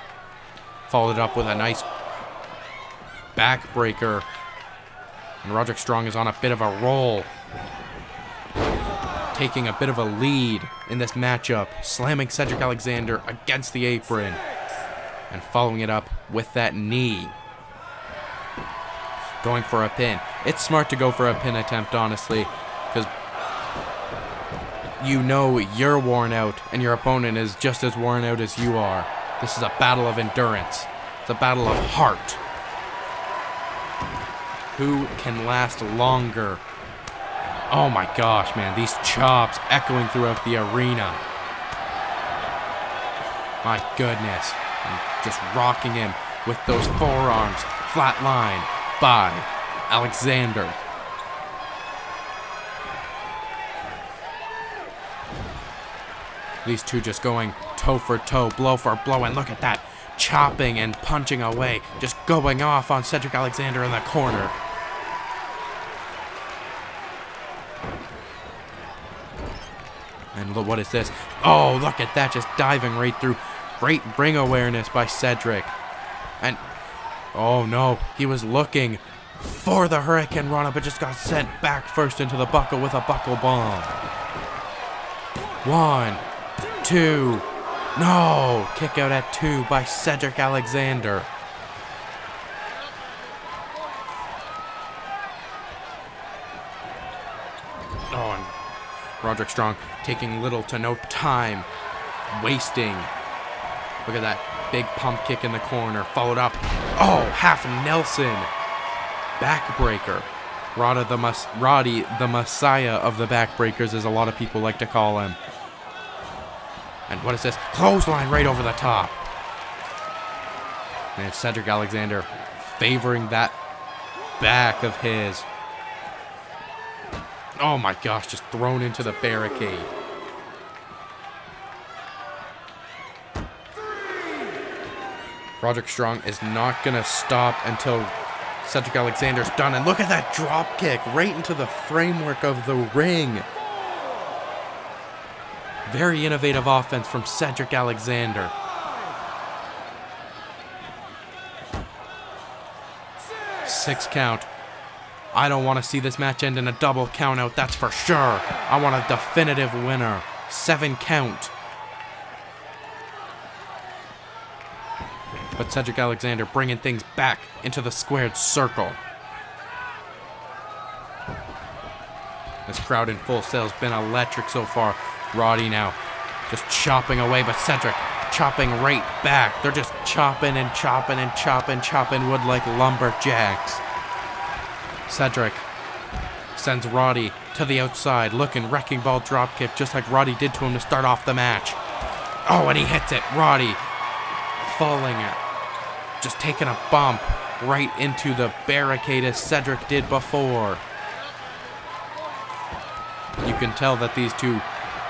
Followed up with a nice backbreaker. And Roderick Strong is on a bit of a roll. Taking a bit of a lead in this matchup. Slamming Cedric Alexander against the apron. And following it up with that knee. Going for a pin. It's smart to go for a pin attempt, honestly, because you know you're worn out and your opponent is just as worn out as you are. This is a battle of endurance. It's a battle of heart. Who can last longer? Oh my gosh, man, these chops echoing throughout the arena. My goodness. And just rocking him with those forearms. Flatline by Alexander. These two just going toe for toe, blow for blow, and look at that, chopping and punching away, just going off on Cedric Alexander in the corner. And look, what is this? Oh, look at that, just diving right through. Great ring awareness by Cedric. And oh no, he was looking for the Hurricane Rana, but just got sent back first into the buckle with a buckle bomb. 1, 2, no! Kick out at 2 by Cedric Alexander. Oh, and Roderick Strong taking little to no time, wasting. Look at that big pump kick in the corner, followed up. Oh, half Nelson. Backbreaker. Roddy, the Messiah of the backbreakers, as a lot of people like to call him. And what is this? Clothesline right over the top. And Cedric Alexander favoring that back of his. Oh my gosh, just thrown into the barricade. Roderick Strong is not going to stop until Cedric Alexander's done. And look at that drop kick right into the framework of the ring. Very innovative offense from Cedric Alexander. Six count. I don't want to see this match end in a double count out, that's for sure. I want a definitive winner. 7 count. But Cedric Alexander bringing things back into the squared circle. This crowd in Full Sail has been electric so far. Roddy now just chopping away, but Cedric chopping right back. They're just chopping and chopping and chopping wood like lumberjacks. Cedric sends Roddy to the outside, looking wrecking ball dropkick just like Roddy did to him to start off the match. Oh, and he hits it. Roddy falling, just taking a bump right into the barricade as Cedric did before. You can tell that these two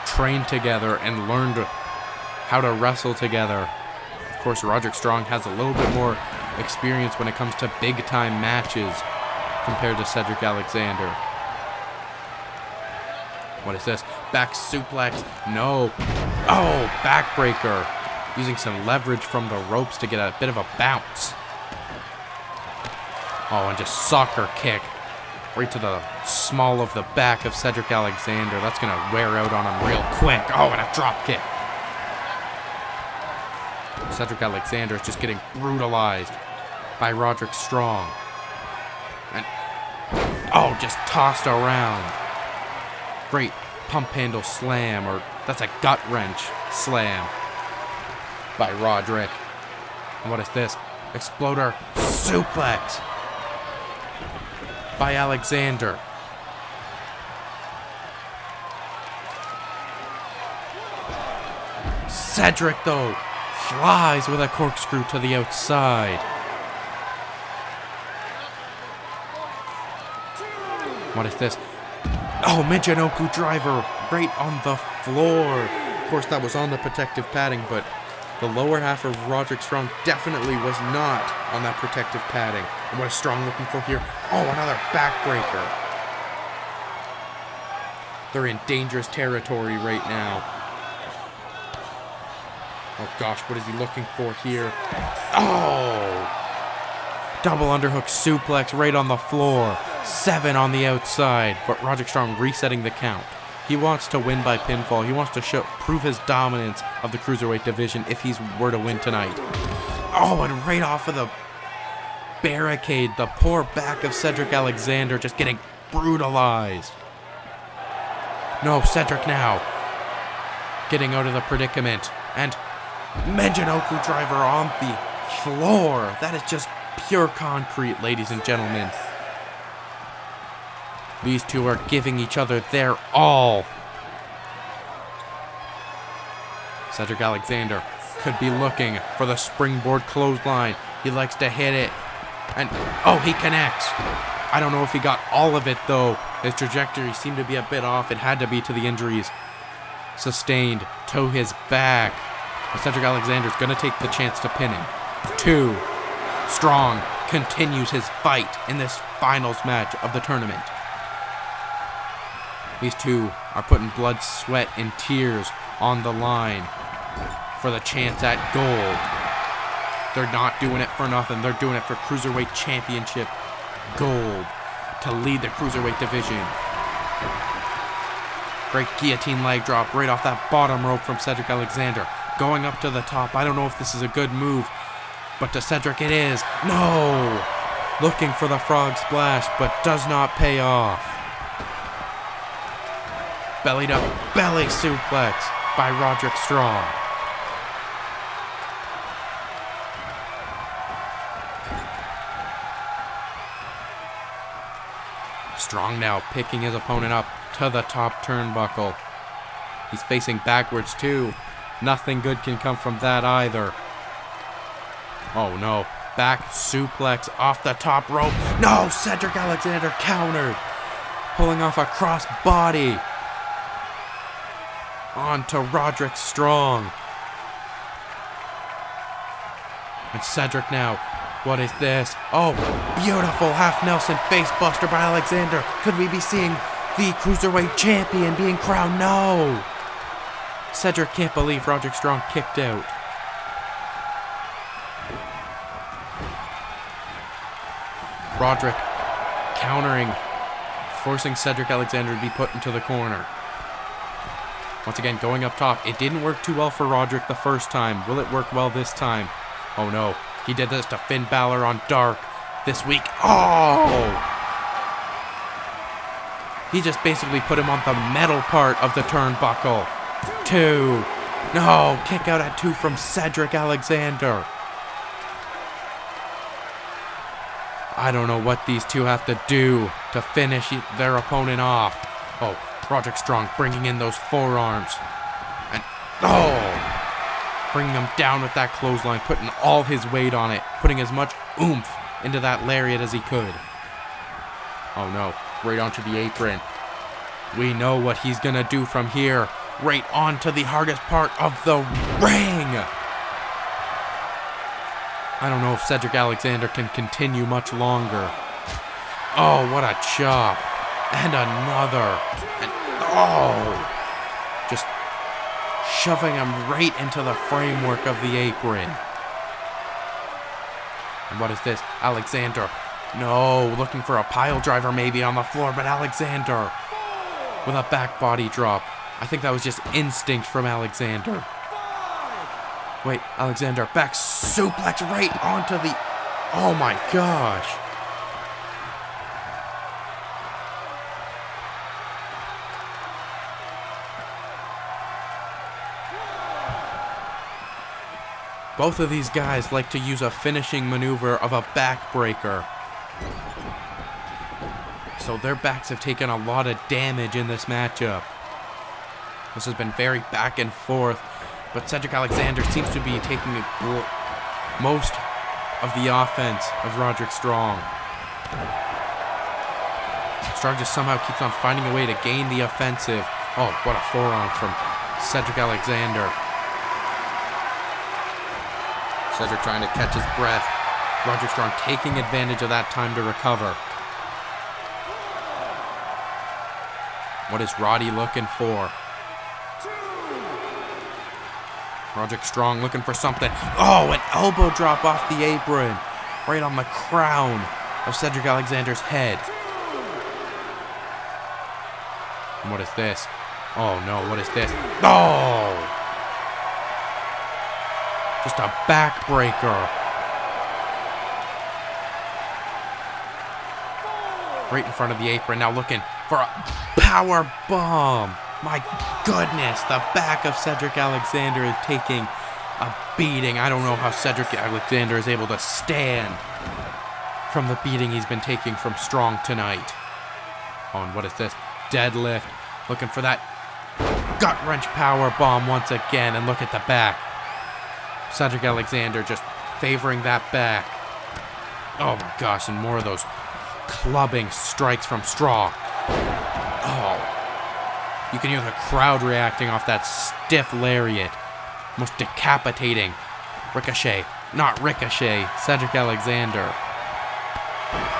trained together and learned how to wrestle together. Of course, Roderick Strong has a little bit more experience when it comes to big time matches compared to Cedric Alexander. What is this? Back suplex? No. Oh, backbreaker. Using some leverage from the ropes to get a bit of a bounce. Oh, and just soccer kick right to the small of the back of Cedric Alexander. That's going to wear out on him real quick. Oh, and a drop kick. Cedric Alexander is just getting brutalized by Roderick Strong. And, oh, just tossed around. Great pump handle slam, or that's a gut wrench slam by Roderick. And what is this? Exploder suplex by Alexander. Cedric, though, flies with a corkscrew to the outside. What is this? Oh, Michinoku driver right on the floor. Of course, that was on the protective padding, but the lower half of Roderick Strong definitely was not on that protective padding. And what is Strong looking for here? Oh, another backbreaker. They're in dangerous territory right now. Oh gosh, what is he looking for here? Oh! Double underhook suplex right on the floor. 7 on the outside, but Roderick Strong resetting the count. He wants to win by pinfall. He wants to prove his dominance of the Cruiserweight division if he were to win tonight. Oh, and right off of the barricade, the poor back of Cedric Alexander just getting brutalized. No, Cedric now getting out of the predicament. And Michinoku driver on the floor. That is just pure concrete, ladies and gentlemen. These two are giving each other their all. Cedric Alexander could be looking for the springboard clothesline. He likes to hit it. And, oh, he connects. I don't know if he got all of it, though. His trajectory seemed to be a bit off. It had to be to the injuries sustained to his back. But Cedric Alexander's going to take the chance to pin him. 2. Strong continues his fight in this finals match of the tournament. These two are putting blood, sweat, and tears on the line for the chance at gold. They're not doing it for nothing. They're doing it for Cruiserweight Championship gold to lead the Cruiserweight division. Great guillotine leg drop right off that bottom rope from Cedric Alexander. Going up to the top. I don't know if this is a good move, but to Cedric it is. No! Looking for the frog splash, but does not pay off. belly to belly suplex by Roderick Strong. Strong now picking his opponent up to the top turnbuckle. He's facing backwards too. Nothing good can come from that either. Oh no. Back suplex off the top rope. No! Cedric Alexander countered. Pulling off a cross body. Onto Roderick Strong. And Cedric now. What is this? Oh, beautiful half Nelson face buster by Alexander. Could we be seeing the Cruiserweight Champion being crowned? No! Cedric can't believe Roderick Strong kicked out. Roderick countering, forcing Cedric Alexander to be put into the corner. Once again, going up top. It didn't work too well for Roderick the first time. Will it work well this time? Oh no. He did this to Finn Balor on Dark this week. Oh! He just basically put him on the metal part of the turnbuckle. 2. No, kick out at 2 from Cedric Alexander. I don't know what these two have to do to finish their opponent off. Oh, Roderick Strong bringing in those forearms. And, oh! Bringing him down with that clothesline, putting all his weight on it, putting as much oomph into that lariat as he could. Oh no, right onto the apron. We know what he's gonna do from here. Right onto the hardest part of the ring. I don't know if Cedric Alexander can continue much longer. Oh, what a chop. And another. And oh! Just shoving him right into the framework of the apron. And what is this? Alexander. No, looking for a pile driver maybe on the floor, but Alexander with a back body drop. I think that was just instinct from Alexander. Wait, Alexander, back suplex right onto the... Oh my gosh. Both of these guys like to use a finishing maneuver of a backbreaker. So their backs have taken a lot of damage in this matchup. This has been very back and forth, but Cedric Alexander seems to be taking most of the offense of Roderick Strong. Strong just somehow keeps on finding a way to gain the offensive. Oh, what a forearm from Cedric Alexander. Cedric trying to catch his breath. Roderick Strong taking advantage of that time to recover. What is Roddy looking for? Roderick Strong looking for something. Oh, an elbow drop off the apron. Right on the crown of Cedric Alexander's head. And what is this? Oh no, what is this? Oh! Just a backbreaker. Right in front of the apron, now looking for a power bomb. My goodness, the back of Cedric Alexander is taking a beating. I don't know how Cedric Alexander is able to stand from the beating he's been taking from Strong tonight. Oh, and what is this? Deadlift. Looking for that gut-wrench power bomb once again, and look at the back. Cedric Alexander just favoring that back. Oh my gosh, and more of those clubbing strikes from Strong. Oh. You can hear the crowd reacting off that stiff lariat. Most decapitating. Ricochet. Not Ricochet. Cedric Alexander.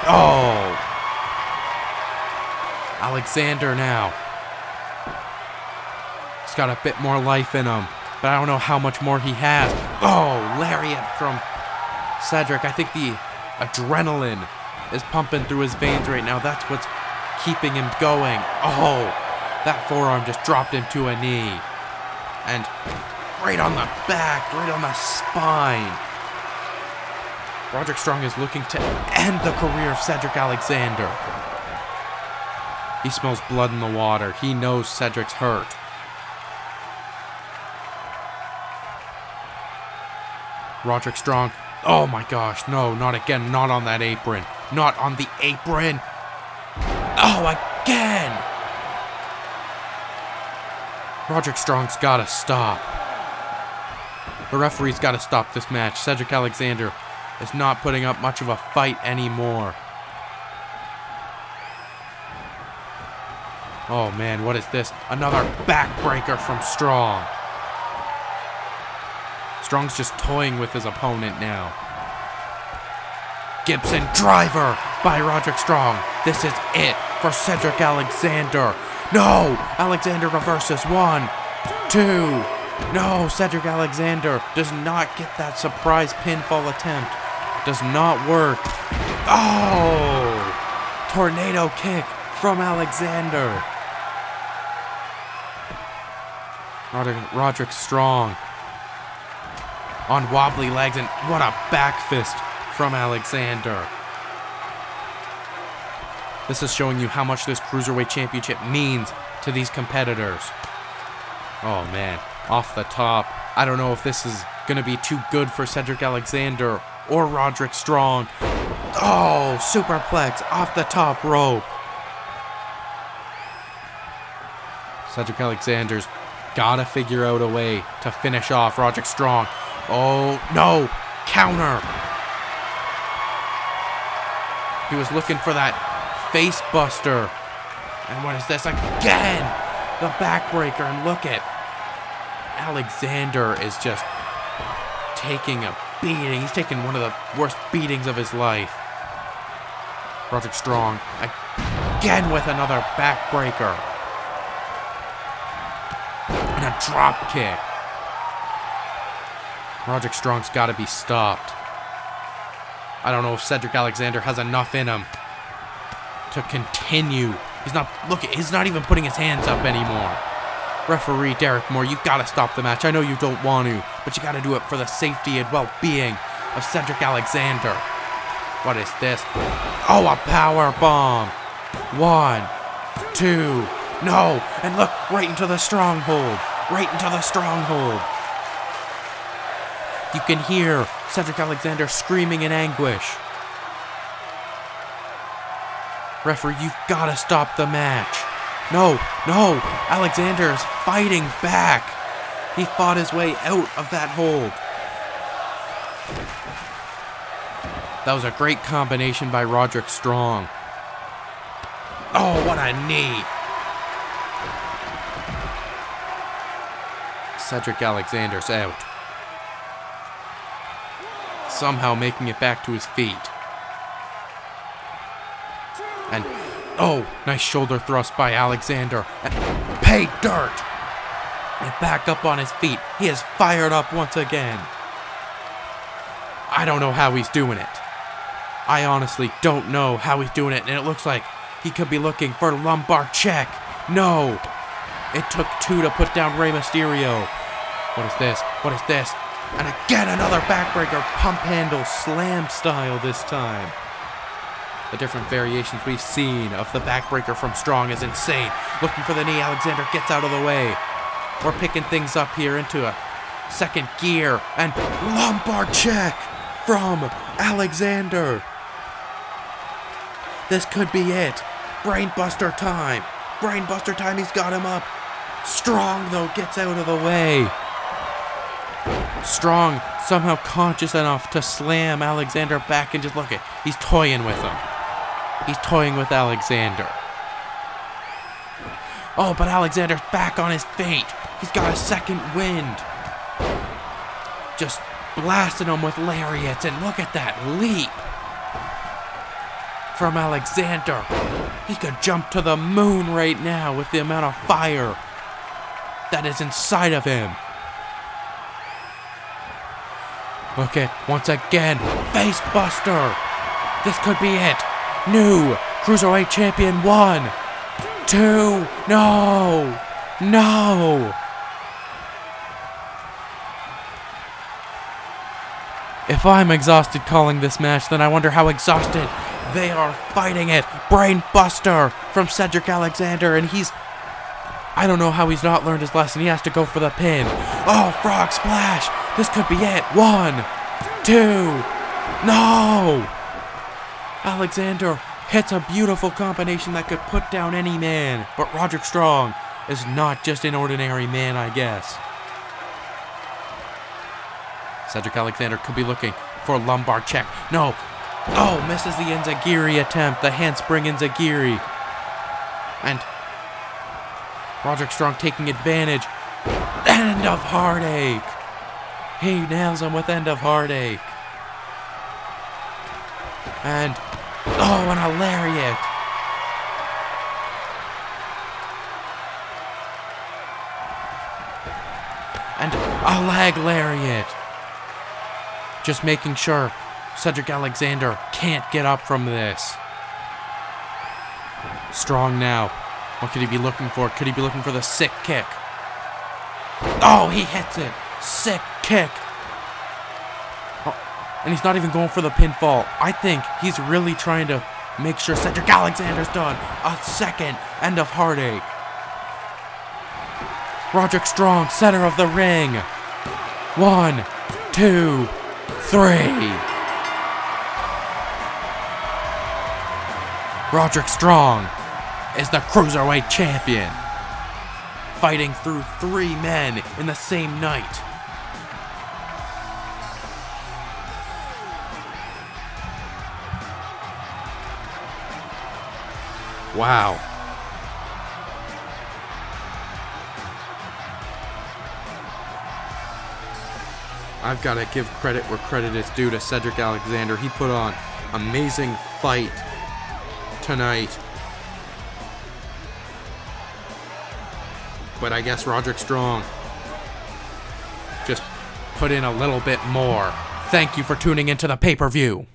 Oh. Alexander now. He's got a bit more life in him, but I don't know how much more he has. Oh, lariat from Cedric. I think the adrenaline is pumping through his veins right now. That's what's keeping him going. Oh. That forearm just dropped him to a knee. And right on the back, right on the spine. Roderick Strong is looking to end the career of Cedric Alexander. He smells blood in the water. He knows Cedric's hurt. Roderick Strong. Oh my gosh, no, not again. Not on that apron. Not on the apron. Oh, again! Roderick Strong's gotta stop. The referee's gotta stop this match. Cedric Alexander is not putting up much of a fight anymore. Oh man, what is this? Another backbreaker from Strong. Strong's just toying with his opponent now. Gibson driver by Roderick Strong. This is it for Cedric Alexander. No! Alexander reverses. 1, 2. No, Cedric Alexander does not get that surprise pinfall attempt. Does not work. Oh! Tornado kick from Alexander. Roderick Strong on wobbly legs, and what a back fist from Alexander. This is showing you how much this Cruiserweight Championship means to these competitors. Oh man, off the top. I don't know if this is going to be too good for Cedric Alexander or Roderick Strong. Oh, superplex off the top rope. Cedric Alexander's gotta figure out a way to finish off Roderick Strong. Oh, no! Counter! He was looking for that face buster. And what is this? Again! The backbreaker, and look at Alexander is just taking a beating. He's taking one of the worst beatings of his life. Roderick Strong again with another backbreaker. And a drop kick. Roderick Strong's got to be stopped. I don't know if Cedric Alexander has enough in him to continue. He's not even putting his hands up anymore. Referee Derek Moore, you've got to stop the match. I know you don't want to, but you got to do it for the safety and well-being of Cedric Alexander. What is this? Oh, a power bomb. 1, 2, no, and look, right into the stronghold. Right into the stronghold. You can hear Cedric Alexander screaming in anguish. Referee, you've got to stop the match. No, no, Alexander is fighting back. He fought his way out of that hold. That was a great combination by Roderick Strong. Oh, what a knee. Cedric Alexander's out. Somehow making it back to his feet. And, oh, nice shoulder thrust by Alexander. And pay dirt. And back up on his feet. He is fired up once again. I don't know how he's doing it. I honestly don't know how he's doing it. And it looks like he could be looking for lumbar check. No. It took 2 to put down Rey Mysterio. What is this? What is this? And again, another backbreaker, pump handle, slam style this time. The different variations we've seen of the backbreaker from Strong is insane. Looking for the knee, Alexander gets out of the way. We're picking things up here into a second gear. And lumbar check from Alexander. This could be it. Brainbuster time. Brainbuster time, he's got him up. Strong, though, gets out of the way. Strong somehow conscious enough to slam Alexander back and just look at, he's toying with him. He's toying with Alexander. Oh, but Alexander's back on his feet. He's got a second wind. Just blasting him with lariats, and look at that leap from Alexander. He could jump to the moon right now with the amount of fire that is inside of him. Look at, once again, face buster. This could be it. New Cruiserweight Champion 1, 2, no, no. If I'm exhausted calling this match, then I wonder how exhausted They are fighting it. Brain buster from Cedric Alexander, and I don't know how he's not learned his lesson. He has to go for the pin. Oh, frog splash. This could be it. 1, 2. No! Alexander hits a beautiful combination that could put down any man. But Roderick Strong is not just an ordinary man, I guess. Cedric Alexander could be looking for a lumbar check. No. Oh, misses the enziguri attempt. The handspring enziguri. And Roderick Strong taking advantage. End of heartache. He nails him with end of heartache. And, oh, and a lariat. And a leg lariat. Just making sure Cedric Alexander can't get up from this. Strong now. What could he be looking for? Could he be looking for the sick kick? Oh, he hits it. Sick kick. Oh, and he's not even going for the pinfall. I think he's really trying to make sure Cedric Alexander's done. A second end of heartache. Roderick Strong, center of the ring. 1, 2, 3. Roderick Strong is the Cruiserweight Champion, fighting through 3 men in the same night. Wow. I've got to give credit where credit is due to Cedric Alexander. He put on an amazing fight tonight. But I guess Roderick Strong just put in a little bit more. Thank you for tuning into the pay-per-view.